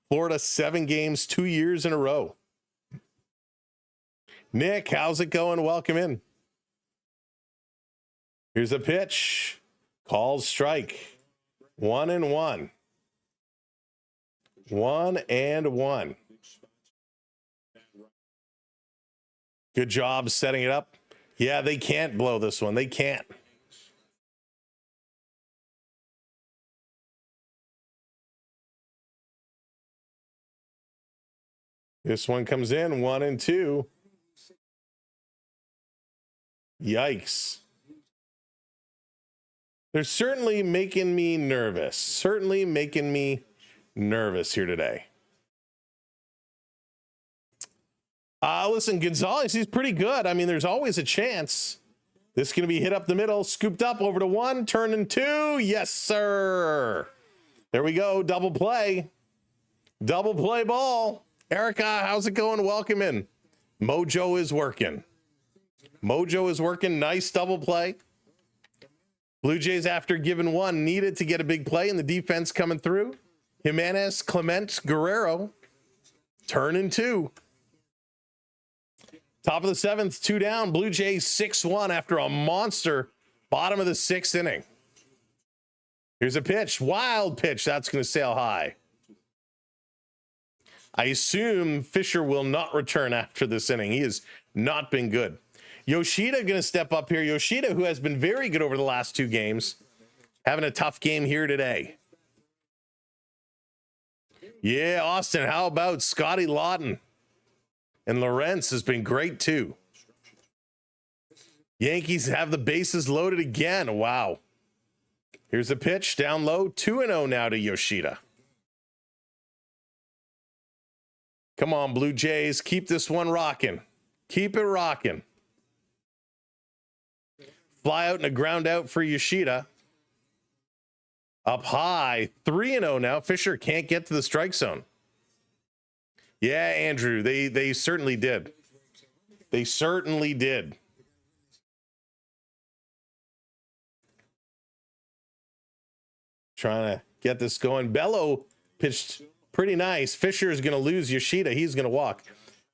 [SPEAKER 1] Florida 7 games 2 years in a row. Nick, how's it going? Welcome in. Here's a pitch. Called strike. 1-1. 1-1. Good job setting it up. Yeah, they can't blow this one. They can't. This one comes in 1-2. Yikes. They're certainly making me nervous. Certainly making me nervous here today. Listen, Gonzalez, he's pretty good. I mean, there's always a chance. This is going to be hit up the middle, scooped up over to 1, turning 2. Yes, sir. There we go. Double play. Double play ball. Erica, how's it going? Welcome in. Mojo is working. Mojo is working. Nice double play. Blue Jays, after giving 1, needed to get a big play, and the defense coming through. Jimenez, Clement, Guerrero, turning 2. Top of the 7th, 2 down. Blue Jays 6-1 after a monster bottom of the 6th inning. Here's a pitch. Wild pitch. That's going to sail high. I assume Fisher will not return after this inning. He has not been good. Yoshida going to step up here. Yoshida, who has been very good over the last 2 games, having a tough game here today. Yeah, Austin, how about Scotty Lawton? And Lawrence has been great too. Yankees have the bases loaded again. Wow. Here's a pitch down low. 2-0 now to Yoshida. Come on, Blue Jays. Keep this one rocking. Keep it rocking. Fly out and a ground out for Yoshida. Up high. 3-0 now. Fisher can't get to the strike zone. Yeah, Andrew, they certainly did. They certainly did. Trying to get this going. Bello pitched pretty nice. Fisher is going to lose Yoshida. He's going to walk.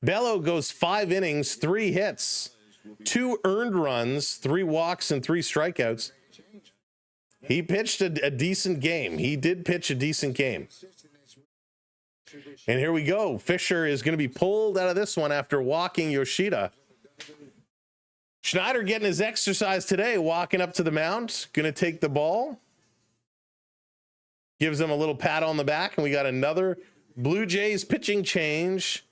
[SPEAKER 1] Bello goes 5 innings, 3 hits, 2 earned runs, 3 walks, and 3 strikeouts. He pitched a decent game. He did pitch a decent game. And here we go. Fisher is going to be pulled out of this one after walking Yoshida. Schneider getting his exercise today, walking up to the mound, going to take the ball. Gives him a little pat on the back, and we got another Blue Jays pitching change.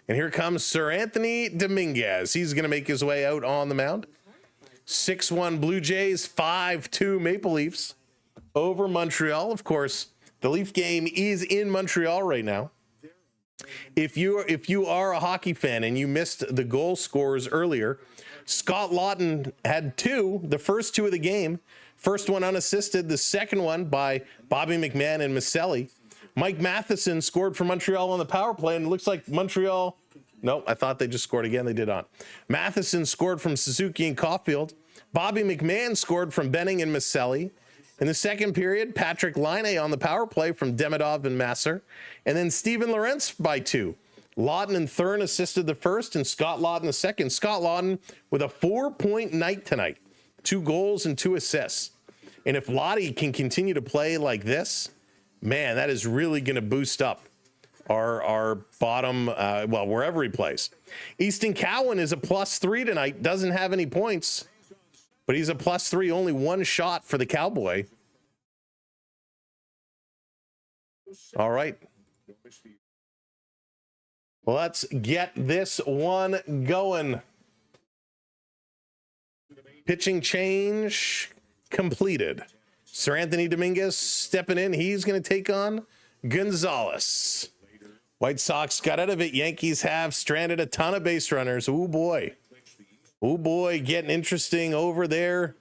[SPEAKER 1] And here comes Sir Anthony Dominguez. He's going to make his way out on the mound. 6-1 Blue Jays, 5-2 Maple Leafs over Montreal. Of course, the Leaf game is in Montreal right now. If you are a hockey fan and you missed the goal scorers earlier, Scott Lawton had 2, the first 2 of the game. First one unassisted, the second one by Bobby McMahon and Maselli. Mike Matheson scored for Montreal on the power play, and it looks like Montreal... No, I thought they just scored again. They did not. Matheson scored from Suzuki and Caulfield. Bobby McMahon scored from Benning and Maselli. In the second period, Patrick Laine on the power play from Demidov and Masser. And then Steven Lorentz by 2. Lawton and Thurn assisted the first, and Scott Lawton the second. Scott Lawton with a 4-point night tonight. 2 goals and 2 assists. And if Lottie can continue to play like this, man, that is really going to boost up our bottom, well, wherever he plays. Easton Cowan is a +3 tonight. Doesn't have any points, but he's a +3. Only one shot for the Cowboy. All right. Let's get this one going. Pitching change completed. Sir Anthony Dominguez stepping in. He's going to take on Gonzalez. White Sox got out of it. Yankees have stranded a ton of base runners. Oh boy. Oh boy, getting interesting over there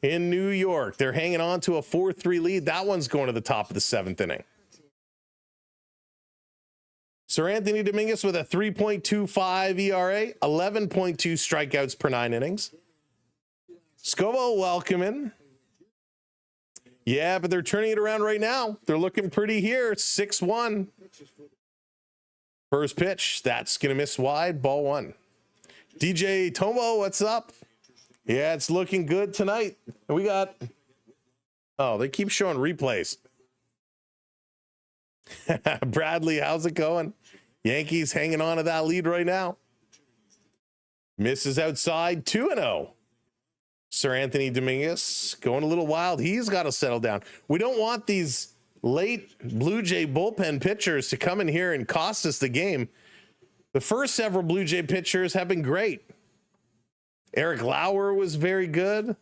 [SPEAKER 1] in New York. They're hanging on to a 4-3 lead. That one's going to the top of the 7th inning. Sir Anthony Dominguez with a 3.25 ERA, 11.2 strikeouts per 9 innings. Scobo welcoming. Yeah, but they're turning it around right now. They're looking pretty here. 6-1. First pitch, that's going to miss wide, ball 1. DJ Tomo, what's up? Yeah, it's looking good tonight. And we got, oh, they keep showing replays. Bradley, how's it going? Yankees hanging on to that lead right now. Misses outside, 2-0. Sir Anthony Dominguez going a little wild. He's got to settle down. We don't want these late Blue Jay bullpen pitchers to come in here and cost us the game. The first several Blue Jay pitchers have been great. Eric Lauer was very good.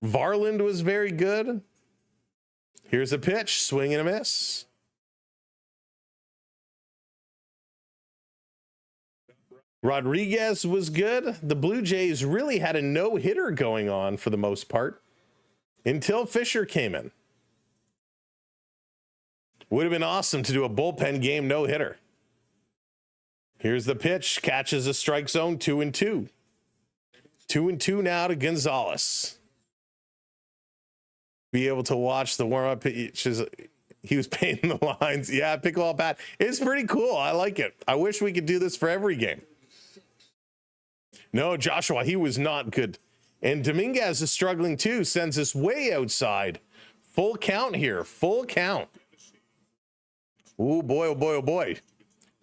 [SPEAKER 1] Varland was very good. Here's a pitch, swing and a miss. Rodriguez was good. The Blue Jays really had a no-hitter going on for the most part until Fisher came in. Would have been awesome to do a bullpen game no-hitter. Here's the pitch. Catches a strike zone, 2-2. 2-2 now to Gonzalez. Be able to watch the warm-up pitches. He was painting the lines. Yeah, pickleball bat. It's pretty cool. I like it. I wish we could do this for every game. No, Joshua, he was not good. And Dominguez is struggling too. Sends us way outside. Full count here. Full count. Oh boy, oh boy, oh boy.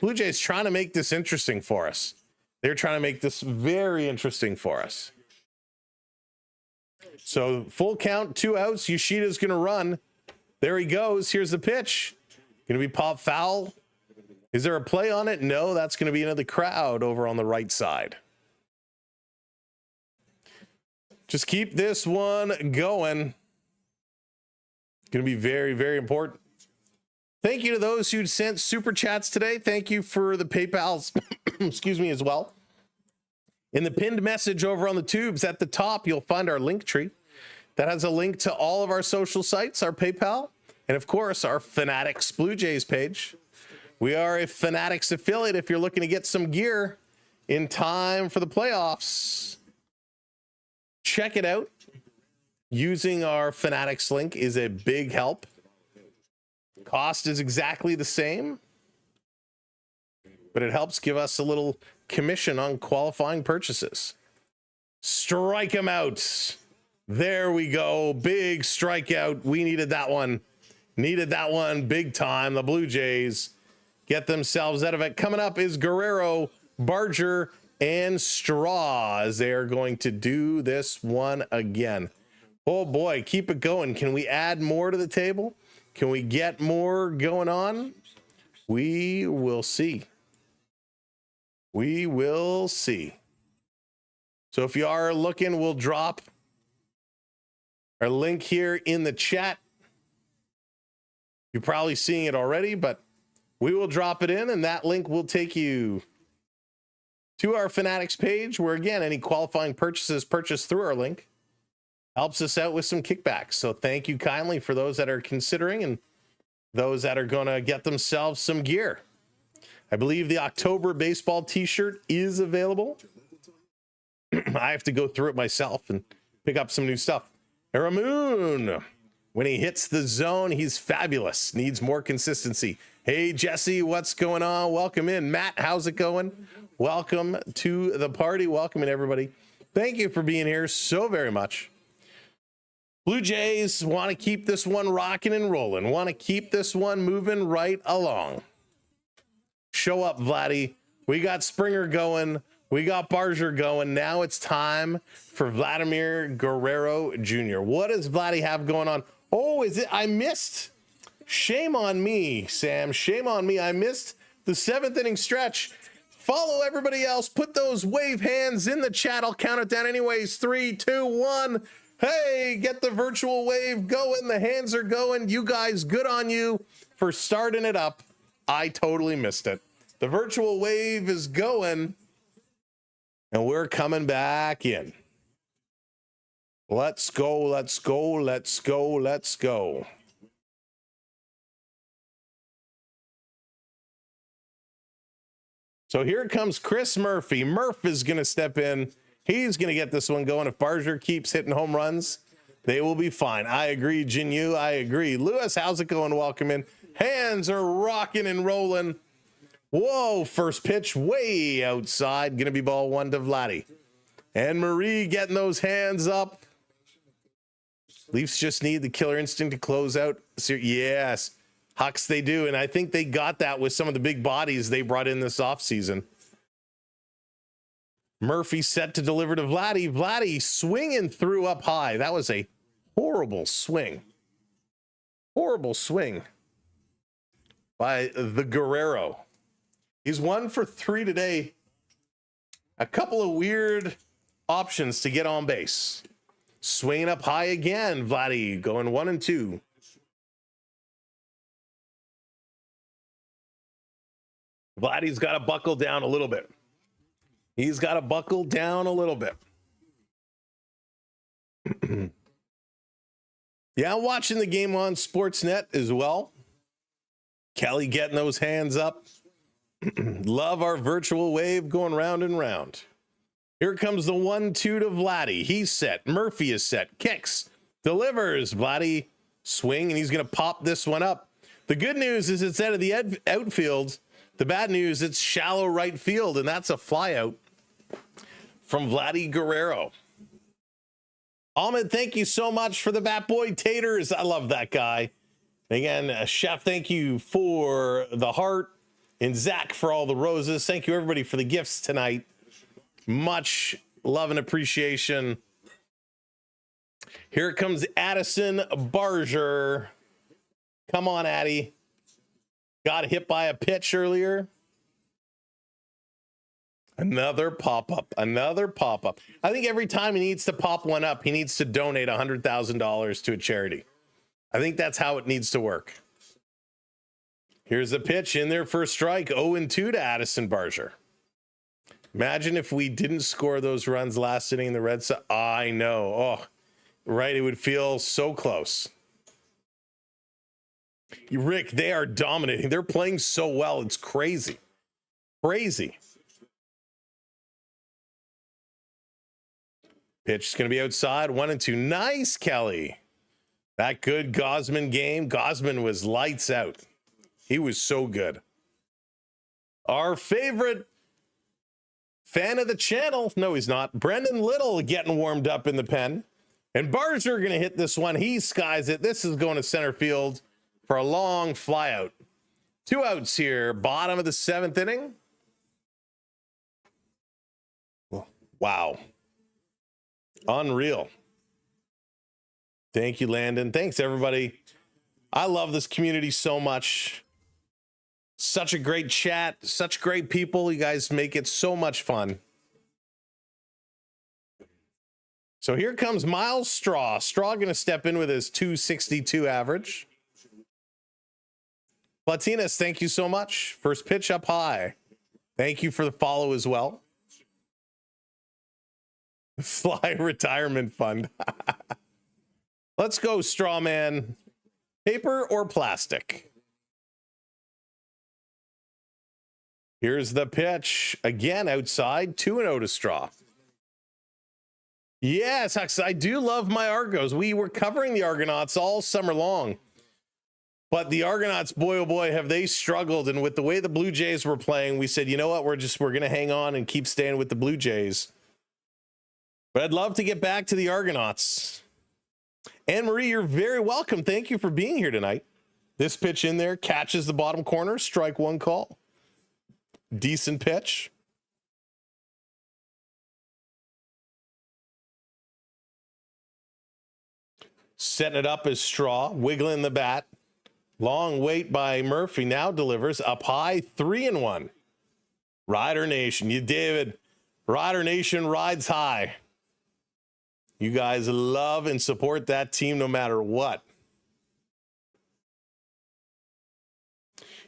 [SPEAKER 1] Blue Jays trying to make this interesting for us. They're trying to make this very interesting for us. So full count, 2 outs. Yoshida's going to run. There he goes. Here's the pitch. Going to be pop foul. Is there a play on it? No, that's going to be into the crowd over on the right side. Just keep this one going. Going to be very, very important. Thank you to those who sent super chats today. Thank you for the PayPals, excuse me, as well. In the pinned message over on the tubes at the top, you'll find our link tree that has a link to all of our social sites, our PayPal, and of course, our Fanatics Blue Jays page. We are a Fanatics affiliate if you're looking to get some gear in time for the playoffs. Check it out. Using our Fanatics link is a big help. Cost is exactly the same, but it helps give us a little commission on qualifying purchases. Strike him out. There we go. Big strikeout. We needed that one. Needed that one big time. The Blue Jays get themselves out of it. Coming up is Guerrero, Barger, and Straw as they are going to do this one again. Oh boy, keep it going. Can we add more to the table? Can we get more going on? We will see. We will see. So if you are looking, we'll drop our link here in the chat. You're probably seeing it already, but we will drop it in, and that link will take you to our Fanatics page, where again, any qualifying purchases purchased through our link helps us out with some kickbacks. So thank you kindly for those that are considering and those that are going to get themselves some gear. I believe the October baseball t-shirt is available. I have to go through it myself and pick up some new stuff. Aramoon, when he hits the zone, he's fabulous. Needs more consistency. Hey, Jesse, what's going on? Welcome in. Matt, how's it going? Welcome to the party. Welcome in, everybody. Thank you for being here so very much. Blue Jays want to keep this one rocking and rolling, want to keep this one moving right along. show up, Vladdy. We got Springer going. We got Barger going. Now it's time for Vladimir Guerrero Jr. What does Vladdy have going on? Oh, is it? I missed. Shame on me, Sam. Shame on me. I missed the 7th inning stretch. Follow everybody else. Put those wave hands in the chat. I'll count it down anyways. 3, 2, 1. Hey, get the virtual wave going. The hands are going. You guys, good on you for starting it up. I totally missed it. The virtual wave is going, and we're coming back in. Let's go, let's go, let's go, let's go. So here comes Chris Murphy. Murph is going to step in. He's going to get this one going. If Barger keeps hitting home runs, they will be fine. I agree, Jinyu. I agree. Lewis, how's it going? Welcome in. Hands are rocking and rolling. Whoa, first pitch way outside. Going to be ball 1 to Vladdy. And Marie getting those hands up. Leafs just need the killer instinct to close out. Yes, Hucks, they do. And I think they got that with some of the big bodies they brought in this offseason. Murphy set to deliver to Vladdy. Vladdy swinging through up high. That was a horrible swing. Horrible swing by the Guerrero. He's 1 for 3 today. A couple of weird options to get on base. Swinging up high again. Vladdy going 1 and 2. Vladdy's got to buckle down a little bit. He's got to buckle down a little bit. Yeah, I'm watching the game on Sportsnet as well. Kelly getting those hands up. Love our virtual wave going round and round. Here comes the 1-2 to Vladdy. He's set. Murphy is set. Kicks. Delivers. Vladdy swing, and he's going to pop this one up. The good news is it's out of the outfield. The bad news, it's shallow right field, and that's a flyout from Vladdy Guerrero. Ahmed, thank you so much for the Bat Boy Taters. I love that guy. Again, Chef, thank you for the heart. And Zach for all the roses. Thank you, everybody, for the gifts tonight. Much love and appreciation. Here comes Addison Barger. Come on, Addy. Got hit by a pitch earlier. Another pop-up. Another pop-up. I think every time he needs to pop one up, he needs to donate $100,000 to a charity. I think that's how it needs to work. Here's the pitch in there for a strike. 0-2 to Addison Barger. Imagine if we didn't score those runs last inning in the Red Sox. I know. Oh, right. It would feel so close. Rick, they are dominating. They're playing so well. It's crazy. Crazy. Pitch is going to be outside. 1-2. Nice, Kelly. That good Gosman game. Gosman was lights out. He was so good. Our favorite fan of the channel. No, he's not. Brendan Little getting warmed up in the pen. And Barger going to hit this one. He skies it. This is going to center field for a long flyout. 2 outs here. Bottom of the 7th inning. Wow. Unreal. Thank you, Landon. Thanks, everybody. I love this community so much. Such a great chat. Such great people. You guys make it so much fun. So here comes Miles Straw. Straw going to step in with his .262 average. Platinas, thank you so much. First pitch up high. Thank you for the follow as well. Fly retirement fund. Let's go, Straw Man. Paper or plastic? Here's the pitch. Again, outside. 2-0 to Straw. Yes, I do love my Argos. We were covering the Argonauts all summer long. But the Argonauts, boy, oh boy, have they struggled. And with the way the Blue Jays were playing, we said, you know what? We're going to hang on and keep staying with the Blue Jays. But I'd love to get back to the Argonauts. Anne-Marie, you're very welcome. Thank you for being here tonight. This pitch in there catches the bottom corner. Strike 1 call. Decent pitch. Setting it up as Straw, wiggling the bat. Long wait by Murphy, now delivers up high, 3-1. Rider Nation, you David. Rider Nation rides high. You guys love and support that team no matter what.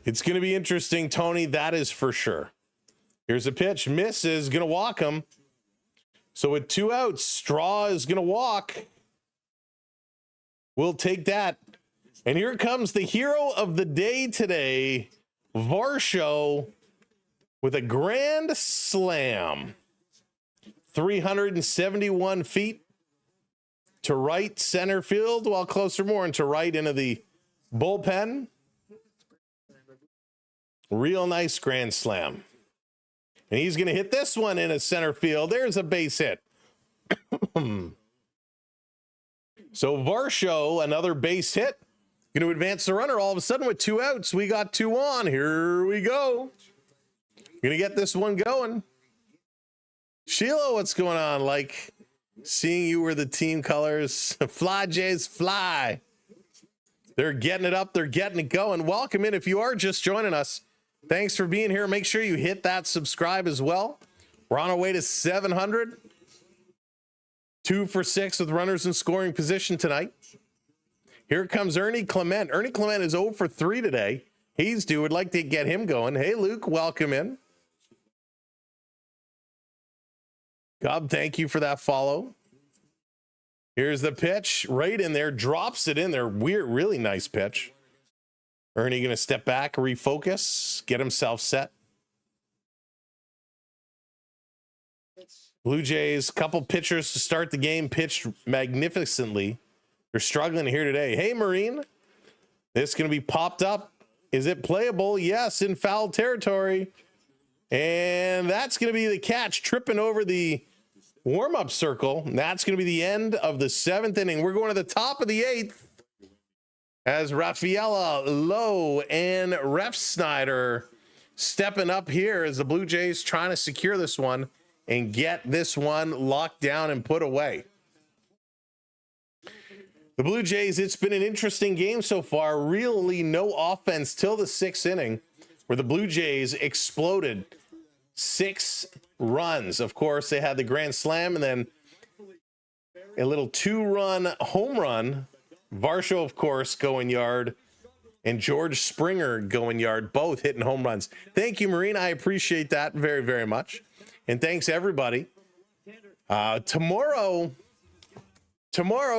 [SPEAKER 1] It's going to be interesting, Tony. That is for sure. Here's a pitch. Misses. Going to walk him. So with 2 outs, Straw is going to walk. We'll take that. And here comes the hero of the day today, Varsho, with a grand slam. 371 feet to right center field, while closer more into right into the bullpen. Real nice grand slam. And he's going to hit this one in a center field. There's a base hit. So Varsho, another base hit. Going to advance the runner. All of a sudden with 2 outs, we got 2 on. Here we go. Going to get this one going. Sheila, what's going on? Like seeing you were the team colors. Fly, Jays, fly. They're getting it up. They're getting it going. Welcome in. If you are just joining us, thanks for being here. Make sure you hit that subscribe as well. We're on our way to 700. 2 for 6 with runners in scoring position tonight. Here comes Ernie Clement. Ernie Clement is 0 for 3 today. He's due. Would like to get him going. Hey, Luke, welcome in. Gob, thank you for that follow. Here's the pitch. Right in there. Drops it in there. Weird, really nice pitch. Ernie going to step back, refocus, get himself set. Blue Jays, couple pitchers to start the game, pitched magnificently. They're struggling here today. Hey, Marine. This going to be popped up. Is it playable? Yes, in foul territory. And that's going to be the catch, tripping over the warm-up circle. And that's going to be the end of the 7th inning. We're going to the top of the 8th as Rafaela Lowe and Ref Snyder stepping up here as the Blue Jays trying to secure this one and get this one locked down and put away. The Blue Jays, it's been an interesting game so far. Really no offense till the 6th inning, where the Blue Jays exploded 6 runs. Of course, they had the grand slam and then a little 2-run home run. Varsho, of course, going yard, and George Springer going yard, both hitting home runs. Thank you, Marine. I appreciate that very, very much. And thanks, everybody. Tomorrow,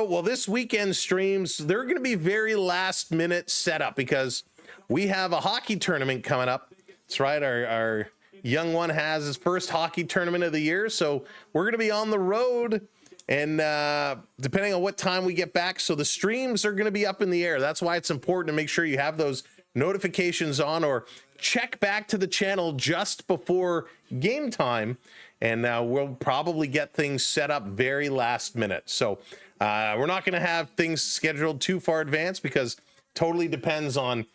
[SPEAKER 1] well, this weekend streams, they're going to be very last-minute setup because we have a hockey tournament coming up. That's right. Our young one has his first hockey tournament of the year, so we're going to be on the road, and depending on what time we get back, so the streams are going to be up in the air. That's why it's important to make sure you have those notifications on, or check back to the channel just before game time, and we'll probably get things set up very last minute. So we're not going to have things scheduled too far advanced because totally depends on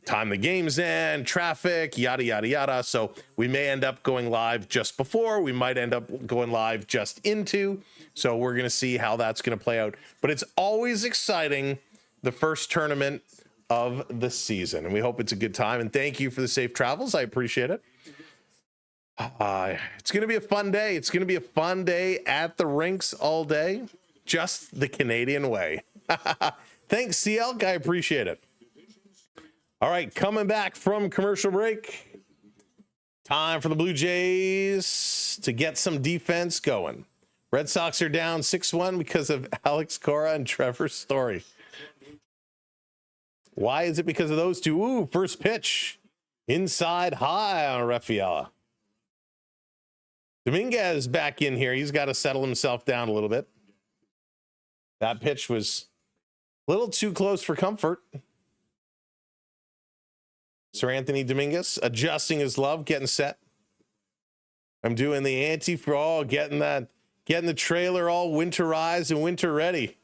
[SPEAKER 1] time the game's in, traffic, yada, yada, yada. So we may end up going live just before. We might end up going live just into. So we're going to see how that's going to play out. But it's always exciting, the first tournament of the season. And we hope it's a good time. And thank you for the safe travels. I appreciate it. It's going to be a fun day. It's going to be a fun day at the rinks all day. Just the Canadian way. Thanks, CL. I appreciate it. All right, coming back from commercial break. Time for the Blue Jays to get some defense going. Red Sox are down 6-1 because of Alex Cora and Trevor Story. Why is it because of those two? Ooh, first pitch. Inside high on Rafaela. Dominguez back in here. He's got to settle himself down a little bit. That pitch was a little too close for comfort. Sir Anthony Dominguez adjusting his glove, getting set. I'm doing the ante for all, getting the trailer all winterized and winter ready.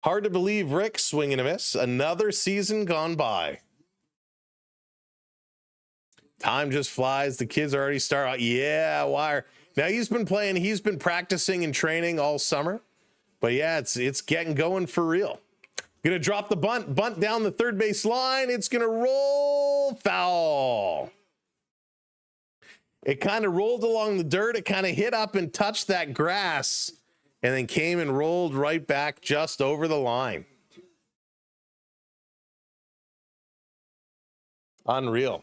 [SPEAKER 1] Hard to believe, Rick, swinging a miss. Another season gone by. Time just flies. The kids are already start. Yeah, Wire. Now he's been playing. He's been practicing and training all summer. But yeah, it's getting going for real. Gonna drop the bunt down the third base line. It's gonna roll foul. It kind of rolled along the dirt. It kind of hit up and touched that grass and then came and rolled right back just over the line. Unreal.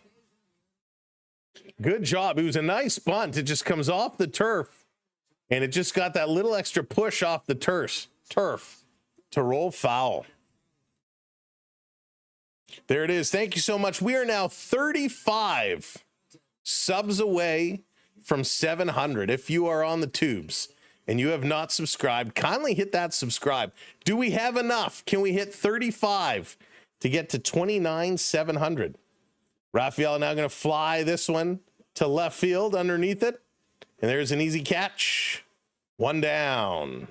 [SPEAKER 1] Good job. It was a nice bunt. It just comes off the turf and it just got that little extra push off the turf to roll foul. There it is. Thank you so much. We are now 35 subs away from 700. If you are on the tubes and you have not subscribed, kindly hit that subscribe. Do we have enough? Can we hit 35 to get to 29,700? Raphael now going to fly this one to left field underneath it. And there's an easy catch. One down.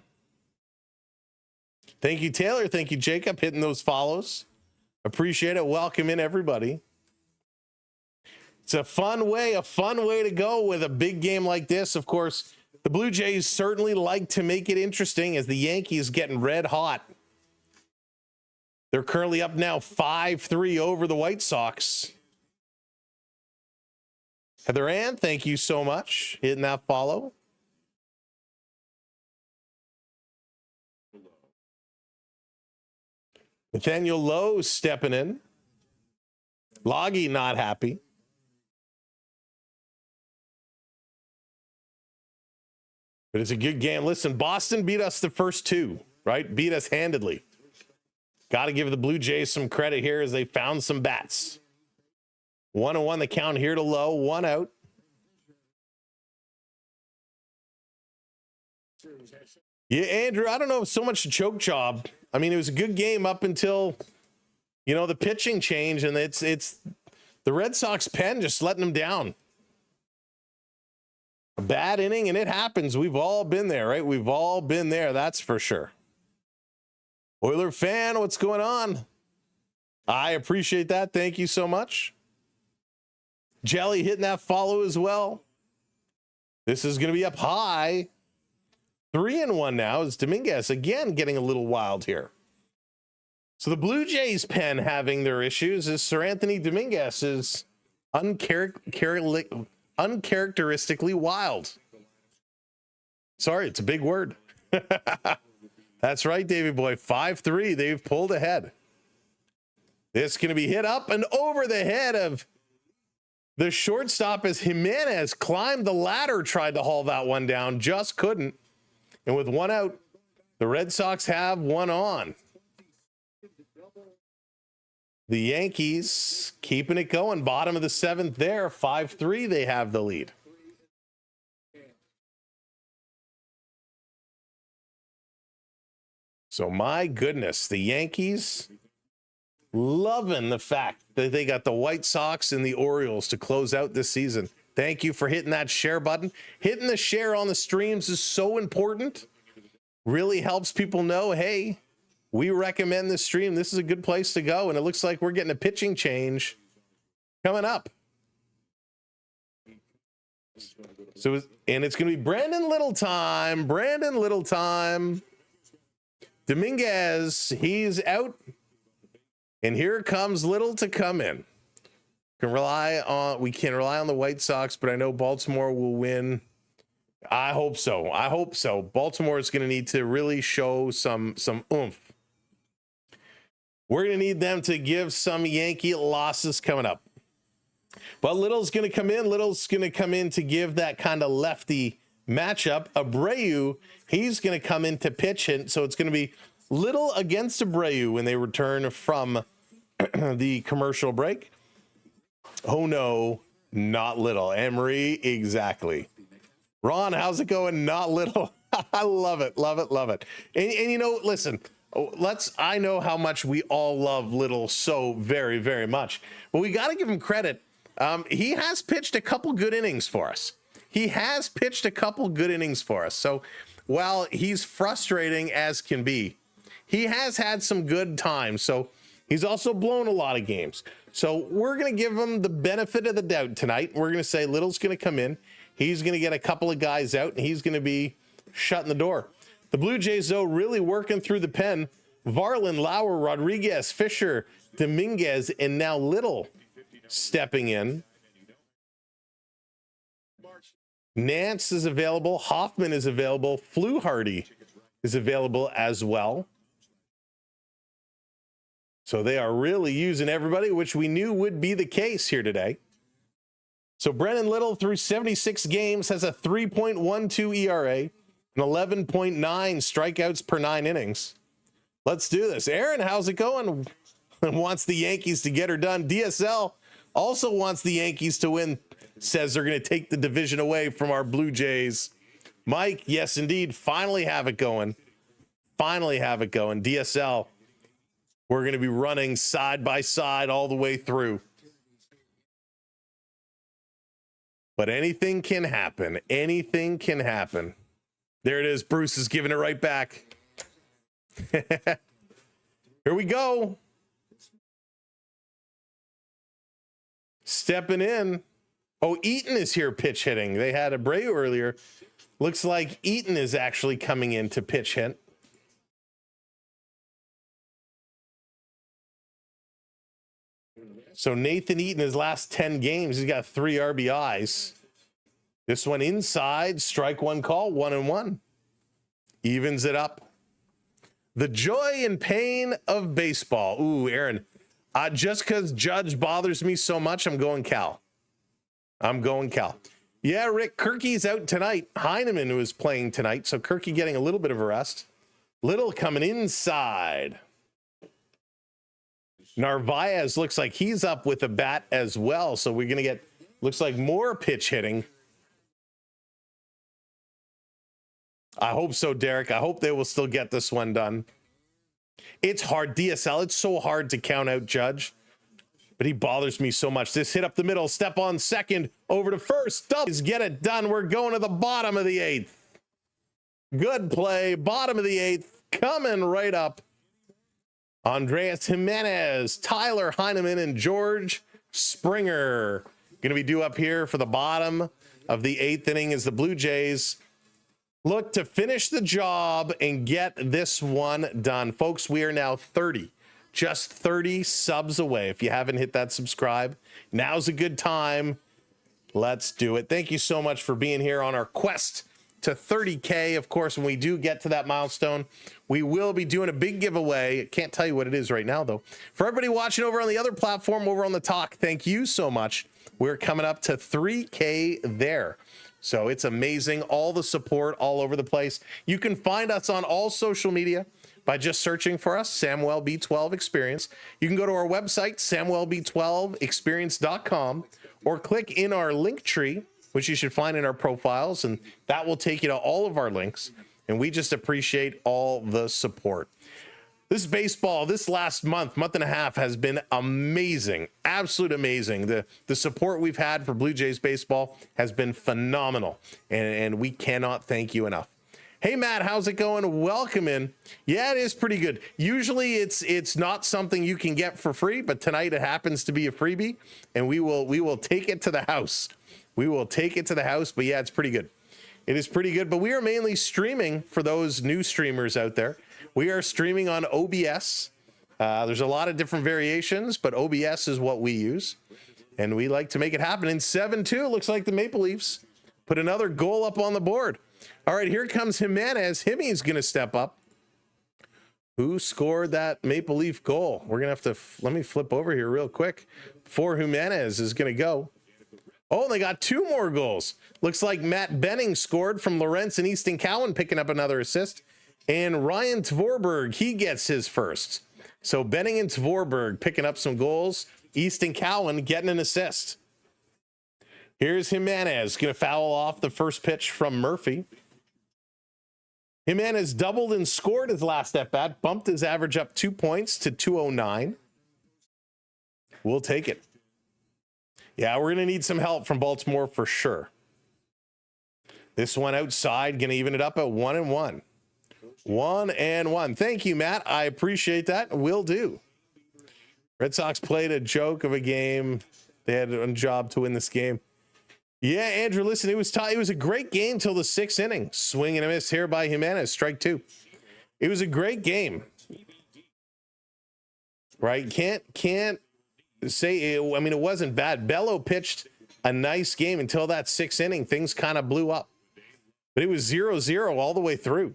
[SPEAKER 1] Thank you, Taylor. Thank you, Jacob, hitting those follows. Appreciate it. Welcome in, everybody. It's a fun way to go with a big game like this. Of course, the Blue Jays certainly like to make it interesting as the Yankees getting red hot. They're currently up now 5-3 over the White Sox. Heather Ann, thank you so much. Hitting that follow. Nathaniel Lowe stepping in. Loggy not happy. But it's a good game. Listen, Boston beat us the first two, right? Beat us handedly. Got to give the Blue Jays some credit here as they found some bats. 1-1 the count here to Lowe. One out. Yeah, Andrew, I don't know if so much a choke job. I mean, it was a good game up until, the pitching change, and it's the Red Sox pen just letting them down. A bad inning, and it happens. We've all been there, right? We've all been there, that's for sure. Oiler fan, what's going on? I appreciate that. Thank you so much. Jelly hitting that follow as well. This is going to be up high. 3-1 now is Dominguez again getting a little wild here. So the Blue Jays pen having their issues is Sir Anthony Dominguez is uncharacteristically wild. Sorry, it's a big word. That's right, Davey boy. 5-3. They've pulled ahead. This is going to be hit up and over the head of the shortstop as Jimenez climbed the ladder, tried to haul that one down, just couldn't. And with one out, the Red Sox have one on. The Yankees keeping it going. Bottom of the seventh there. 5-3. They have the lead. So my goodness, the Yankees loving the fact that they got the White Sox and the Orioles to close out this season. Thank you for hitting that share button. Hitting the share on the streams is so important. Really helps people know, hey, we recommend this stream. This is a good place to go. And it looks like we're getting a pitching change coming up. So, and it's going to be Brandon Little time. Brandon Little time. Dominguez, he's out. And here comes Little to come in. We can rely on the White Sox, but I know Baltimore will win. I hope so. I hope so. Baltimore is going to need to really show some oomph. We're going to need them to give some Yankee losses coming up. But Little's going to come in. Little's going to come in to give that kind of lefty matchup. Abreu, he's going to come in to pitch it. So it's going to be Little against Abreu when they return from the commercial break. Oh no, not Little. Emery, exactly. Ron, how's it going? Not Little. I love it, love it, love it. And listen, I know how much we all love Little so very, very much, but we got to give him credit. He has pitched a couple good innings for us. So while he's frustrating as can be, he has had some good times. So He's also blown a lot of games. So we're going to give him the benefit of the doubt tonight. We're going to say Little's going to come in. He's going to get a couple of guys out, and he's going to be shutting the door. The Blue Jays, though, really working through the pen. Varland, Lauer, Rodriguez, Fisher, Dominguez, and now Little stepping in. Nance is available. Hoffman is available. Fluharty is available as well. So they are really using everybody, which we knew would be the case here today. So Brennan Little, through 76 games, has a 3.12 ERA and 11.9 strikeouts per 9 innings. Let's do this. Aaron, how's it going? Wants the Yankees to get her done. DSL also wants the Yankees to win. Says they're going to take the division away from our Blue Jays. Mike, yes, indeed. Finally have it going. Finally have it going. DSL, we're going to be running side by side all the way through. But anything can happen. Anything can happen. There it is. Bruce is giving it right back. Here we go. Stepping in. Oh, Eaton is here pitch hitting. They had Abreu earlier. Looks like Eaton is actually coming in to pitch hit. So Nathan Eaton, his last 10 games, he's got 3 RBIs. This one inside, strike one call, 1-1. Evens it up. The joy and pain of baseball. Ooh, Aaron, just because Judge bothers me so much, I'm going Cal. I'm going Cal. Yeah, Rick, Kirky's out tonight. Heineman was playing tonight, so Kirky getting a little bit of a rest. Little coming inside. Narvaez looks like he's up with a bat as well, so we're going to get, looks like more pitch hitting. I hope so, Derek. I hope they will still get this one done. It's hard, DSL. It's so hard to count out Judge. But he bothers me so much. This hit up the middle, step on second, over to first. Doubles, get it done. We're going to the bottom of the 8th. Good play. Bottom of the 8th. Coming right up. Andreas Jimenez, Tyler Heineman, and George Springer. Going to be due up here for the bottom of the 8th inning as the Blue Jays look to finish the job and get this one done. Folks, we are now 30. Just 30 subs away. If you haven't hit that subscribe, now's a good time. Let's do it. Thank you so much for being here on our quest to 30K. Of course, when we do get to that milestone, we will be doing a big giveaway. Can't tell you what it is right now, though. For everybody watching over on the other platform, over on the Talk, thank you so much. We're coming up to 3K there. So it's amazing. All the support all over the place. You can find us on all social media by just searching for us, SamwellB12 Experience. You can go to our website, SamwellB12Experience.com, or click in our link tree, which you should find in our profiles, and that will take you to all of our links. And we just appreciate all the support. This baseball, this last month and a half has been amazing, absolute amazing. The support we've had for Blue Jays baseball has been phenomenal, and we cannot thank you enough. Hey, Matt, how's it going? Welcome in. Yeah, it is pretty good. Usually it's not something you can get for free, but tonight it happens to be a freebie, and we will take it to the house. We will take it to the house, but yeah, it's pretty good. It is pretty good, but we are mainly streaming for those new streamers out there. We are streaming on OBS. There's a lot of different variations, but OBS is what we use, and we like to make it happen. In 7-2, looks like the Maple Leafs put another goal up on the board. All right, here comes Jimenez. Jimmy's going to step up. Who scored that Maple Leaf goal? We're going to have to, let me flip over here real quick before Jimenez is going to go. Oh, they got 2 more goals. Looks like Matt Benning scored from Lawrence and Easton Cowan, picking up another assist. And Ryan Tvorberg, he gets his first. So Benning and Tvorberg picking up some goals. Easton Cowan getting an assist. Here's Jimenez, going to foul off the first pitch from Murphy. Jimenez doubled and scored his last at-bat, bumped his average up 2 points to 209. We'll take it. Yeah, we're going to need some help from Baltimore for sure. This one outside, going to even it up at 1-1. 1-1. Thank you, Matt. I appreciate that. Will do. Red Sox played a joke of a game. They had a job to win this game. Yeah, Andrew, listen, it was It was a great game till the 6th inning. Swing and a miss here by Jimenez, strike 2. It was a great game. Right? Can't say it, I mean, it wasn't bad. Bello pitched a nice game until that 6th inning. Things kind of blew up. But it was 0-0 all the way through.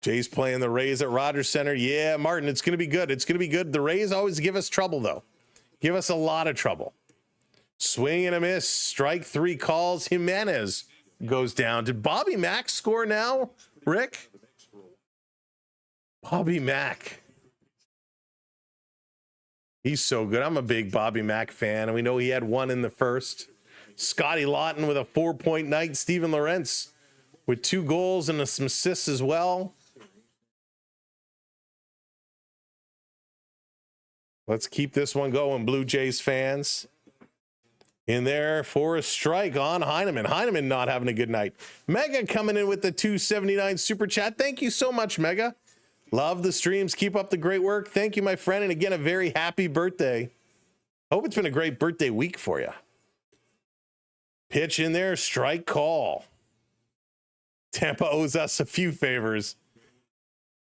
[SPEAKER 1] Jay's playing the Rays at Rogers Center. Yeah, Martin, it's going to be good. It's going to be good. The Rays always give us trouble, though. Give us a lot of trouble. Swing and a miss. Strike 3 calls. Jimenez goes down. Did Bobby Mack score now, Rick? Bobby Mack. He's so good. I'm a big Bobby Mack fan, and we know he had 1 in the first. Scotty Lawton with a 4-point night. Steven Lorentz with 2 goals and some assists as well. Let's keep this one going, Blue Jays fans. In there for a strike on Heineman. Heineman not having a good night. Mega coming in with the 279 super chat. Thank you so much, Mega. Love the streams. Keep up the great work. Thank you, my friend. And again, a very happy birthday. Hope it's been a great birthday week for you. Pitch in there, strike call. Tampa owes us a few favors.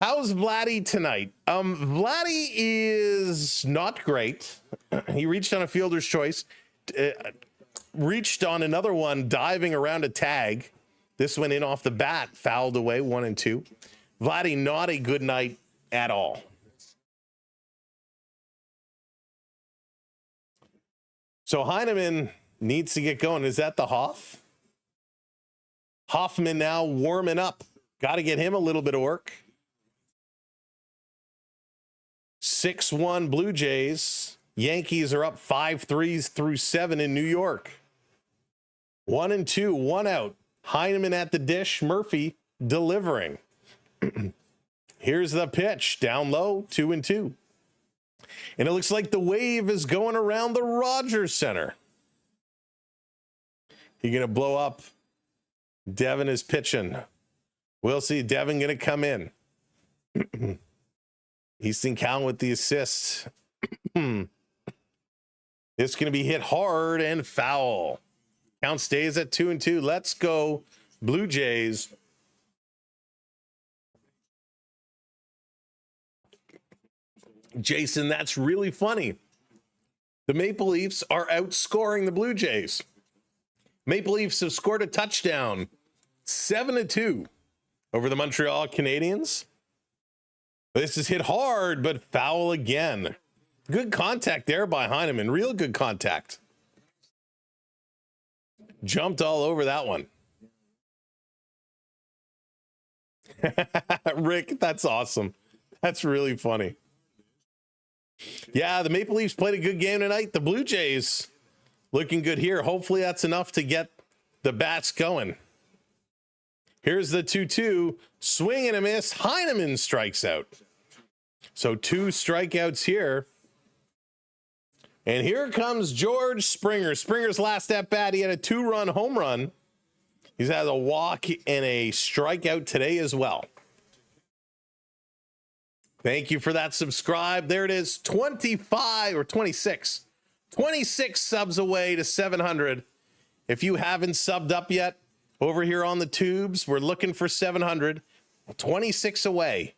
[SPEAKER 1] How's Vladdy tonight? Vladdy is not great. He reached on a fielder's choice. Reached on another one, diving around a tag. This went in off the bat, fouled away, 1 and 2. Vladdy, not a good night at all. So Heineman needs to get going. Is that the Hoff? Hoffman now warming up. Got to get him a little bit of work. 6-1 Blue Jays. Yankees are up 5-3 through 7 in New York. 1 and 2, 1 out. Heineman at the dish. Murphy delivering. Here's the pitch. Down low, 2 and 2. And it looks like the wave is going around the Rogers Center. You're going to blow up. Devin is pitching. We'll see. Devin going to come in. Easton Cowan with the assist. It's going to be hit hard and foul. Count stays at 2 and 2. Let's go, Blue Jays. Jason, that's really funny. The Maple Leafs are outscoring the Blue Jays. Maple Leafs have scored a touchdown, 7-2 over the Montreal Canadiens. This is hit hard, but foul again. Good contact there by Heineman. Real good contact. Jumped all over that one. Rick, that's awesome. That's really funny. Yeah, the Maple Leafs played a good game tonight. The Blue Jays looking good here. Hopefully that's enough to get the bats going. Here's the 2-2. Swing and a miss. Heineman strikes out. So 2 strikeouts here. And here comes George Springer. Springer's last at bat, he had a 2-run home run. He's had a walk and a strikeout today as well. Thank you for that subscribe. There it is, 25 or 26. 26 subs away to 700. If you haven't subbed up yet over here on the tubes, we're looking for 700. 26 away.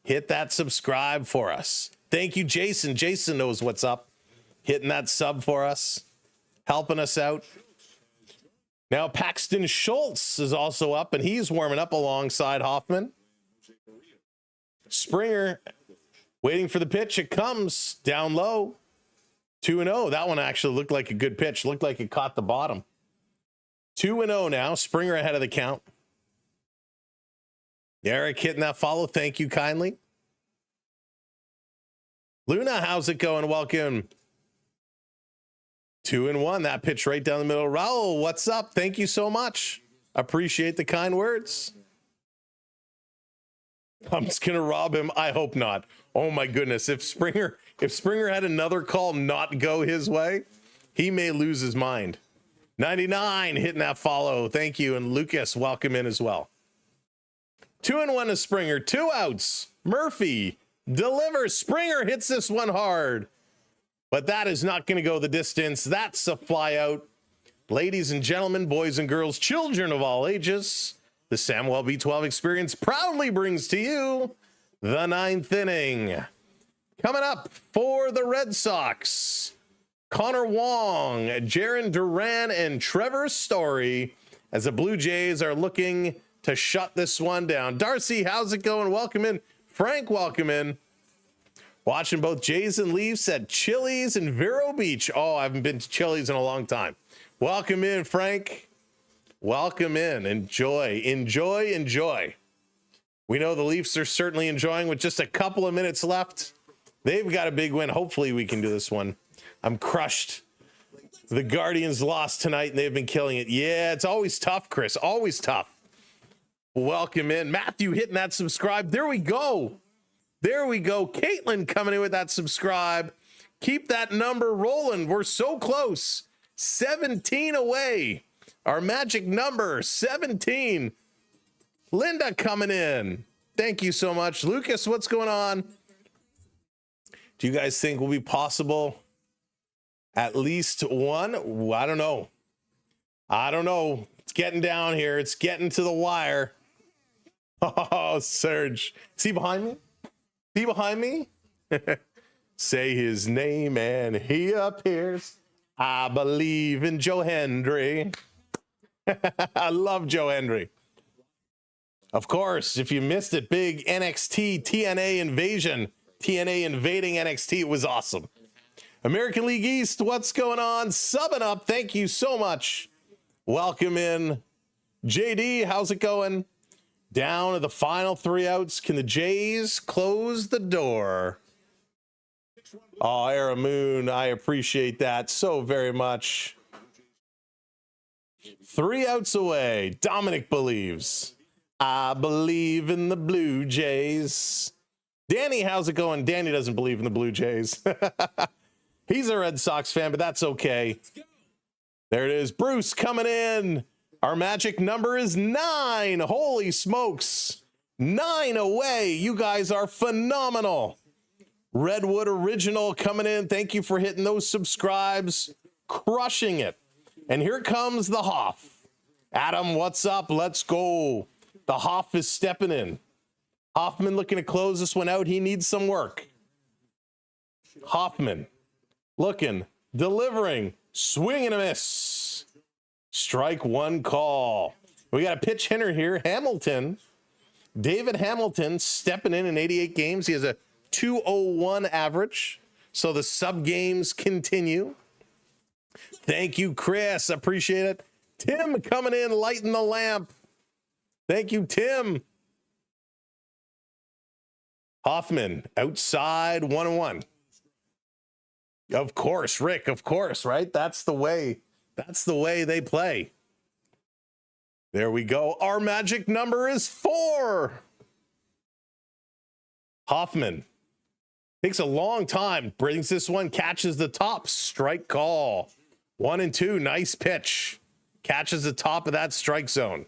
[SPEAKER 1] Hit that subscribe for us. Thank you, Jason. Jason knows what's up. Hitting that sub for us. Helping us out. Now Paxton Schultz is also up, and he's warming up alongside Hoffman. Springer waiting for the pitch. It comes down low. 2-0. That one actually looked like a good pitch. Looked like it caught the bottom. 2-0 now. Springer ahead of the count. Eric hitting that follow. Thank you kindly. Luna, how's it going? Welcome. 2-1. That pitch right down the middle. Raul, what's up? Thank you so much. Appreciate the kind words. I'm just gonna rob him. I hope not. Oh my goodness. If Springer had another call not go his way, he may lose his mind. 99 hitting that follow. Thank you. And Lucas, welcome in as well. 2-1 to Springer. 2 outs. Murphy Deliver. Springer hits this one hard, but that is not going to go the distance. That's a fly out. Ladies and gentlemen, boys and girls, children of all ages, the Samuel B12 experience proudly brings to you the 9th inning. Coming up for the Red Sox, Connor Wong, Jarren Duran, and Trevor Story, as the Blue Jays are looking to shut this one down. Darcy, how's it going? Welcome in. Frank, welcome in. Watching both Jays and Leafs at Chili's in Vero Beach. Oh, I haven't been to Chili's in a long time. Welcome in, Frank. Welcome in. Enjoy, enjoy, enjoy. We know the Leafs are certainly enjoying with just a couple of minutes left. They've got a big win. Hopefully we can do this one. I'm crushed. The Guardians lost tonight and they've been killing it. Yeah, it's always tough, Chris. Always tough. Welcome in. Matthew hitting that subscribe. There we go. There we go. Caitlin coming in with that subscribe. Keep that number rolling. We're so close. 17 away. Our magic number, 17. Linda coming in. Thank you so much. Lucas, what's going on? Do you guys think will be possible at least one? I don't know. I don't know. It's getting down here. It's getting to the wire. Oh, Serge. Is he behind me? Is he behind me? Say his name and he appears. I believe in Joe Hendry. I love Joe Hendry. Of course, if you missed it, big NXT TNA invasion. TNA invading NXT. It was awesome. American League East, what's going on? Subbing up. Thank you so much. Welcome in. JD, how's it going? Down to the final 3 outs. Can the Jays close the door? Oh, Era Moon, I appreciate that so very much. 3 outs away. Dominic believes. I believe in the Blue Jays. Danny, how's it going? Danny doesn't believe in the Blue Jays. He's a Red Sox fan, but that's okay. There it is. Bruce coming in. Our magic number is 9. Holy smokes. 9 away. You guys are phenomenal. Redwood Original coming in. Thank you for hitting those subscribes. Crushing it. And here comes the Hoff. Adam, what's up? Let's go. The Hoff is stepping in. Hoffman looking to close this one out. He needs some work. Hoffman looking, delivering, swing and a miss. Strike one call. We got a pitch hitter here. Hamilton. David Hamilton stepping in 88 games. He has a 201 average. So the sub games continue. Thank you, Chris. Appreciate it. Tim coming in, lighting the lamp. Thank you, Tim. Hoffman outside 1-1. Of course, Rick, of course, right? That's the way they play. There we go. Our magic number is 4. Hoffman takes a long time, brings this one, catches the top, strike call. 1-2, nice pitch. Catches the top of that strike zone.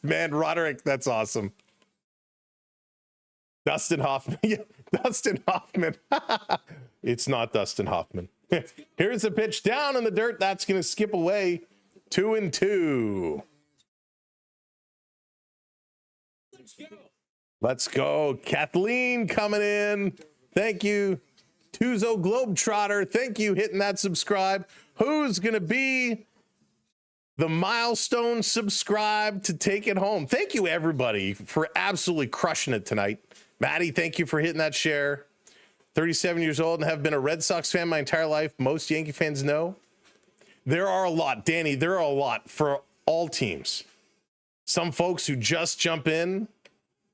[SPEAKER 1] Man, Roderick, that's awesome. Dustin Hoffman. Yeah, Dustin Hoffman. It's not Dustin Hoffman. Here's a pitch down in the dirt. That's going to skip away. 2-2. Let's go. Kathleen coming in. Thank you. Tuzo Globetrotter. Thank you. Hitting that subscribe. Who's going to be the milestone subscribe to take it home? Thank you, everybody, for absolutely crushing it tonight. Maddie, thank you for hitting that share. 37 years old and have been a Red Sox fan my entire life. Most Yankee fans know. There are a lot, Danny, there are a lot for all teams. Some folks who just jump in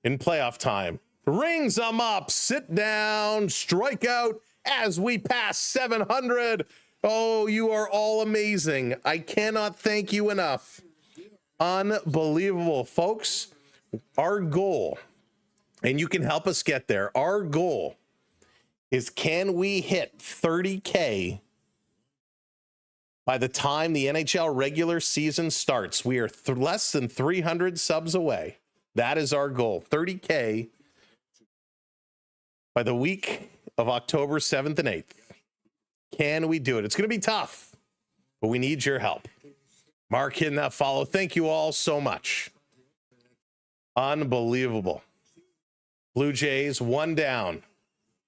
[SPEAKER 1] playoff time. Rings them up, sit down, strike out as we pass 700. Oh, you are all amazing. I cannot thank you enough. Unbelievable, folks. Our goal, and you can help us get there, our goal is, can we hit 30K by the time the NHL regular season starts? We are less than 300 subs away. That is our goal, 30K by the week of October 7th and 8th. Can we do it? It's going to be tough, but we need your help. Mark hitting that follow. Thank you all so much. Unbelievable. Blue Jays, one down,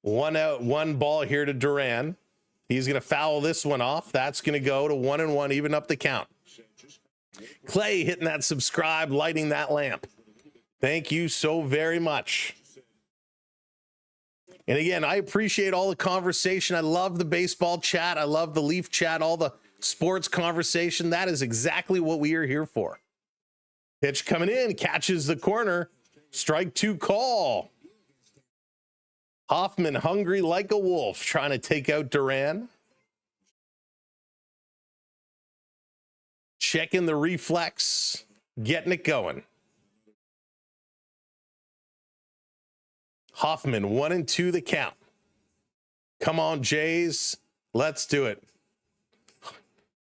[SPEAKER 1] one out, one ball here to Duran. He's going to foul this one off. That's going to go to 1-1, even up the count. Clay hitting that subscribe, lighting that lamp. Thank you so very much. And again, I appreciate all the conversation. I love the baseball chat. I love the Leaf chat, all the sports conversation. That is exactly what we are here for. Pitch coming in, catches the corner. Strike two call. Hoffman hungry like a wolf, trying to take out Duran. Checking the reflex, getting it going. Hoffman 1-2 the count. Come on, Jays. Let's do it.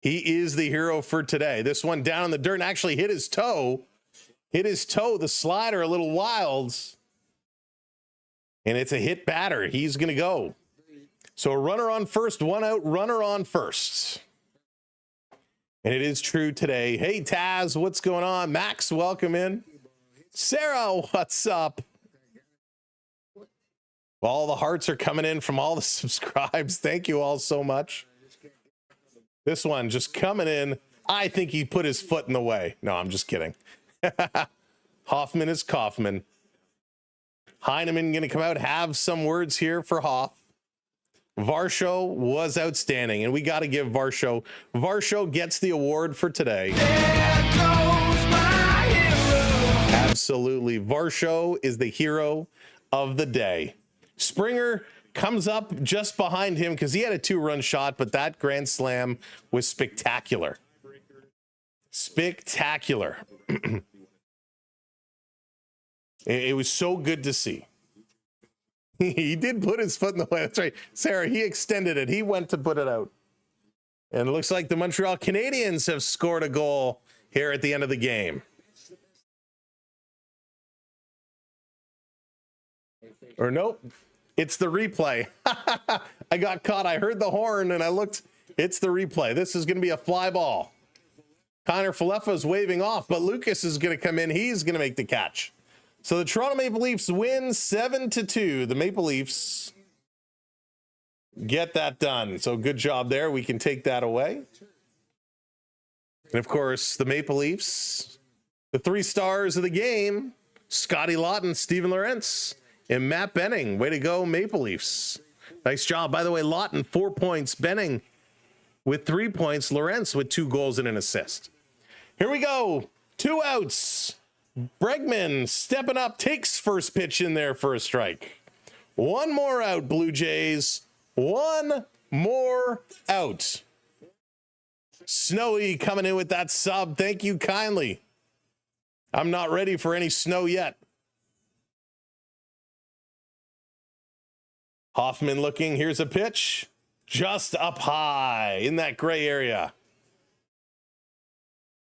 [SPEAKER 1] He is the hero for today. This one down in the dirt and actually hit his toe. The slider a little wild. And it's a hit batter. He's going to go. So a runner on first, one out, runner on first. And it is true today. Hey, Taz, what's going on? Max, welcome in. Sarah, what's up? All the hearts are coming in from all the subscribes. Thank you all so much. This one just coming in. I think he put his foot in the way. No, I'm just kidding. Hoffman is Kaufman. Heineman going to come out, have some words here for Hoff. Varsho was outstanding, and we got to give Varsho. Varsho gets the award for today. There goes my hero. Absolutely. Varsho is the hero of the day. Springer comes up just behind him because he had a 2-run shot, but that grand slam was spectacular. Spectacular. It was so good to see. He did put his foot in the way. That's right. Sarah, he extended it. He went to put it out. And it looks like the Montreal Canadiens have scored a goal here at the end of the game. Or nope, it's the replay. I got caught. I heard the horn and I looked. It's the replay. This is going to be a fly ball. Connor Falefa's waving off, but Lucas is going to come in. He's going to make the catch. So the Toronto Maple Leafs win 7-2. The Maple Leafs get that done. So good job there. We can take that away. And of course, the Maple Leafs, the 3 stars of the game, Scotty Lawton, Steven Lorentz, and Matt Benning. Way to go, Maple Leafs. Nice job. By the way, Lawton, 4 points. Benning with 3 points. Lorentz with 2 goals and an assist. Here we go. 2 outs. Bregman stepping up, takes first pitch in there for a strike. 1 more out, Blue Jays. 1 more out. Snowy coming in with that sub. Thank you kindly. I'm not ready for any snow yet. Hoffman looking. Here's a pitch. Just up high in that gray area.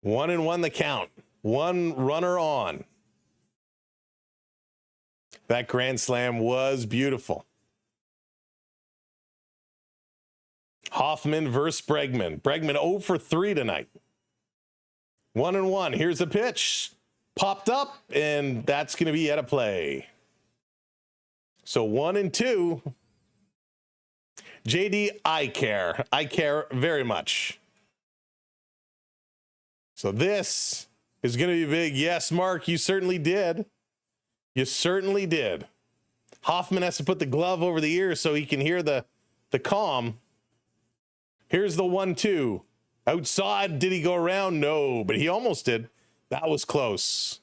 [SPEAKER 1] 1-1 the count. 1 runner on. That grand slam was beautiful. Hoffman versus Bregman. Bregman 0 for 3 tonight. 1-1. Here's a pitch. Popped up, and that's going to be out of play. So 1-2. JD, I care. I care very much. So this is going to be big. Yes, Mark, you certainly did. You certainly did. Hoffman has to put the glove over the ear so he can hear the calm. Here's the 1-2. Outside, did he go around? No, but he almost did. That was close.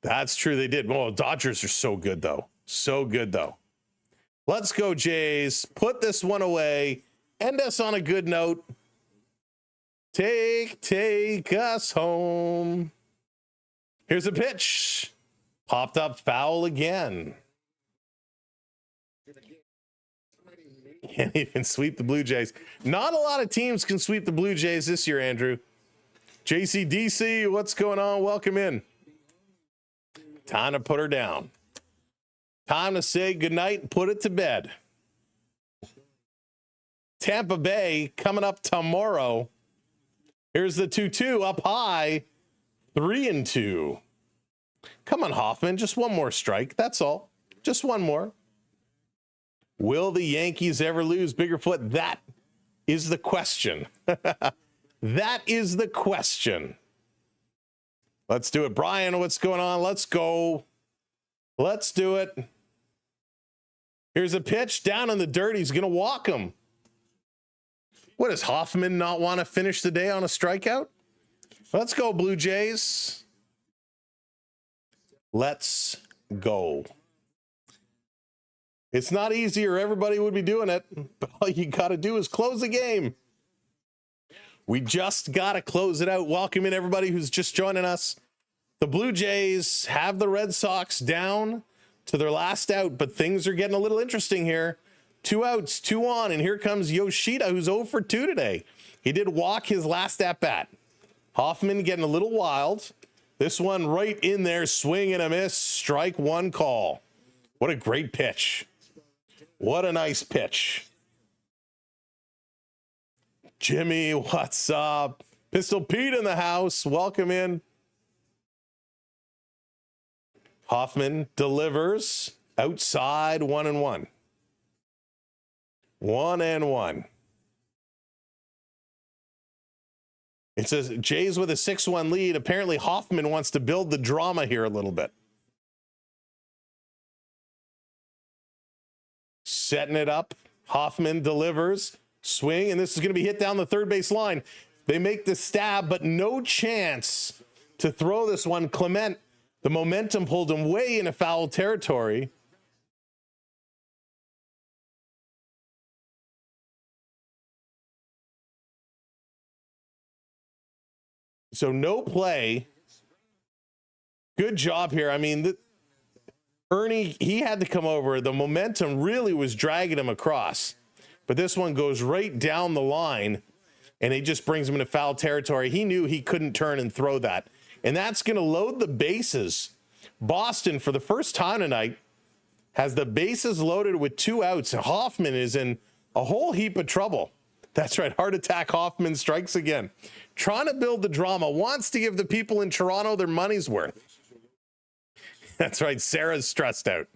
[SPEAKER 1] That's true, they did. Well, Dodgers are so good, though. So good, though. Let's go, Jays. Put this one away. End us on a good note. Take us home. Here's a pitch. Popped up, foul again. Can't even sweep the Blue Jays. Not a lot of teams can sweep the Blue Jays this year, Andrew. JCDC, what's going on? Welcome in. Time to put her down. Time to say goodnight and put it to bed. Tampa Bay coming up tomorrow. Here's the 2-2 up high, 3-2. Come on, Hoffman, just one more strike. That's all. Just one more. Will the Yankees ever lose? Biggerfoot, that is the question. That is the question. Let's do it. Brian, what's going on? Let's go. Let's do it. Here's a pitch down in the dirt. He's going to walk him. What, does Hoffman not want to finish the day on a strikeout? Let's go, Blue Jays. Let's go. It's not easy or everybody would be doing it, but all you got to do is close the game. We just got to close it out. Welcome in everybody who's just joining us. The Blue Jays have the Red Sox down to their last out, but things are getting a little interesting here. 2 outs, 2 on, and here comes Yoshida, who's 0 for 2 today. He did walk his last at-bat. Hoffman getting a little wild. This one right in there, swing and a miss, strike one call. What a great pitch. What a nice pitch. Jimmy, what's up? Pistol Pete in the house. Welcome in. Hoffman delivers outside 1-1. 1-1. It says Jays with a 6-1 lead. Apparently Hoffman wants to build the drama here a little bit. Setting it up. Hoffman delivers. Swing, and this is going to be hit down the third base line. They make the stab, but no chance to throw this one. Clement, the momentum pulled him way into foul territory. So no play. Good job here. I mean, Ernie, he had to come over. The momentum really was dragging him across. But this one goes right down the line, and he just brings him into foul territory. He knew he couldn't turn and throw that. And that's going to load the bases. Boston, for the first time tonight, has the bases loaded with 2 outs. And Hoffman is in a whole heap of trouble. That's right. Heart attack Hoffman strikes again. Trying to build the drama. Wants to give the people in Toronto their money's worth. That's right. Sarah's stressed out.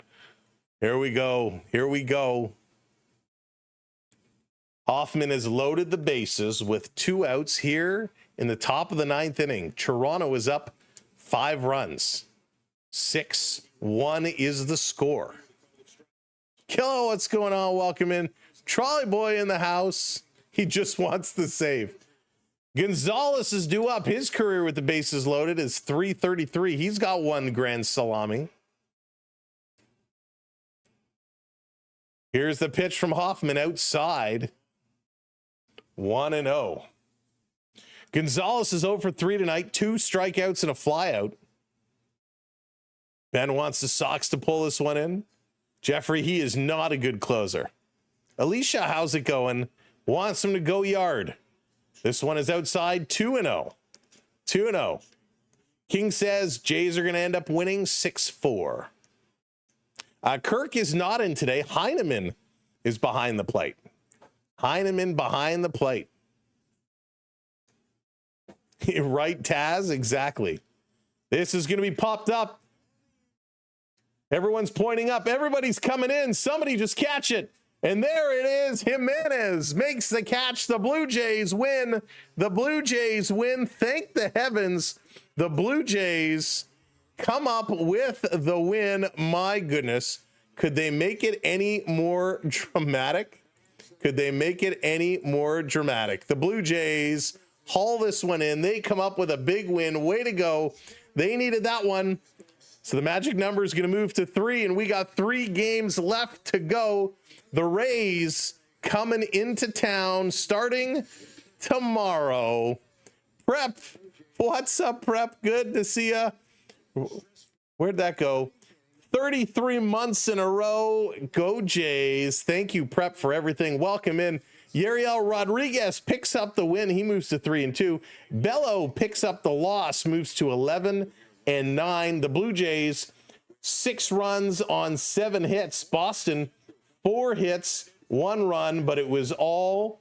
[SPEAKER 1] Here we go. Here we go. Hoffman has loaded the bases with 2 outs here in the top of the 9th inning. Toronto is up 5 runs. 6-1 is the score. Kilo, what's going on? Welcome in. Trolley Boy in the house. He just wants the save. Gonzalez is due up. His career with the bases loaded is .333. He's got 1 grand salami. Here's the pitch from Hoffman outside. 1-0. Gonzalez is 0 for 3 tonight. 2 strikeouts and a flyout. Ben wants the Sox to pull this one in. Jeffrey, he is not a good closer. Alicia, how's it going? Wants him to go yard. This one is outside. 2-0. 2-0. King says Jays are going to end up winning 6-4. Kirk is not in today. Heineman is behind the plate. Heineman behind the plate. Right, Taz? Exactly. This is going to be popped up. Everyone's pointing up. Everybody's coming in. Somebody just catch it. And there it is. Jimenez makes the catch. The Blue Jays win. The Blue Jays win. Thank the heavens. The Blue Jays come up with the win. My goodness. Could they make it any more dramatic? Could they make it any more dramatic? The Blue Jays haul this one in. They come up with a big win. Way to go. They needed that one. So the magic number is going to move to 3, and we got 3 games left to go. The Rays coming into town starting tomorrow. Prep, what's up, Prep? Good to see ya. Where'd that go? 33 months in a row. Go Jays. Thank you, Prep, for everything. Welcome in. Yariel Rodriguez picks up the win. He moves to 3-2. Bello picks up the loss, moves to 11-9. The Blue Jays 6 runs on 7 hits. Boston, 4 hits, 1 run, but it was all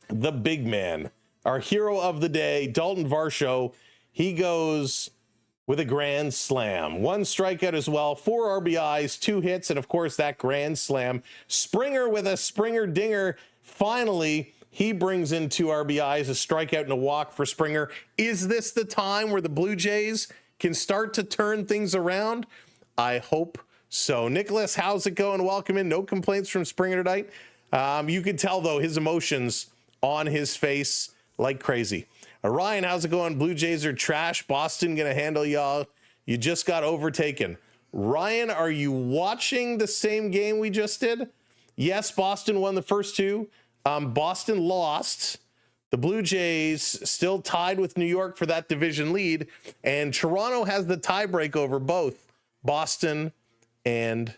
[SPEAKER 1] the big man, our hero of the day, Dalton Varsho. He goes with a grand slam. 1 strikeout as well, 4 RBIs, 2 hits, and of course that grand slam. Springer with a Springer dinger. Finally, he brings in 2 RBIs, a strikeout and a walk for Springer. Is this the time where the Blue Jays can start to turn things around? I hope so. Nicholas, how's it going? Welcome in. No complaints from Springer tonight. You could tell, though, his emotions on his face like crazy. Ryan, how's it going? Blue Jays are trash. Boston gonna handle y'all. You just got overtaken. Ryan, are you watching the same game we just did? Yes, Boston won the first 2. Boston lost. The Blue Jays still tied with New York for that division lead, and Toronto has the tiebreak over both Boston and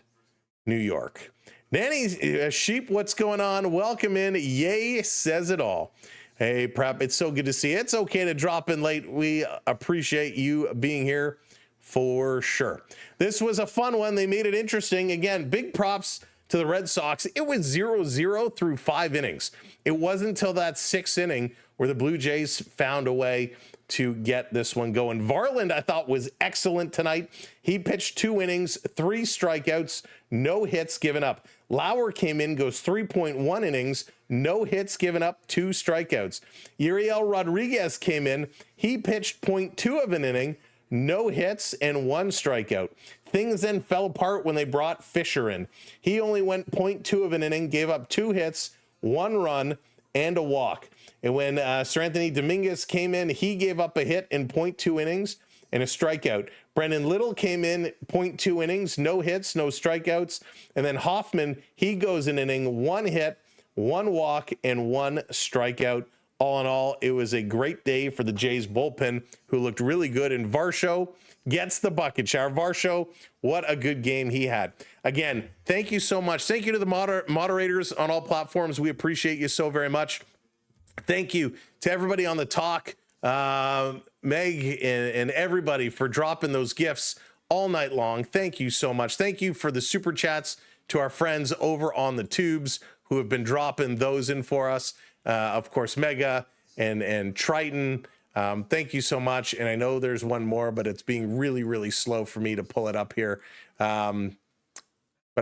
[SPEAKER 1] New York. Nanny Sheep, what's going on? Welcome in. Yay says it all. Hey, Prep, it's so good to see you. It's okay to drop in late. We appreciate you being here for sure. This was a fun one. They made it interesting. Again, big props to the Red Sox. It was 0-0 through 5 innings. It wasn't until that 6th inning where the Blue Jays found a way to get this one going. Varland, I thought, was excellent tonight. He pitched 2 innings, 3 strikeouts, no hits given up. Lauer came in, goes 3.1 innings, no hits given up, 2 strikeouts. Uriel Rodriguez came in. He pitched 0.2 of an inning, no hits, and 1 strikeout. Things then fell apart when they brought Fisher in. He only went 0.2 of an inning, gave up 2 hits, 1 run, and a walk. And when Sir Anthony Dominguez came in, he gave up a hit in 0.2 innings and a strikeout. Brendan Little came in 0.2 innings, no hits, no strikeouts. And then Hoffman, he goes an inning, 1 hit, 1 walk, and 1 strikeout. All in all, it was a great day for the Jays bullpen, who looked really good. And Varsho gets the bucket shower. Varsho, what a good game he had. Again, thank you so much. Thank you to the moderators on all platforms. We appreciate you so very much. Thank you to everybody on the talk, Meg and everybody, for dropping those gifts all night long. Thank you so much. Thank you for the super chats to our friends over on the tubes who have been dropping those in for us. Of course, Mega and Triton. Thank you so much. And I know there's one more, but it's being really, really slow for me to pull it up here. But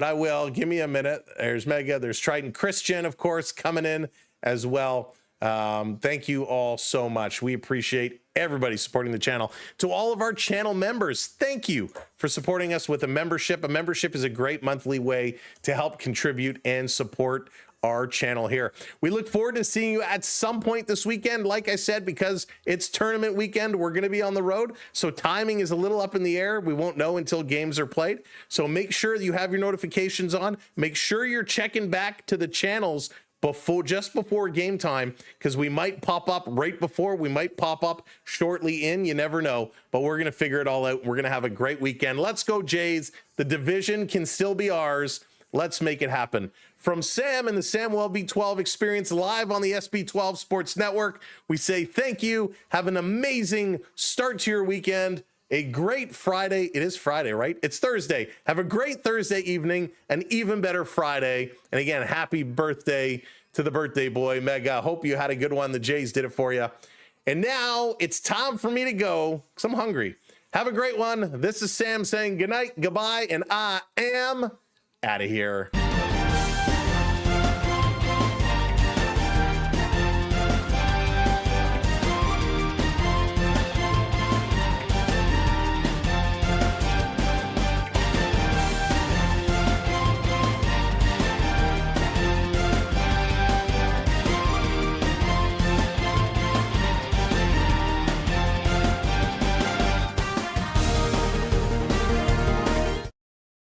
[SPEAKER 1] I will. Give me a minute. There's Mega. There's Triton. Christian, of course, coming in as well. Thank you all so much. We appreciate everybody supporting the channel. To all of our channel members, thank you for supporting us with a membership. A membership is a great monthly way to help contribute and support our channel here. We look forward to seeing you at some point this weekend. Like I said, because it's tournament weekend, we're going to be on the road, so timing is a little up in the air. We won't know until games are played, so make sure you have your notifications on. Make sure you're checking back to the channels just before game time, because we might pop up right before, we might pop up shortly in, you never know, but we're going to figure it all out. We're going to have a great weekend. Let's go Jays. The division can still be ours. Let's make it happen. From Sam and the Samwell B12 Experience live on the SB12 Sports Network, we say thank you. Have an amazing start to your weekend. A great Friday. It is Friday, right? It's Thursday. Have a great Thursday evening, an even better Friday. And again, happy birthday to the birthday boy, Mega. Hope you had a good one. The Jays did it for you. And now it's time for me to go because I'm hungry. Have a great one. This is Sam saying good night, goodbye, and I am out of here.